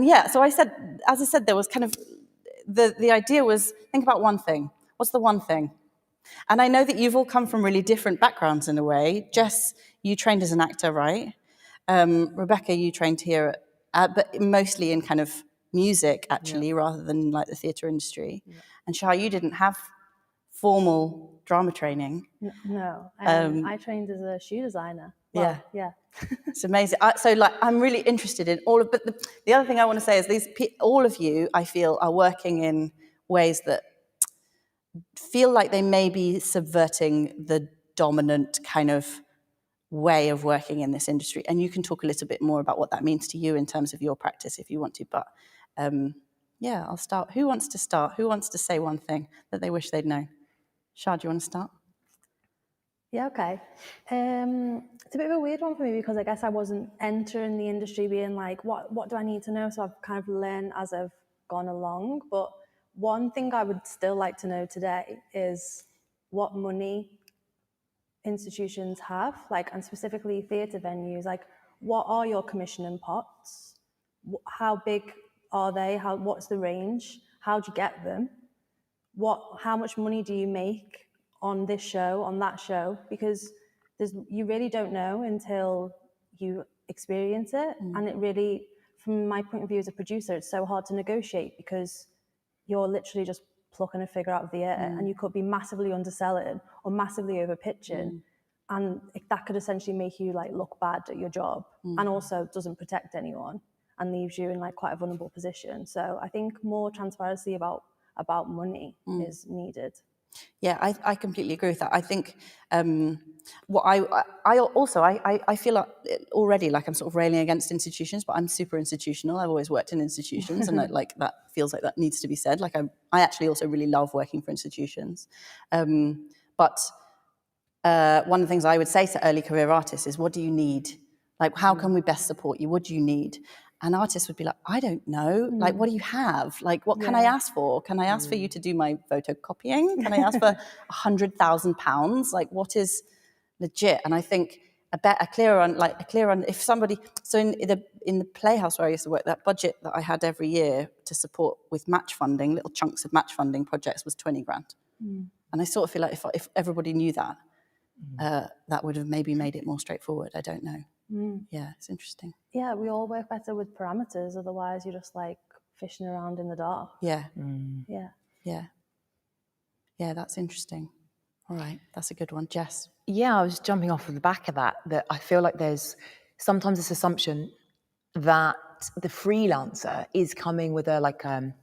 yeah, so as I said, there was kind of, the idea was, think about one thing. What's the one thing? And I know that you've all come from really different backgrounds in a way. Jess, you trained as an actor, right? Rebecca, you trained here, but mostly in kind of music, actually, rather than like the theatre industry. Yeah. And Shah, you didn't have formal drama training. No, I trained as a shoe designer. Well, yeah. It's amazing. So like, I'm really interested in all of, but the other thing I want to say is all of you, I feel, are working in ways that feel like they may be subverting the dominant kind of way of working in this industry. And you can talk a little bit more about what that means to you in terms of your practice if you want to. But yeah, I'll start. Who wants to start? Who wants to say one thing that they wish they'd known? Shah, do you want to start? Yeah, okay. It's a bit of a weird one for me because I guess I wasn't entering the industry being like, what do I need to know? So I've kind of learned as I've gone along. But one thing I would still like to know today is what money institutions have, like, and specifically theatre venues, like, what are your commissioning pots? How big are they? What's the range? How do you get them? How much money do you make on this show, on that show? Because you really don't know until you experience it. And it really, from my point of view as a producer, it's so hard to negotiate because you're literally just plucking a figure out of the air and you could be massively underselling or massively over pitching. And that could essentially make you like look bad at your job and also doesn't protect anyone and leaves you in like quite a vulnerable position. So I think more transparency about money is needed. Yeah, I completely agree with that. I think what I feel like already like I'm sort of railing against institutions, but I'm super institutional. I've always worked in institutions, and like that feels like that needs to be said. Like I actually also really love working for institutions, but one of the things I would say to early career artists is, what do you need? Like, how can we best support you? What do you need? And artists would be like, I don't know. Like, what do you have? Like, what can I ask for? Can I ask for you to do my photocopying? Can I ask for £100,000? Like, what is legit? And I think a clearer on if somebody. So in the Playhouse where I used to work, that budget that I had every year to support with match funding, little chunks of match funding projects, was 20 grand. And I sort of feel like if everybody knew that, that would have maybe made it more straightforward. I don't know. Yeah, it's interesting. Yeah, we all work better with parameters. Otherwise, you're just like fishing around in the dark. Yeah. Yeah, that's interesting. All right, that's a good one. Jess? Yeah, I was jumping off of the back of that I feel like there's sometimes this assumption that the freelancer is coming with a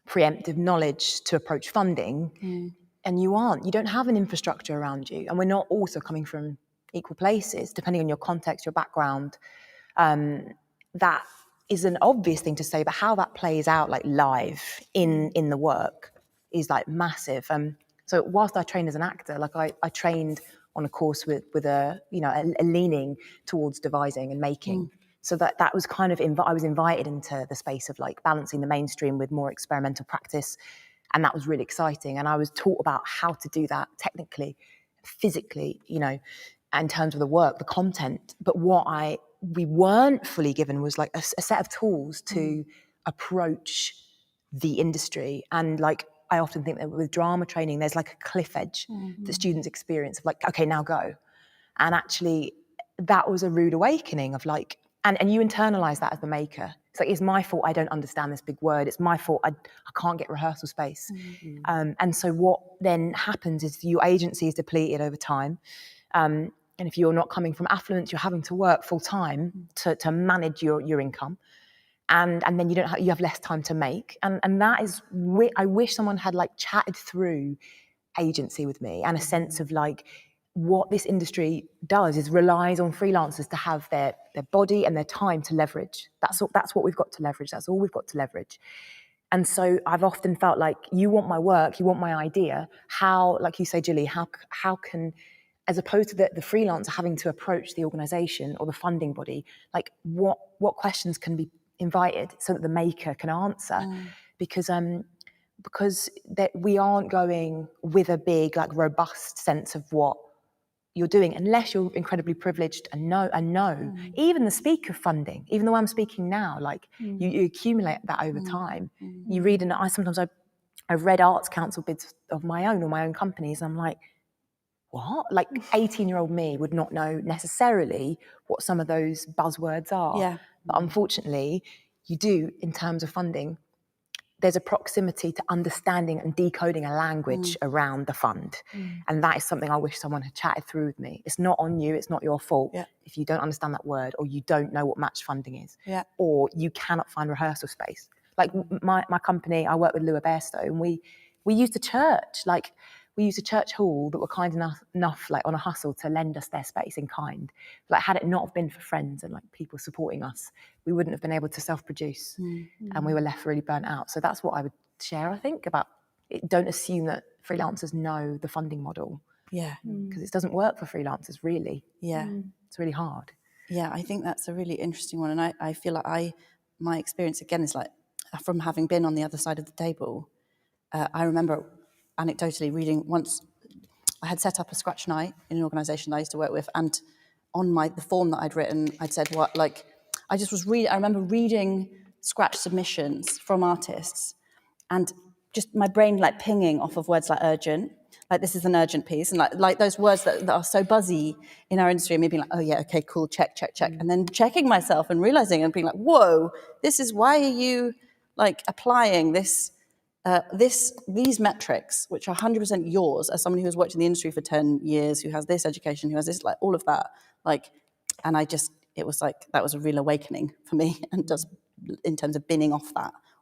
preemptive knowledge to approach funding, and you aren't. You don't have an infrastructure around you, and we're not also coming from equal places, depending on your context, your background. That is an obvious thing to say, but how that plays out like live in the work is like massive. So whilst I trained as an actor, like I trained on a course with a leaning towards devising and making. So that was kind of, I was invited into the space of like balancing the mainstream with more experimental practice. And that was really exciting. And I was taught about how to do that technically, physically, in terms of the work, the content. But what we weren't fully given was like a set of tools to approach the industry. And like, I often think that with drama training, there's like a cliff edge that students experience of like, okay, now go. And actually that was a rude awakening of like, and you internalize that as the maker. It's like, it's my fault I don't understand this big word. It's my fault I can't get rehearsal space. And so what then happens is your agency is depleted over time. And if you're not coming from affluence, you're having to work full time to manage your income. And then you have less time to make. And that is, I wish someone had like chatted through agency with me and a sense of like, what this industry does is relies on freelancers to have their body and their time to leverage. That's what we've got to leverage. That's all we've got to leverage. And so I've often felt like, you want my work, you want my idea. How, like you say, Julie, how can, as opposed to the freelancer having to approach the organisation or the funding body, like what questions can be invited so that the maker can answer? Because because that we aren't going with a big, like, robust sense of what you're doing, unless you're incredibly privileged and know. Even the speaker funding, even the way I'm speaking now, like, you accumulate that over time. You read, and I've read Arts Council bids of my own or my own companies, and I'm like, what? Like, 18-year-old me would not know necessarily what some of those buzzwords are. Yeah. But unfortunately, you do in terms of funding. There's a proximity to understanding and decoding a language around the fund. And that is something I wish someone had chatted through with me. It's not on you, it's not your fault if you don't understand that word, or you don't know what match funding is, or you cannot find rehearsal space. Like, my company, I work with Lua Bairstow, and we used a church, like, we used a church hall that were kind enough, like, on a hustle, to lend us their space in kind. Like, had it not have been for friends and, like, people supporting us, we wouldn't have been able to self-produce, and we were left really burnt out. So that's what I would share, I think, about it. Don't assume that freelancers know the funding model. Yeah. Because it doesn't work for freelancers, really. Yeah. It's really hard. Yeah, I think that's a really interesting one. And I feel like my experience, again, is like, from having been on the other side of the table, I remember anecdotally reading once, I had set up a scratch night in an organisation that I used to work with, and on the form that I'd written, I'd said I remember reading scratch submissions from artists, and just my brain, like, pinging off of words like urgent, like, this is an urgent piece, and like those words that are so buzzy in our industry, and me being like, oh yeah, okay, cool, check, and then checking myself and realising and being like, whoa, why are you, like, applying this, these metrics, which are 100% yours as somebody who's worked in the industry for 10 years, who has this education, who has this, like, all of that, like, and it was like, that was a real awakening for me, and just in terms of binning off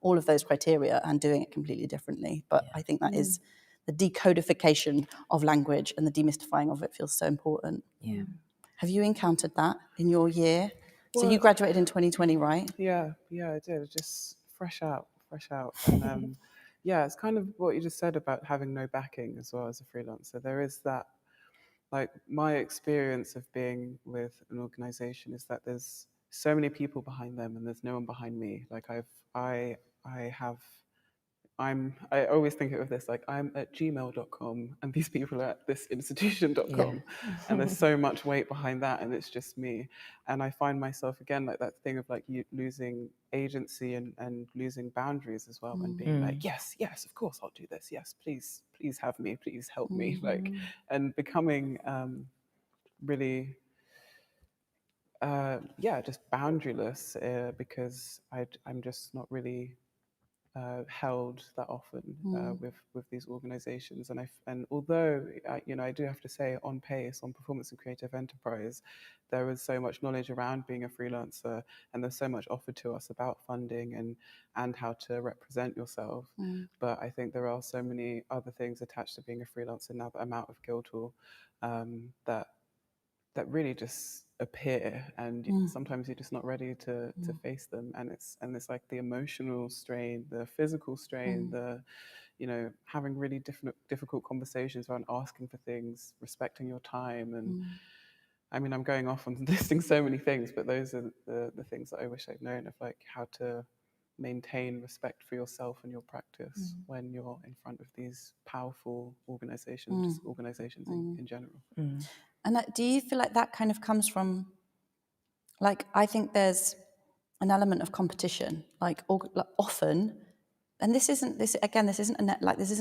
all of those criteria and doing it completely differently. But I think that is the decodification of language and the demystifying of it feels so important. Yeah. Have you encountered that in your year? So Well, you graduated in 2020, right? Yeah, I did. Just fresh out. And yeah, it's kind of what you just said about having no backing as well as a freelancer. There is that, like, my experience of being with an organization is that there's so many people behind them and there's no one behind me. Like, I always think of this, like, I'm at gmail.com and these people are at this institution.com, and there's so much weight behind that, and it's just me. And I find myself, again, like, that thing of, like, you losing agency and losing boundaries as well, and being like, yes, of course I'll do this, yes, please have me, please help me, like, and becoming really just boundaryless, because I'm just not really held that often with these organizations. And although I do have to say, on PACE, on Performance and Creative Enterprise, there was so much knowledge around being a freelancer, and there's so much offered to us about funding and how to represent yourself. But I think there are so many other things attached to being a freelancer now that I'm out of Guildhall, that really just appear, and sometimes you're just not ready to face them, and it's like the emotional strain, the physical strain, the having really difficult conversations around asking for things, respecting your time, and I mean, I'm going off on listing so many things, but those are the things that I wish I'd known, of, like, how to maintain respect for yourself and your practice when you're in front of these powerful organizations, just organizations in general. And do you feel like that kind of comes from, like, I think there's an element of competition, like often, and this isn't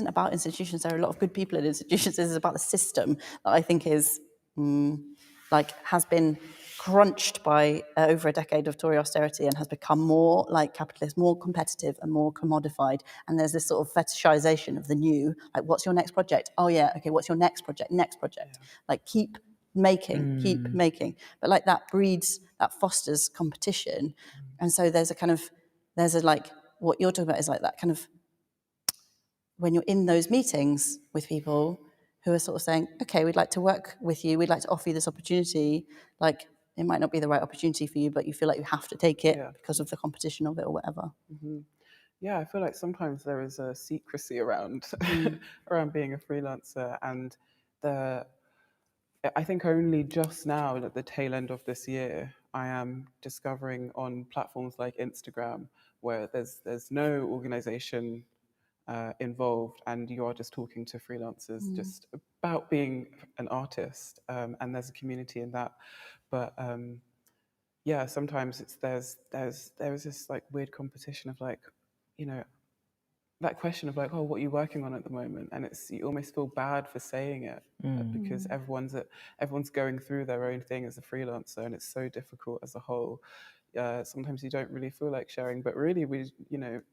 about institutions. There are a lot of good people in institutions. This is about the system that I think is has been crunched by over a decade of Tory austerity, and has become more like capitalist, more competitive, and more commodified. And there's this sort of fetishization of the new, like, what's your next project? Oh yeah, okay, what's your next project? Like, keep making. But, like, that fosters competition. And so there's like, what you're talking about is like that kind of, when you're in those meetings with people who are sort of saying, okay, we'd like to work with you, we'd like to offer you this opportunity, like, it might not be the right opportunity for you, but you feel like you have to take it because of the competition of it or whatever. Yeah, I feel like sometimes there is a secrecy around around being a freelancer, and I think only just now, at the tail end of this year, I am discovering on platforms like Instagram, where there's no organization involved, and you are just talking to freelancers just about being an artist, and there's a community in that. But yeah, sometimes there's this like weird competition of like, you know, that question of like, oh, what are you working on at the moment? And you almost feel bad for saying it because everyone's going through their own thing as a freelancer, and it's so difficult as a whole. Sometimes you don't really feel like sharing, but really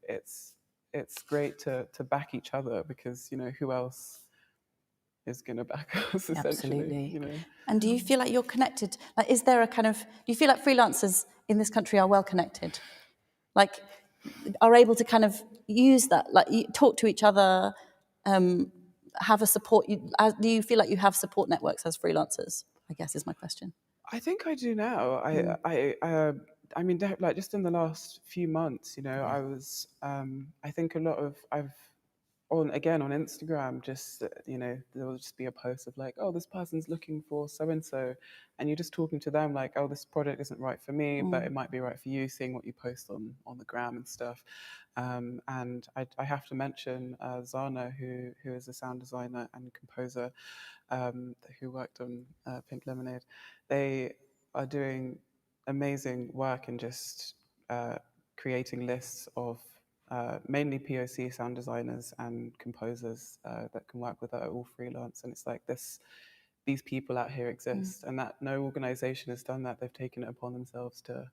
it's great to back each other, because who else is going to back us essentially? Absolutely. And do you feel like you're connected? Like, is there a kind of? Do you feel like freelancers in this country are well connected? Like, are able to kind of use that, like talk to each other, have a support. Do you feel like you have support networks as freelancers? I guess is my question. I think I do now. I mean, like just in the last few months, I was. I think a lot of on Instagram, just there will just be a post of like, oh, this person's looking for so and so, and you're just talking to them like, oh, this project isn't right for me, but it might be right for you, seeing what you post on the gram and stuff. And I have to mention Zana, who is a sound designer and composer, who worked on Pink Lemonade. They are doing amazing work in just creating lists of mainly POC sound designers and composers that can work with that are all freelance. And it's like these people out here exist, and that no organization has done that. They've taken it upon themselves to,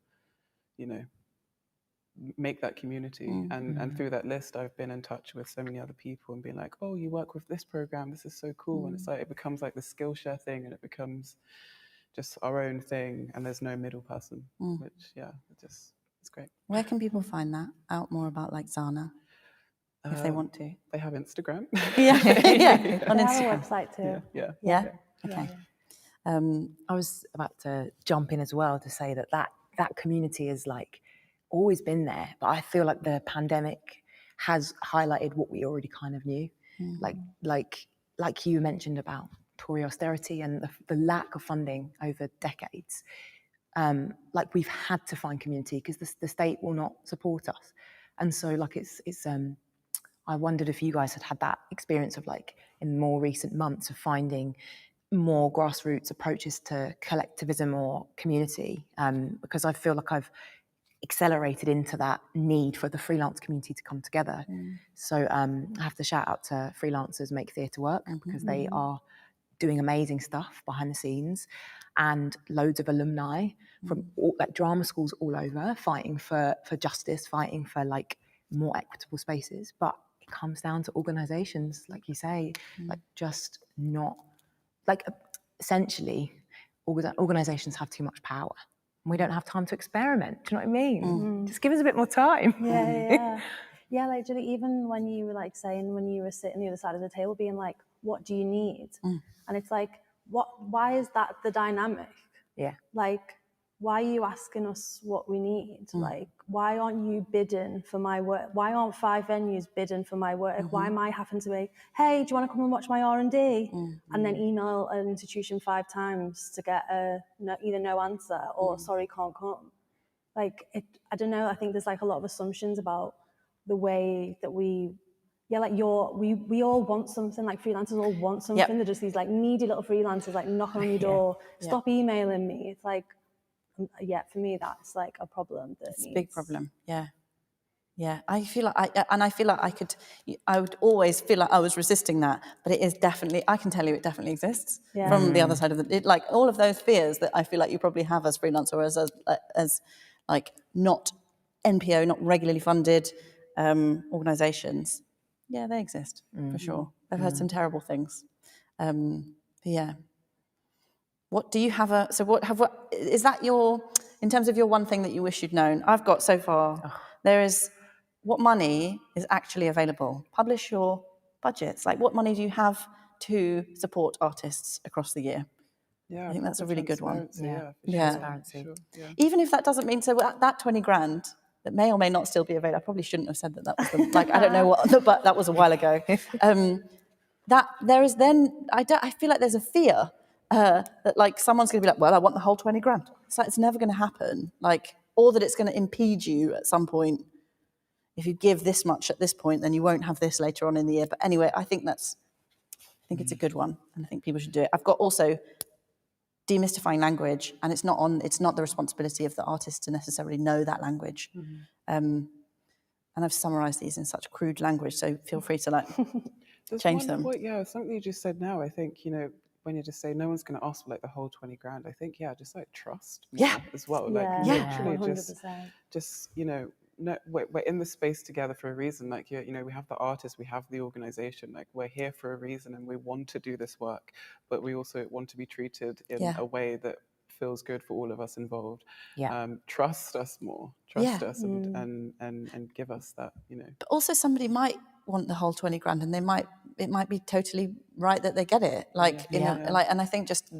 make that community. And through that list, I've been in touch with so many other people and been like, oh, you work with this program, this is so cool. And it's like, it becomes like the Skillshare thing, and it becomes just our own thing, and there's no middle person, which, it's great. Where can people find that out more about, like Zana, if they want to? They have Instagram. Yeah, on They Instagram. have a website too. Yeah. Okay. I was about to jump in as well to say that community is like always been there, but I feel like the pandemic has highlighted what we already kind of knew, like you mentioned about Tory austerity and the lack of funding over decades. Like we've had to find community because the state will not support us, and so like it's I wondered if you guys had that experience of like in more recent months of finding more grassroots approaches to collectivism or community, because I feel like I've accelerated into that need for the freelance community to come together. So I have to shout out to Freelancers Make Theatre Work, because they are doing amazing stuff behind the scenes, and loads of alumni from all, like drama schools all over, fighting for justice, fighting for like more equitable spaces. But it comes down to organisations, like you say, like just not like essentially organisations have too much power. We don't have time to experiment. Do you know what I mean? Just give us a bit more time. Yeah, like Julie, even when you were like saying, when you were sitting the other side of the table being like, what do you need? And it's like, why is that the dynamic? Yeah. Like, why are you asking us what we need? Like, why aren't you bidding for my work? Why aren't 5 venues bidding for my work? Why am I having to be, hey, do you want to come and watch my R&D? And then email an institution 5 times to get either no answer or sorry, can't come. Like, I don't know, I think there's like a lot of assumptions about the way that we all want something, like freelancers all want something. They're just these like needy little freelancers like knocking on your door, stop emailing me. It's like, for me, that's like a problem. It's a big problem. Yeah. I feel like I would always feel like I was resisting that, but it is definitely, I can tell you it definitely exists from the other side of like all of those fears that I feel like you probably have as freelancer or as like not NPO, not regularly funded organisations. Yeah, they exist for sure. I've heard some terrible things. Yeah. What do you have is that in terms of your one thing that you wish you'd known? I've got so far, there is what money is actually available. Publish your budgets. Like what money do you have to support artists across the year? Yeah, I think that's a really good one. Transparency. Sure. Even if that doesn't mean, so that 20 grand, that may or may not still be available. I probably shouldn't have said that was the, like, I don't know what, but that was a while ago. That there is then, I feel like there's a fear that like someone's going to be like, well, I want the whole 20 grand. It's like, it's never going to happen. Like, or that it's going to impede you at some point if you give this much at this point, then you won't have this later on in the year. But anyway, I think it's a good one, and I think people should do it. I've got also demystifying language, and it's not the responsibility of the artist to necessarily know that language. And I've summarized these in such crude language, so feel free to change them. Something you just said now, I think, when you just say no one's going to ask for like the whole 20 grand, I think, just like trust more as well. Literally 100%. just, no, we're in the space together for a reason. Like, we have the artists, we have the organization, like we're here for a reason and we want to do this work, but we also want to be treated in a way that feels good for all of us involved. Trust us more, trust us and give us that, But also somebody might want the whole 20 grand and it might be totally right that they get it. And I think just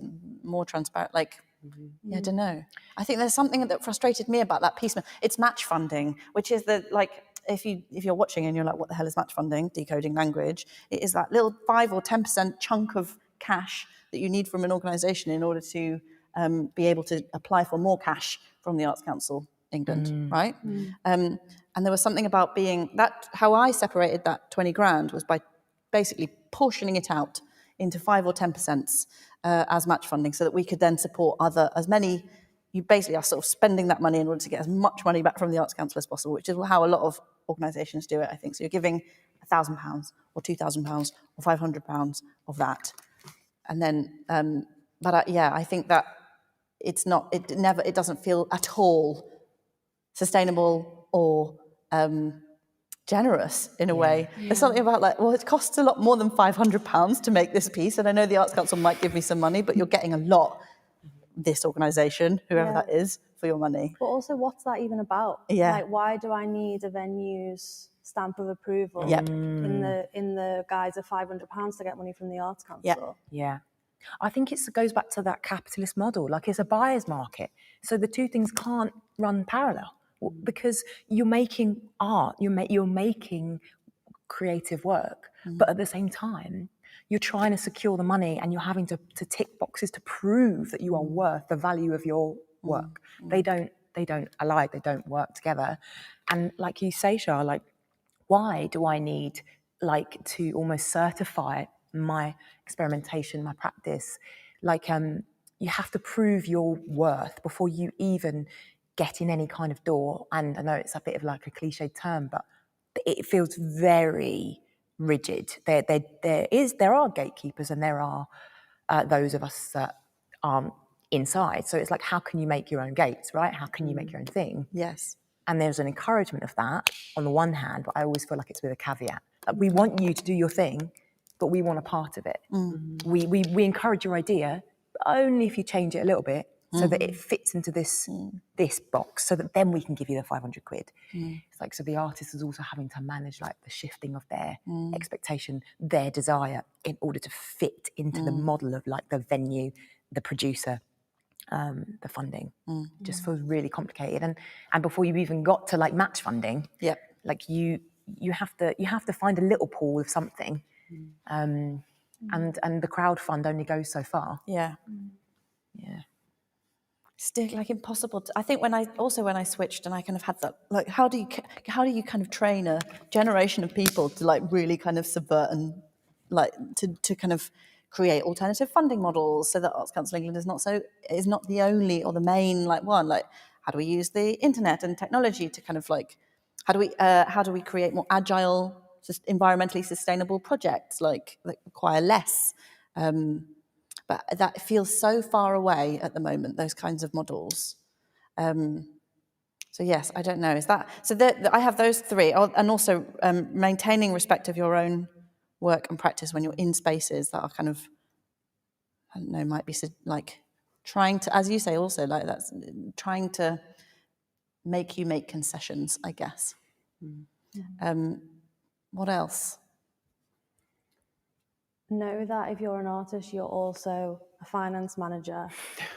more transparent, I don't know. I think there's something that frustrated me about that piece. It's match funding, which is if you're watching and you're like, what the hell is match funding? Decoding language. It is that little 5 or 10% chunk of cash that you need from an organisation in order to be able to apply for more cash from the Arts Council England, right? And there was something about how I separated that 20 grand was by basically portioning it out into 5 or 10% as match funding, so that we could then support you basically are sort of spending that money in order to get as much money back from the Arts Council as possible, which is how a lot of organisations do it, I think. So you're giving £1,000 or £2,000 or £500 of that. And then, I think that it doesn't feel at all sustainable or generous in a way. There's something about it costs a lot more than £500 to make this piece, and I know the Arts Council might give me some money, but you're getting a lot, this organisation, whoever that is, for your money. But also, what's that even about? Why do I need a venue's stamp of approval in the guise of £500 to get money from the Arts Council? I think it goes back to that capitalist model. It's a buyer's market, so the two things can't run parallel. Because you're making art, you're making creative work, but at the same time, you're trying to secure the money and you're having to tick boxes to prove that you are worth the value of your work. They don't alike, they don't work together. And like you say, Shah, why do I need to almost certify my experimentation, my practice? You have to prove your worth before you even get in any kind of door. And I know it's a bit of a cliched term, but it feels very rigid. There are gatekeepers, and there are those of us that aren't inside. So it's how can you make your own gates, right? How can you make your own thing? Yes. And there's an encouragement of that on the one hand, but I always feel like it's with a caveat. We want you to do your thing, but we want a part of it. We encourage your idea, but only if you change it a little bit, so that it fits into this box, so that then we can give you the 500 quid. It's so the artist is also having to manage the shifting of their expectation, their desire, in order to fit into the model of the venue, the producer, the funding. Just feels really complicated. And before you even got to match funding, you have to find a little pool of something, and the crowd fund only goes so far. Still impossible I think when I switched and I kind of had that, how do you kind of train a generation of people to really kind of subvert and to kind of create alternative funding models, so that Arts Council England is not the only or the main one. How do we use the internet and technology to kind of how do we create more agile, environmentally sustainable projects that require less? But that feels so far away at the moment, those kinds of models. So yes, I don't know. Is that so? I have those three, and also maintaining respect of your own work and practice when you're in spaces that are kind of, I don't know, might be trying to, as you say, also that's trying to make you make concessions, I guess. What else? Know that if you're an artist, you're also a finance manager,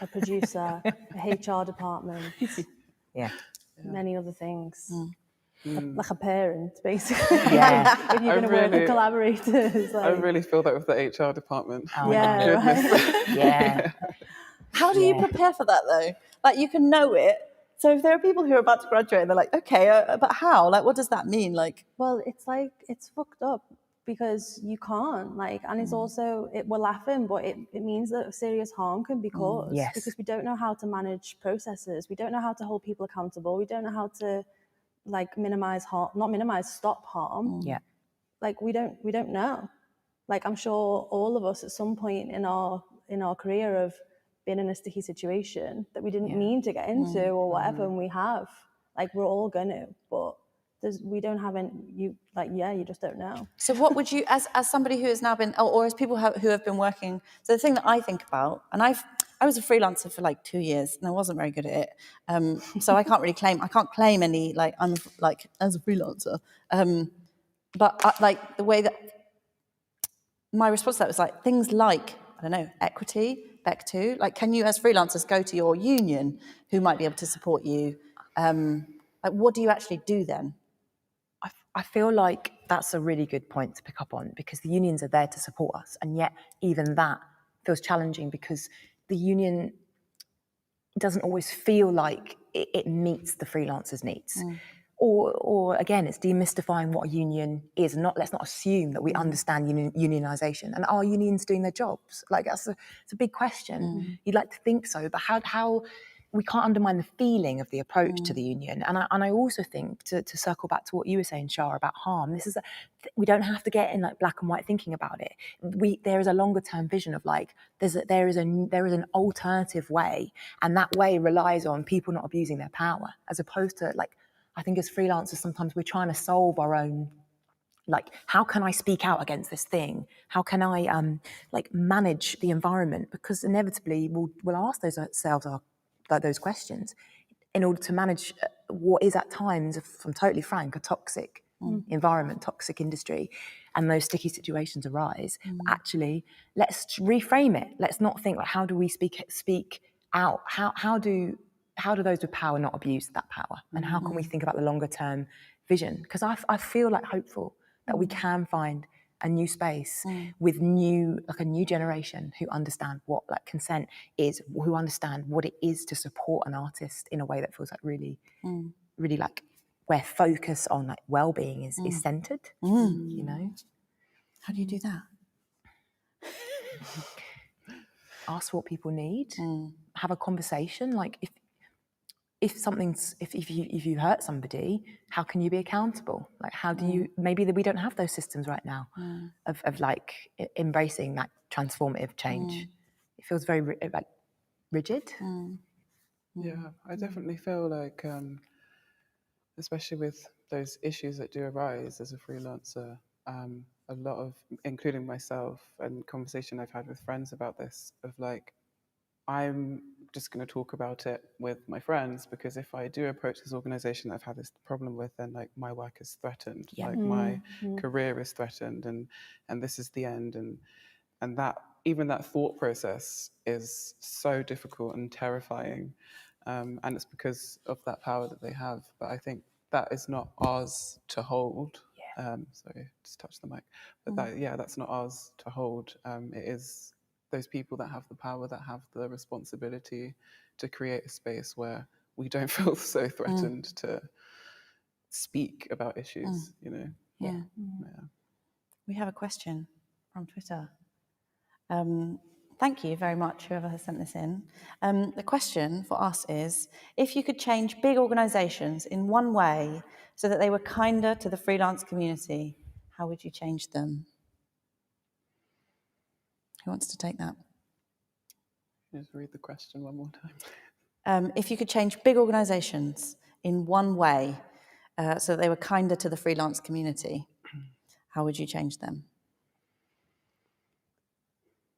a producer, a HR department, many other things. Like a parent, basically. If you're going to work with collaborators. I really feel that with the HR department. Oh, my goodness. How do you prepare for that though? You can know it So if there are people who are about to graduate, and they're like, okay, but how? Like, what does that mean? Like, well, it's like, it's fucked up because you can't, like, and it's also, we're laughing, but it means that serious harm can be caused Yes. because we don't know how to manage processes. We don't know how to hold people accountable. We don't know how to, like, minimize harm, not minimize, stop harm. Yeah. Like, we don't know. Like, I'm sure all of us at some point in our career have been in a sticky situation that we didn't mean to get into or whatever, and we have. Like, we're all gonna, but we don't have any, you just don't know. so what would you, as somebody who has now been, or as people who have been working, so the thing that I think about, and I was a freelancer for like 2 years and I wasn't very good at it. So I can't claim any, like, I'm like, as a freelancer. But like the way that my response to that was like things like, I don't know, equity, BEC2, like, can you as freelancers go to your union who might be able to support you? Like, what do you actually do then? I feel like that's a really good point to pick up on, because the unions are there to support us, and yet even that feels challenging because the union doesn't always feel like it meets the freelancers' needs. Or again, it's demystifying what a union is, and let's not assume that we understand unionisation. And are unions doing their jobs? Like, it's a big question. You'd like to think so, but how we can't undermine the feeling of the approach to the union. And I also think, to circle back to what you were saying, Shah, about harm, we don't have to get in like black and white thinking about it. There is a longer term vision of like, there is an alternative way, and that way relies on people not abusing their power, as opposed to, like, I think as freelancers, sometimes we're trying to solve our own, like, how can I speak out against this thing? How can I like manage the environment? Because inevitably we'll ask ourselves those questions in order to manage what is at times, if I'm totally frank, a toxic environment, toxic industry, and those sticky situations arise. But actually, let's reframe it. Let's not think like, how do we speak out? How do those with power not abuse that power? And how can we think about the longer term vision? Because I feel like hopeful that we can find a new space with a new generation who understand what like consent is, who understand what it is to support an artist in a way that feels like really, really like where focus on like well-being is centered. You know, how do you do that? Ask what people need. Have a conversation. Like, if you hurt somebody, how can you be accountable? Like, how do you, maybe that we don't have those systems right now of like embracing that transformative change. It feels very like rigid. Yeah, I definitely feel like, especially with those issues that do arise as a freelancer, a lot of, including myself, and conversation I've had with friends about this, of like, I'm just going to talk about it with my friends, because if I do approach this organization that I've had this problem with, then like my work is threatened, like my career is threatened, and this is the end, and that, even that thought process is so difficult and terrifying, and it's because of that power that they have. But I think that is not ours to hold. Sorry, just touch the mic. But that's not ours to hold. It is those people that have the power, that have the responsibility to create a space where we don't feel so threatened to speak about issues, you know? Yeah. We have a question from Twitter. Thank you very much, whoever has sent this in. The question for us is, if you could change big organisations in one way so that they were kinder to the freelance community, how would you change them? Who wants to take that? Just read the question one more time. If you could change big organisations in one way so that they were kinder to the freelance community, how would you change them?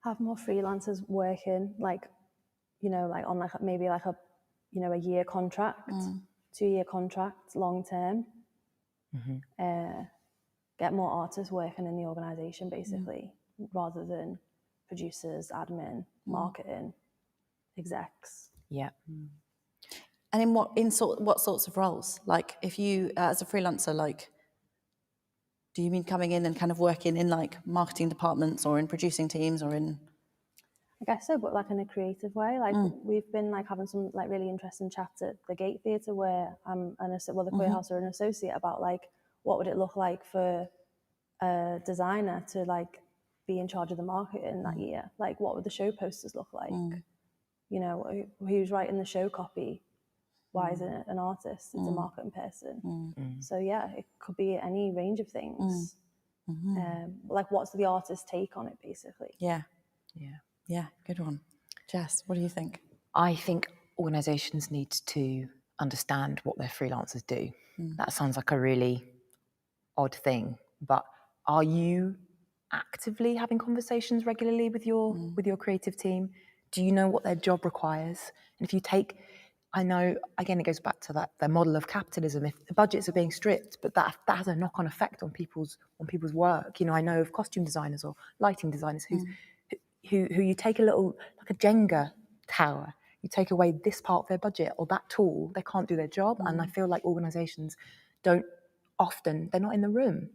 Have more freelancers working, like, you know, like on like maybe like a, you know, a year contract, 2-year contract, long term. Get more artists working in the organisation, basically, rather than producers, admin, marketing, execs. Yeah. And in what sorts of roles? Like, if you, as a freelancer, like, do you mean coming in and kind of working in like marketing departments or in producing teams or in? I guess so, but like in a creative way. Like Mm. we've been like having some like really interesting chats at the Gate Theatre where I'm the Queer Mhm. House are an associate about like what would it look like for a designer to like be in charge of the marketing that year? Like what would the show posters look like? Mm. You know, who's writing the show copy? Why isn't it an artist? It's a marketing person. So yeah, it could be any range of things. Like what's the artist's take on it basically? Yeah. Yeah. Yeah, good one. Jess, what do you think? I think organisations need to understand what their freelancers do. That sounds like a really odd thing, but are you actively having conversations regularly with your creative team? Do you know what their job requires? And if you take, I know, again, it goes back to that the model of capitalism. If the budgets are being stripped, but that has a knock-on effect on people's work. You know, I know of costume designers or lighting designers who you take a little, like a Jenga tower, you take away this part of their budget or that tool, they can't do their job. And I feel like organisations they're not in the room.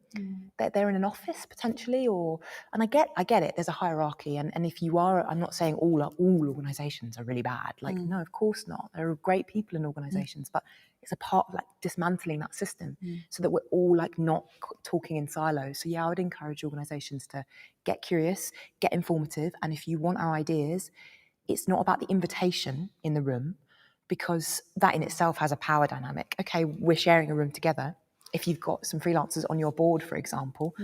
They're in an office potentially, and I get it, there's a hierarchy. And if you are, I'm not saying all organisations are really bad. Like, no, of course not. There are great people in organisations, but it's a part of like dismantling that system so that we're all like not talking in silos. So yeah, I would encourage organisations to get curious, get informative. And if you want our ideas, it's not about the invitation in the room, because that in itself has a power dynamic. Okay, we're sharing a room together. If you've got some freelancers on your board, for example,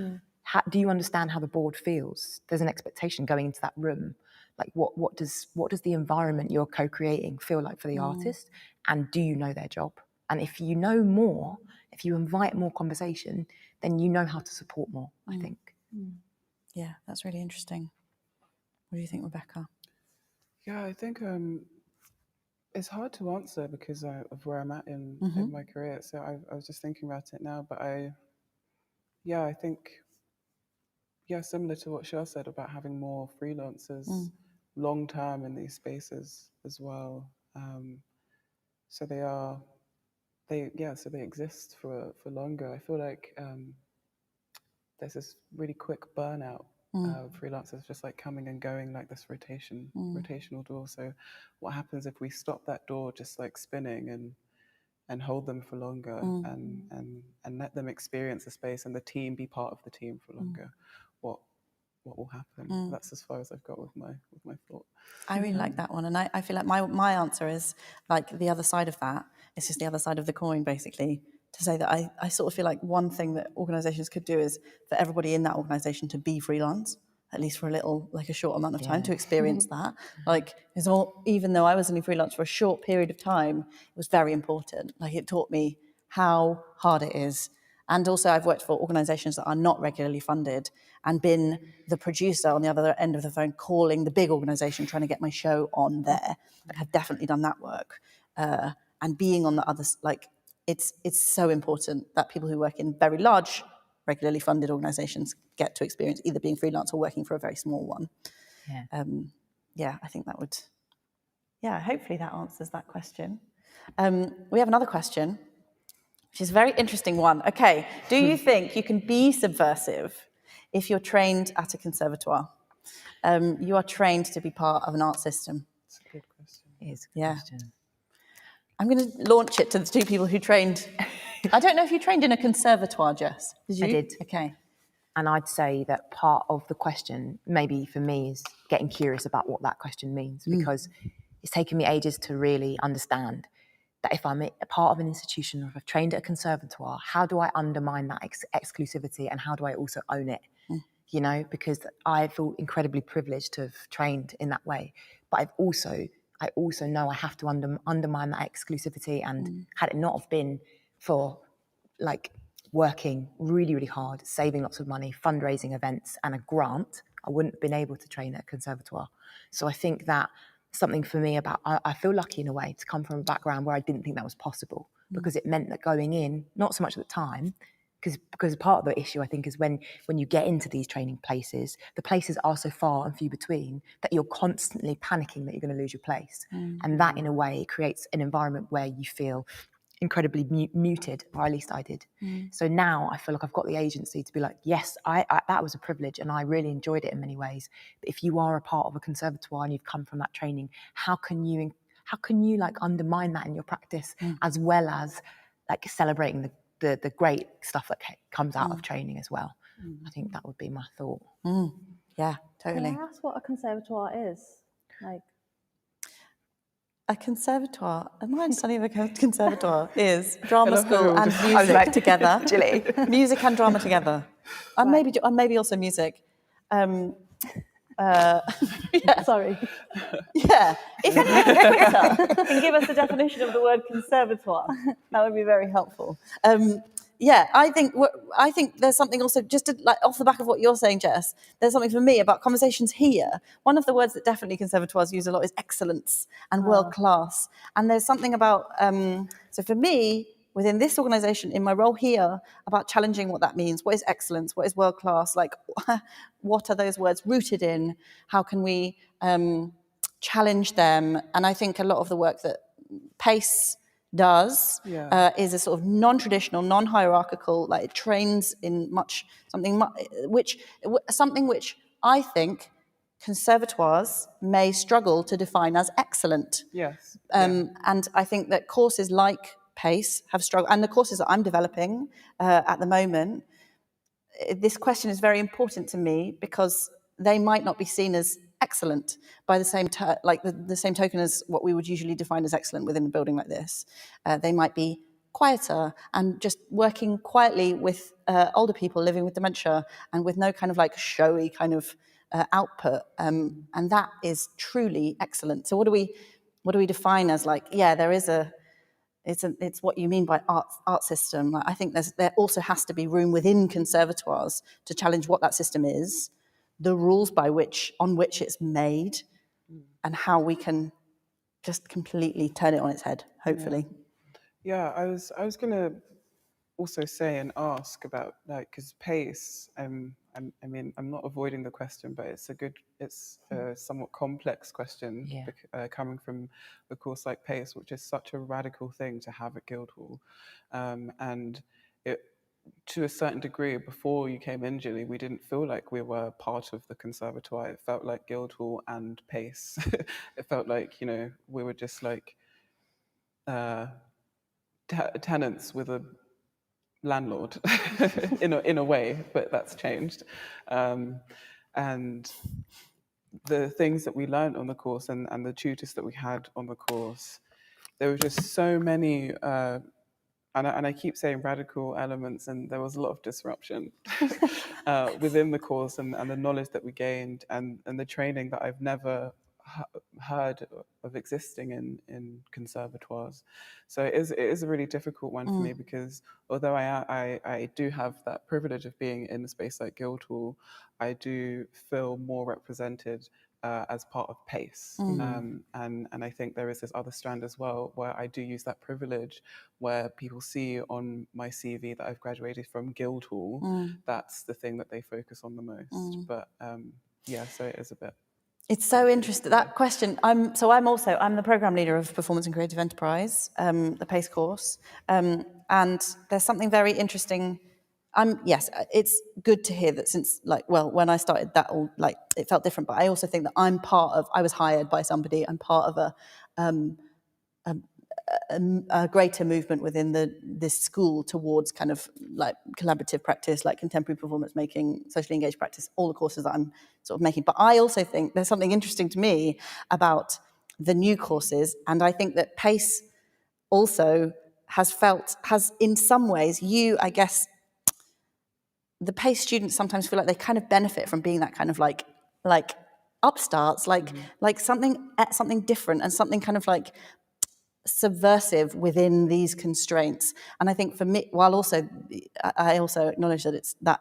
do you understand how the board feels? There's an expectation going into that room. Like what does the environment you're co-creating feel like for the artist? And do you know their job? And if you know more, if you invite more conversation, then you know how to support more, I think. Yeah, that's really interesting. What do you think, Rebecca? Yeah, I think it's hard to answer because of where I'm at in my career. So I was just thinking about it now, but I think, similar to what Shah said about having more freelancers long term in these spaces as well. So they exist for longer. I feel like there's this really quick burnout of freelancers just like coming and going like this rotational door. So what happens if we stop that door just like spinning and hold them for longer and let them experience the space and the team be part of the team for longer? What will happen? That's as far as I've got with my thought. I really like that one, and I feel like my answer is like the other side of that. It's just the other side of the coin, basically, to say that I sort of feel like one thing that organisations could do is for everybody in that organisation to be freelance, at least for a short amount of time to experience that. Like, even though I was only freelance for a short period of time, it was very important. Like, it taught me how hard it is. And also I've worked for organisations that are not regularly funded and been the producer on the other end of the phone calling the big organisation trying to get my show on there. Like, I've definitely done that work. And being on the other, like, it's so important that people who work in very large, regularly funded organisations get to experience either being freelance or working for a very small one. I think that would, hopefully that answers that question. We have another question, which is a very interesting one. Okay, do you think you can be subversive if you're trained at a conservatoire? You are trained to be part of an art system. That's a good question. It is a good question. I'm going to launch it to the two people who trained. I don't know if you trained in a conservatoire, Jess. Did you? I did. Okay. And I'd say that part of the question, maybe for me, is getting curious about what that question means, because it's taken me ages to really understand that if I'm a part of an institution or if I've trained at a conservatoire, how do I undermine that exclusivity and how do I also own it? You know, because I feel incredibly privileged to have trained in that way. But I also know I have to undermine that exclusivity, and had it not have been for like working really, really hard, saving lots of money, fundraising events and a grant, I wouldn't have been able to train at a conservatoire. So I think that something for me about, I feel lucky in a way to come from a background where I didn't think that was possible, because it meant that going in, not so much at the time, because part of the issue I think is when you get into these training places, the places are so far and few between that you're constantly panicking that you're going to lose your place. And that in a way creates an environment where you feel incredibly muted, or at least I did. So now I feel like I've got the agency to be like, yes, I that was a privilege and I really enjoyed it in many ways. But if you are a part of a conservatoire and you've come from that training, how can you like undermine that in your practice, as well as like celebrating the great stuff that comes out of training as well? I think that would be my thought. Yeah, totally. Can I ask what a conservatoire is? Like, a conservatoire, my understanding of a conservatoire is drama And school and just- music together. Chilly. Music and drama together. And maybe also music. Yeah. Sorry. Yeah. If anyone on Twitter can give us a definition of the word conservatoire, that would be very helpful. Yeah, I think there's something also, just to, like off the back of what you're saying, Jess, there's something for me about conversations here. One of the words that definitely conservatoires use a lot is excellence and world-class. And there's something about, so for me, within this organisation, in my role here, about challenging what that means. What is excellence? What is world-class? Like, what are those words rooted in? How can we challenge them? And I think a lot of the work that PACE does is a sort of non-traditional, non-hierarchical, like it trains in something which I think conservatoires may struggle to define as excellent. Yes. And I think that courses like PACE have struggled, and the courses that I'm developing at the moment, this question is very important to me because they might not be seen as excellent by the same the same token as what we would usually define as excellent within a building like this. They might be quieter and just working quietly with older people living with dementia and with no kind of like showy kind of output, and that is truly excellent. So what do we define as like, yeah, there is it's what you mean by art system. Like, I think there also has to be room within conservatoires to challenge what that system is, the rules on which it's made, and how we can just completely turn it on its head, hopefully. Yeah, I was going to also say and ask about, like, because PACE, I mean, I'm not avoiding the question, but it's a somewhat complex question coming from a course like PACE, which is such a radical thing to have at Guildhall. And it, to a certain degree, before you came in, Julie, we didn't feel like we were part of the conservatoire. It felt like Guildhall and PACE. It felt like, we were just like tenants with a landlord in a way, but that's changed. And the things that we learned on the course and the tutors that we had on the course, there were just so many and I keep saying radical elements, and there was a lot of disruption within the course and the knowledge that we gained and the training that I've never heard of existing in conservatoires. So it is a really difficult one for me, because although I do have that privilege of being in a space like Guildhall, I do feel more represented as part of PACE. And I think there is this other strand as well where I do use that privilege, where people see on my CV that I've graduated from Guildhall. That's the thing that they focus on the most. But so it is a bit. It's so interesting, that question. I'm the program leader of Performance and Creative Enterprise, the PACE course. And there's something very interesting. Yes, it's good to hear that since, when I started that all, it felt different, but I also think that I was hired by somebody, I'm part of a greater movement within this school towards kind of like collaborative practice, like contemporary performance making, socially engaged practice, all the courses that I'm sort of making. But I also think there's something interesting to me about the new courses, and I think that PACE also has in some ways, I guess, the PACE students sometimes feel like they kind of benefit from being that kind of like upstarts, like something different and something kind of like subversive within these constraints. And I think for me, while also I also acknowledge that it's that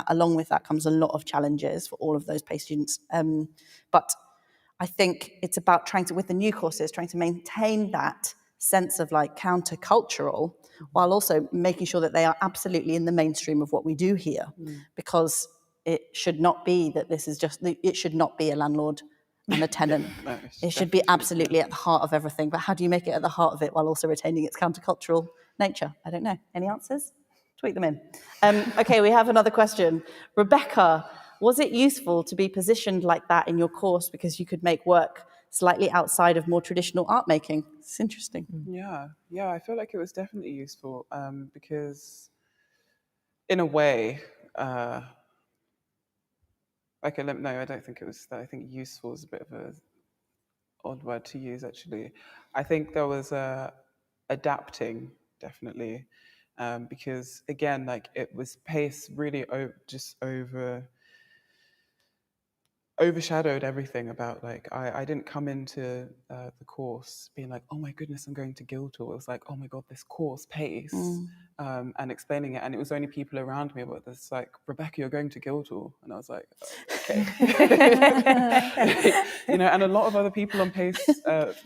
along with that comes a lot of challenges for all of those PACE students. But I think it's about with the new courses, trying to maintain that sense of like countercultural, while also making sure that they are absolutely in the mainstream of what we do here, because it should not be that this is it should not be a landlord and a tenant. No, It should be absolutely at the heart of everything. But how do you make it at the heart of it while also retaining its countercultural nature? I don't know. Any answers? Tweet them in. Okay, we have another question. Rebecca, was it useful to be positioned like that in your course because you could make work slightly outside of more traditional art making? It's interesting. Yeah, I feel like it was definitely useful because, in a way, no, I don't think it was that. I think useful is a bit of a odd word to use, actually. I think there was adapting, definitely, because, again, like, it was pace really just overshadowed everything about, like, I didn't come into the course being like, oh my goodness, I'm going to Guildhall. It was like, oh my God, this course, pace, and explaining it. And it was only people around me, but it's like, Rebecca, you're going to Guildhall. And I was like, oh, okay. And a lot of other people on pace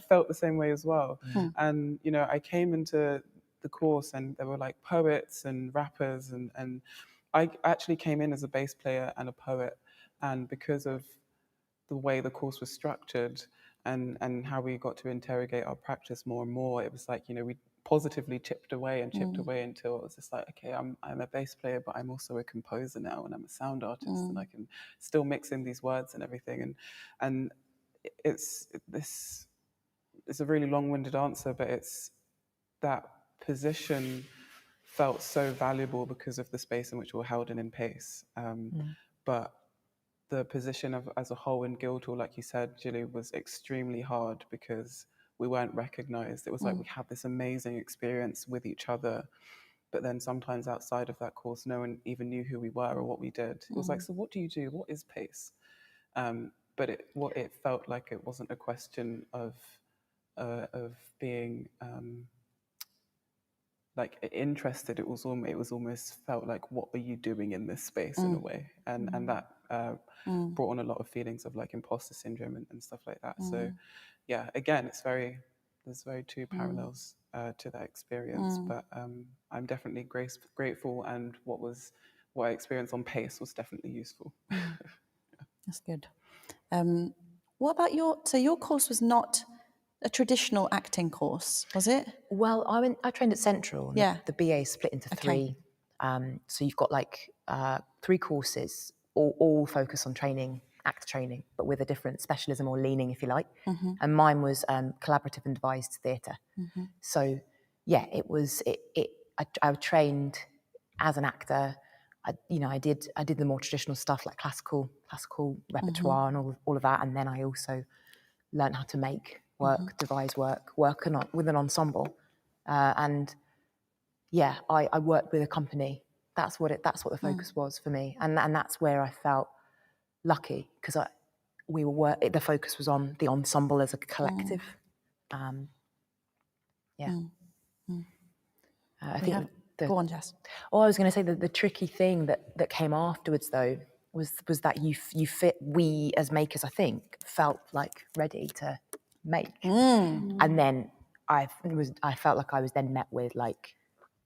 felt the same way as well. And, I came into the course and there were like poets and rappers and I actually came in as a bass player and a poet. And because of the way the course was structured and how we got to interrogate our practice more and more, it was like, we positively chipped away until it was just like, okay, I'm a bass player, but I'm also a composer now, and I'm a sound artist, and I can still mix in these words and everything. And it's a really long-winded answer, but it's that position felt so valuable because of the space in which we were held in pace. But the position as a whole in Guildhall, like you said, Gilly, was extremely hard because we weren't recognised. It was like we had this amazing experience with each other, but then sometimes outside of that course, no one even knew who we were or what we did. It was like, so what do you do? What is pace? But it felt like it wasn't a question of being like interested. It was almost felt like, what are you doing in this space in a way, and that brought on a lot of feelings of like imposter syndrome and stuff like that. So yeah, again, there's very two parallels to that experience, but I'm definitely grateful, and what I experienced on pace was definitely useful. That's good. What about your course was not a traditional acting course, was it? Well, I trained at Central. And Yeah. The BA is split into three. So you've got like 3 courses, all focus on actor training, but with a different specialism or leaning, if you like. And mine was collaborative and devised theatre. So yeah, it was. I trained as an actor. I did the more traditional stuff like classical repertoire and all of that, and then I also learned how to make work, devise work with an ensemble, and yeah, I worked with a company. That's what the focus was for me, and that's where I felt lucky because the focus was on the ensemble as a collective. I think. Go on, Jess. Oh, I was going to say that the tricky thing that came afterwards, though, was that we as makers, I think, felt like ready to make, and then I felt like I was then met with like,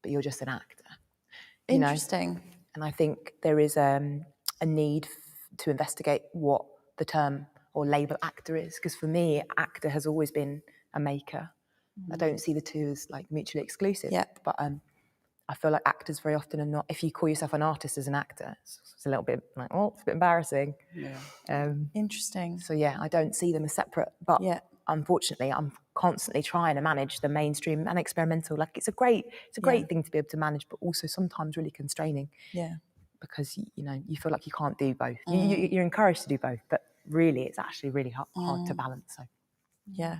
but you're just an actor. Interesting. And I think there is a need to investigate what the term or label actor is, because for me, actor has always been a maker. I don't see the two as like mutually exclusive. But I feel like actors very often are not. If you call yourself an artist as an actor, it's a little bit like, oh, it's a bit embarrassing. Interesting. So yeah, I don't see them as separate. But unfortunately, I'm constantly trying to manage the mainstream and experimental. Like it's a great thing to be able to manage, but also sometimes really constraining. Yeah. Because you feel like you can't do both. You're encouraged to do both, but really, it's actually really hard to balance. So. Yeah.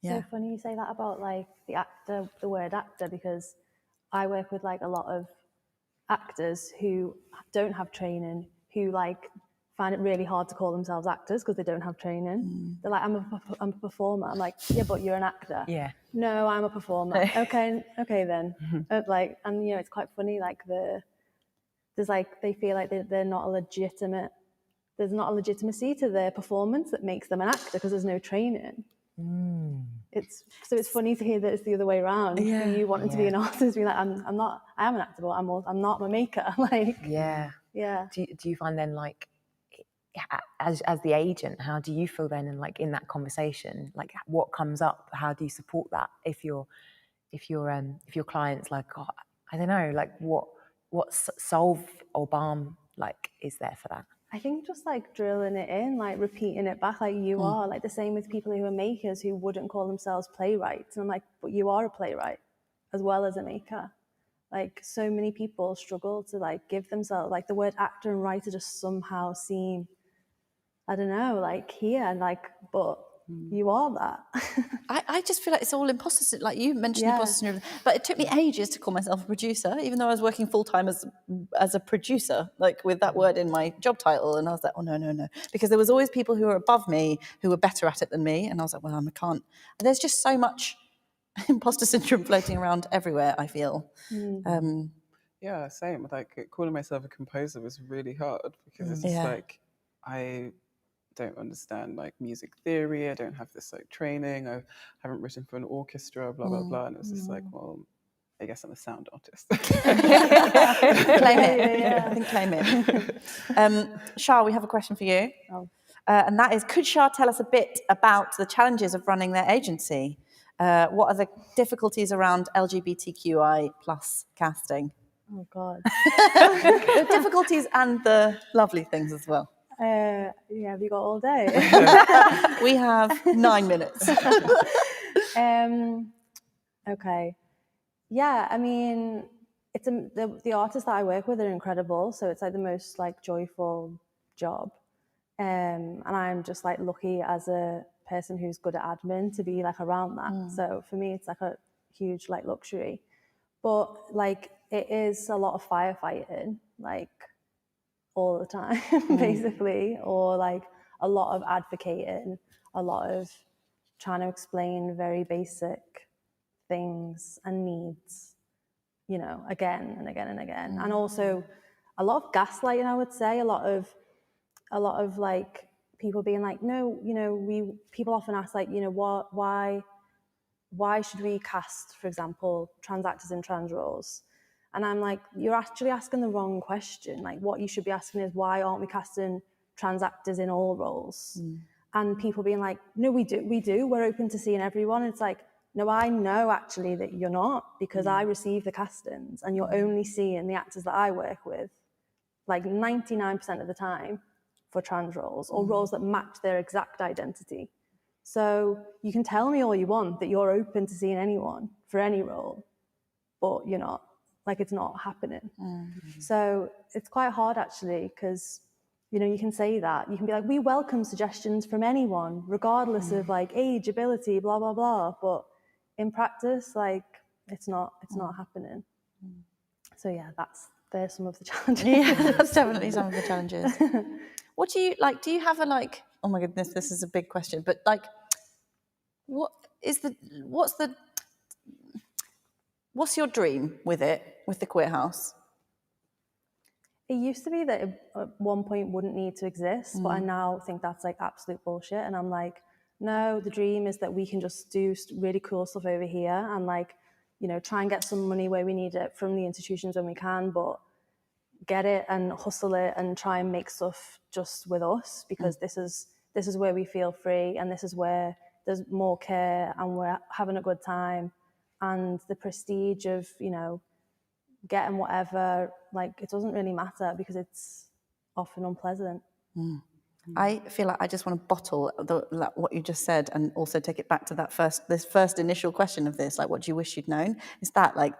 So funny you say that about like the word actor, because I work with like a lot of actors who don't have training, who like find it really hard to call themselves actors because they don't have training. They're like, I'm a performer. I'm like, yeah, but you're an actor. Yeah. No, I'm a performer. okay then. Like, and it's quite funny. Like there's like they feel like they're not a legitimate. There's not a legitimacy to their performance that makes them an actor because there's no training. It's funny to hear that it's the other way around. You wanting to be an artist, being like, I am an actor, but I'm not a maker. Like, yeah. Do you find then like as the agent, how do you feel then, and like in that conversation, like what comes up? How do you support that if your client's like, oh, I don't know, like what solve or balm like is there for that? I think just like drilling it in, like repeating it back, like you are, like the same with people who are makers who wouldn't call themselves playwrights. And I'm like, but you are a playwright as well as a maker. Like so many people struggle to like give themselves, like the word actor and writer just somehow seem, I don't know, like here, like, but you are that. I just feel like it's all imposter syndrome. Like you mentioned imposter syndrome, but it took me ages to call myself a producer, even though I was working full time as a producer, like with that word in my job title. And I was like, oh no, because there was always people who were above me who were better at it than me, and I was like, well, I can't. And there's just so much imposter syndrome floating around everywhere, I feel. Yeah, same. Like calling myself a composer was really hard because it's just like I don't understand like music theory. I don't have this like training. I haven't written for an orchestra, blah blah blah. And it was just like, well, I guess I'm a sound artist. Claim it. I think claim it. Shah, we have a question for you. And that is, could Shah tell us a bit about the challenges of running their agency? What are the difficulties around LGBTQI plus casting? Oh, God. The difficulties and the lovely things as well. Yeah, have you got all day? We have 9 minutes. Okay. Yeah, I mean, it's the artists that I work with are incredible. So it's like the most like joyful job. And I'm just like lucky as a person who's good at admin to be like around that. So for me, it's like a huge like luxury. But like it is a lot of firefighting, like all the time, basically, or like a lot of advocating, a lot of trying to explain very basic things and needs, you know, again and again and again. And also a lot of gaslighting, I would say, a lot of like people being like, no, you know, people often ask like, you know, why should we cast, for example, trans actors in trans roles? And I'm like, you're actually asking the wrong question. Like what you should be asking is, why aren't we casting trans actors in all roles? And people being like, no, we do, we're open to seeing everyone. And it's like, no, I know actually that you're not, because I receive the castings and you're only seeing the actors that I work with, like 99% of the time, for trans roles or roles that match their exact identity. So you can tell me all you want that you're open to seeing anyone for any role, but you're not. Like it's not happening. So it's quite hard actually, because you know, you can say that. You can be like, we welcome suggestions from anyone, regardless of like age, ability, blah, blah, blah. But in practice, like it's not happening. So yeah, there's some of the challenges. Yeah, that's definitely some of the challenges. What do you like? Do you have a like, oh my goodness, this is a big question, but like, what's your dream with the Queer House? It used to be that it, at one point wouldn't need to exist, but I now think that's like absolute bullshit. And I'm like, no, the dream is that we can just do really cool stuff over here and like, you know, try and get some money where we need it from the institutions when we can, but get it and hustle it and try and make stuff just with us, because this is where we feel free and this is where there's more care and we're having a good time. And the prestige of, you know, getting whatever, like it doesn't really matter because it's often unpleasant. I feel like I just want to bottle what you just said and also take it back to this first initial question of this, like what do you wish you'd known? Is that like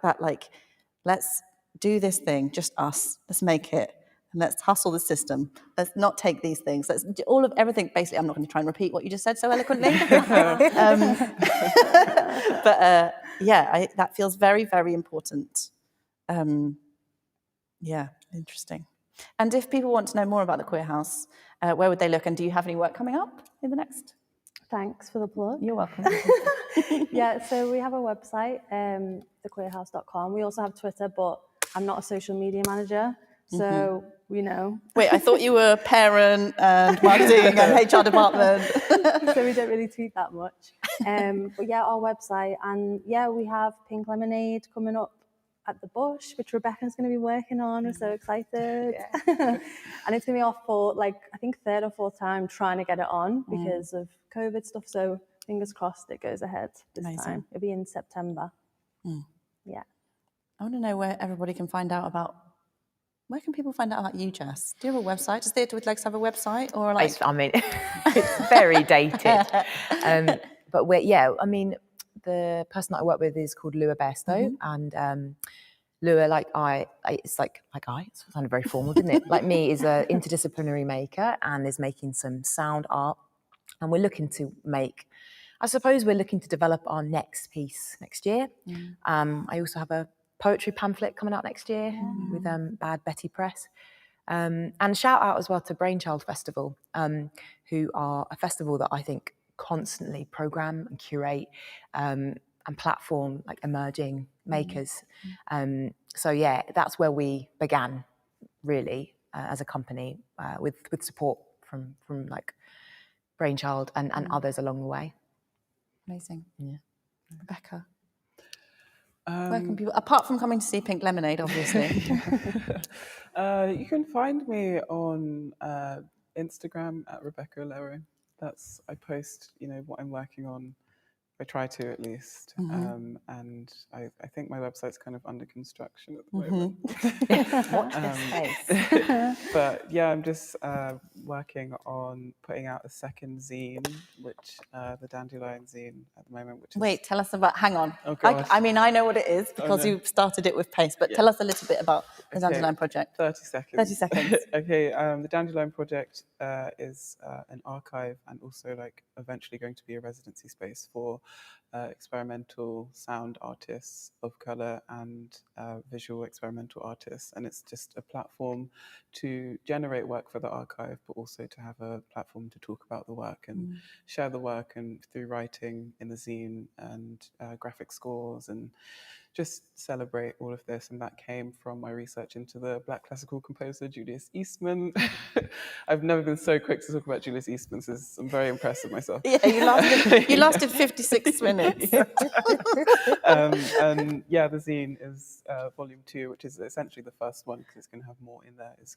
let's do this thing, just us, let's make it. And let's hustle the system. Let's not take these things. Let's do all of everything. Basically, I'm not going to try and repeat what you just said so eloquently. But that feels very, very important. Yeah, interesting. And if people want to know more about the Queer House, where would they look? And do you have any work coming up in the next? Thanks for the plug. You're welcome. Yeah, so we have a website, thequeerhouse.com. We also have Twitter, but I'm not a social media manager. So, you know. Wait, I thought you were parent and marketing and HR department. So we don't really tweet that much. But yeah, our website. And yeah, we have Pink Lemonade coming up at the Bush, which Rebecca's going to be working on. We're so excited. And it's going to be our fourth, like, I think 3rd or 4th time trying to get it on because of COVID stuff. So fingers crossed it goes ahead this time. It'll be in September. Yeah. I want to know where everybody can find out about. Where can people find out about you, Jess? Do you have a website? Does Theatre with Legs have a website? Or like? I mean, it's very dated. But I mean, the person that I work with is called Lua Besto, and Lua, it sounded very formal, didn't it? Like me, is an interdisciplinary maker and is making some sound art, and we're looking to develop our next piece next year. I also have a poetry pamphlet coming out next year with Bad Betty Press. And shout out as well to Brainchild Festival, who are a festival that I think constantly program and curate and platform like emerging makers. So yeah, that's where we began really as a company with support from like Brainchild and others along the way. Amazing. Yeah. Rebecca. Where can people, apart from coming to see Pink Lemonade, obviously? You can find me on Instagram at Rebecca Lero. I post, what I'm working on. I try to at least. And I think my website's kind of under construction at the moment. Watch this space. But yeah, I'm just working on putting out a second zine, which the Dandelion zine at the moment. Wait, tell us about, hang on. Oh, gosh. I mean, I know what it is because you started it with Pace, but tell us a little bit about the Dandelion Project. 30 seconds. 30 seconds. Okay, the Dandelion Project is an archive and also like eventually going to be a residency space for experimental sound artists of colour and visual experimental artists, and it's just a platform to generate work for the archive, but also to have a platform to talk about the work and share the work, and through writing in the zine and graphic scores, and just celebrate all of this. And that came from my research into the Black classical composer Julius Eastman. I've never been so quick to talk about Julius Eastman, so I'm very impressed with myself. Yeah, you lasted 56 minutes. And yeah, the zine is volume 2, which is essentially the first one because it's going to have more in there, is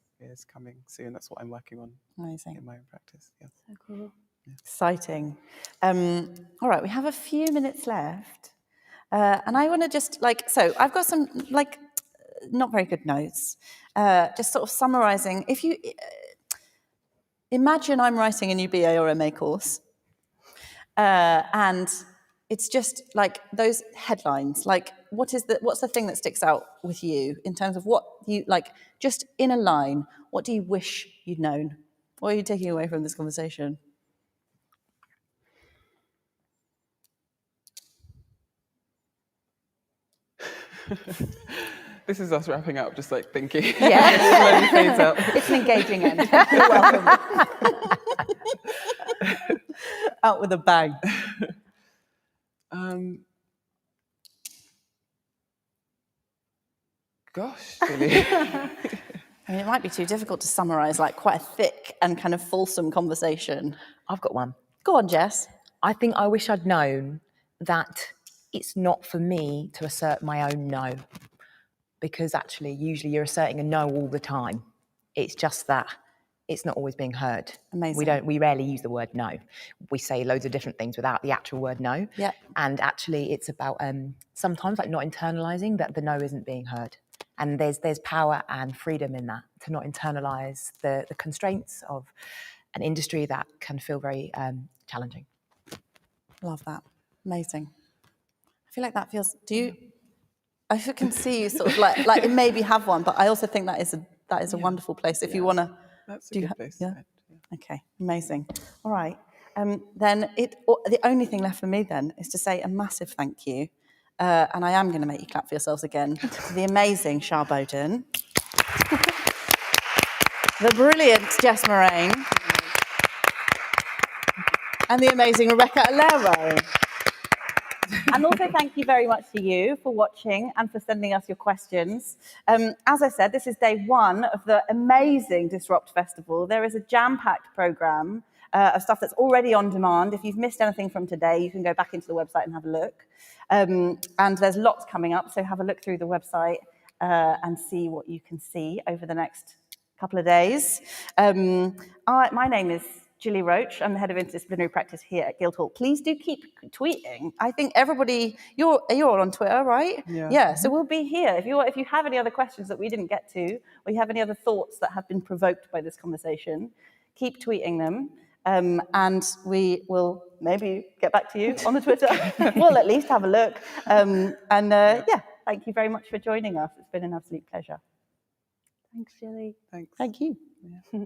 coming soon. That's what I'm working on. Amazing. In my own practice. Yeah. So cool. Yeah. Exciting. All right, we have a few minutes left. And I want to just so I've got some not very good notes, just sort of summarising. If you imagine I'm writing a new BA or MA course, and it's just like those headlines, like what's the thing that sticks out with you in terms of what you just in a line, what do you wish you'd known? What are you taking away from this conversation? This is us wrapping up, just thinking. Yeah. Fades out. It's an engaging end. You're welcome. Out with a bang. Gosh, Julie. I mean, it might be too difficult to summarise quite a thick and kind of fulsome conversation. I've got one. Go on, Jess. I think I wish I'd known that it's not for me to assert my own no, because actually usually you're asserting a no all the time. It's just that it's not always being heard. Amazing. We rarely use the word no. We say loads of different things without the actual word no. Yeah. And actually it's about sometimes not internalizing that the no isn't being heard. And there's power and freedom in that, to not internalize the constraints of an industry that can feel very challenging. Love that. Amazing. I feel like that feels. I can see you sort of like maybe have one, but I also think that is a wonderful place if you want to. That's a good place. Yeah. Okay. Amazing. All right. Then the only thing left for me then is to say a massive thank you, and I am going to make you clap for yourselves again, to the amazing Shah Bowden, the brilliant Jess Moraine, and the amazing Rebecca Alero. And also thank you very much to you for watching and for sending us your questions. As I said, this is day 1 of the amazing Disrupt Festival. There is a jam-packed programme of stuff that's already on demand. If you've missed anything from today, you can go back into the website and have a look. And there's lots coming up, so have a look through the website and see what you can see over the next couple of days. My name is Julie Roach. I'm the head of interdisciplinary practice here at Guildhall. Please do keep tweeting. I think everybody, you're all on Twitter, right? Yeah. So we'll be here. If you have any other questions that we didn't get to, or you have any other thoughts that have been provoked by this conversation, keep tweeting them. And we will maybe get back to you on the Twitter. We'll at least have a look. Thank you very much for joining us. It's been an absolute pleasure. Thanks, Julie. Thanks. Thank you. Yeah.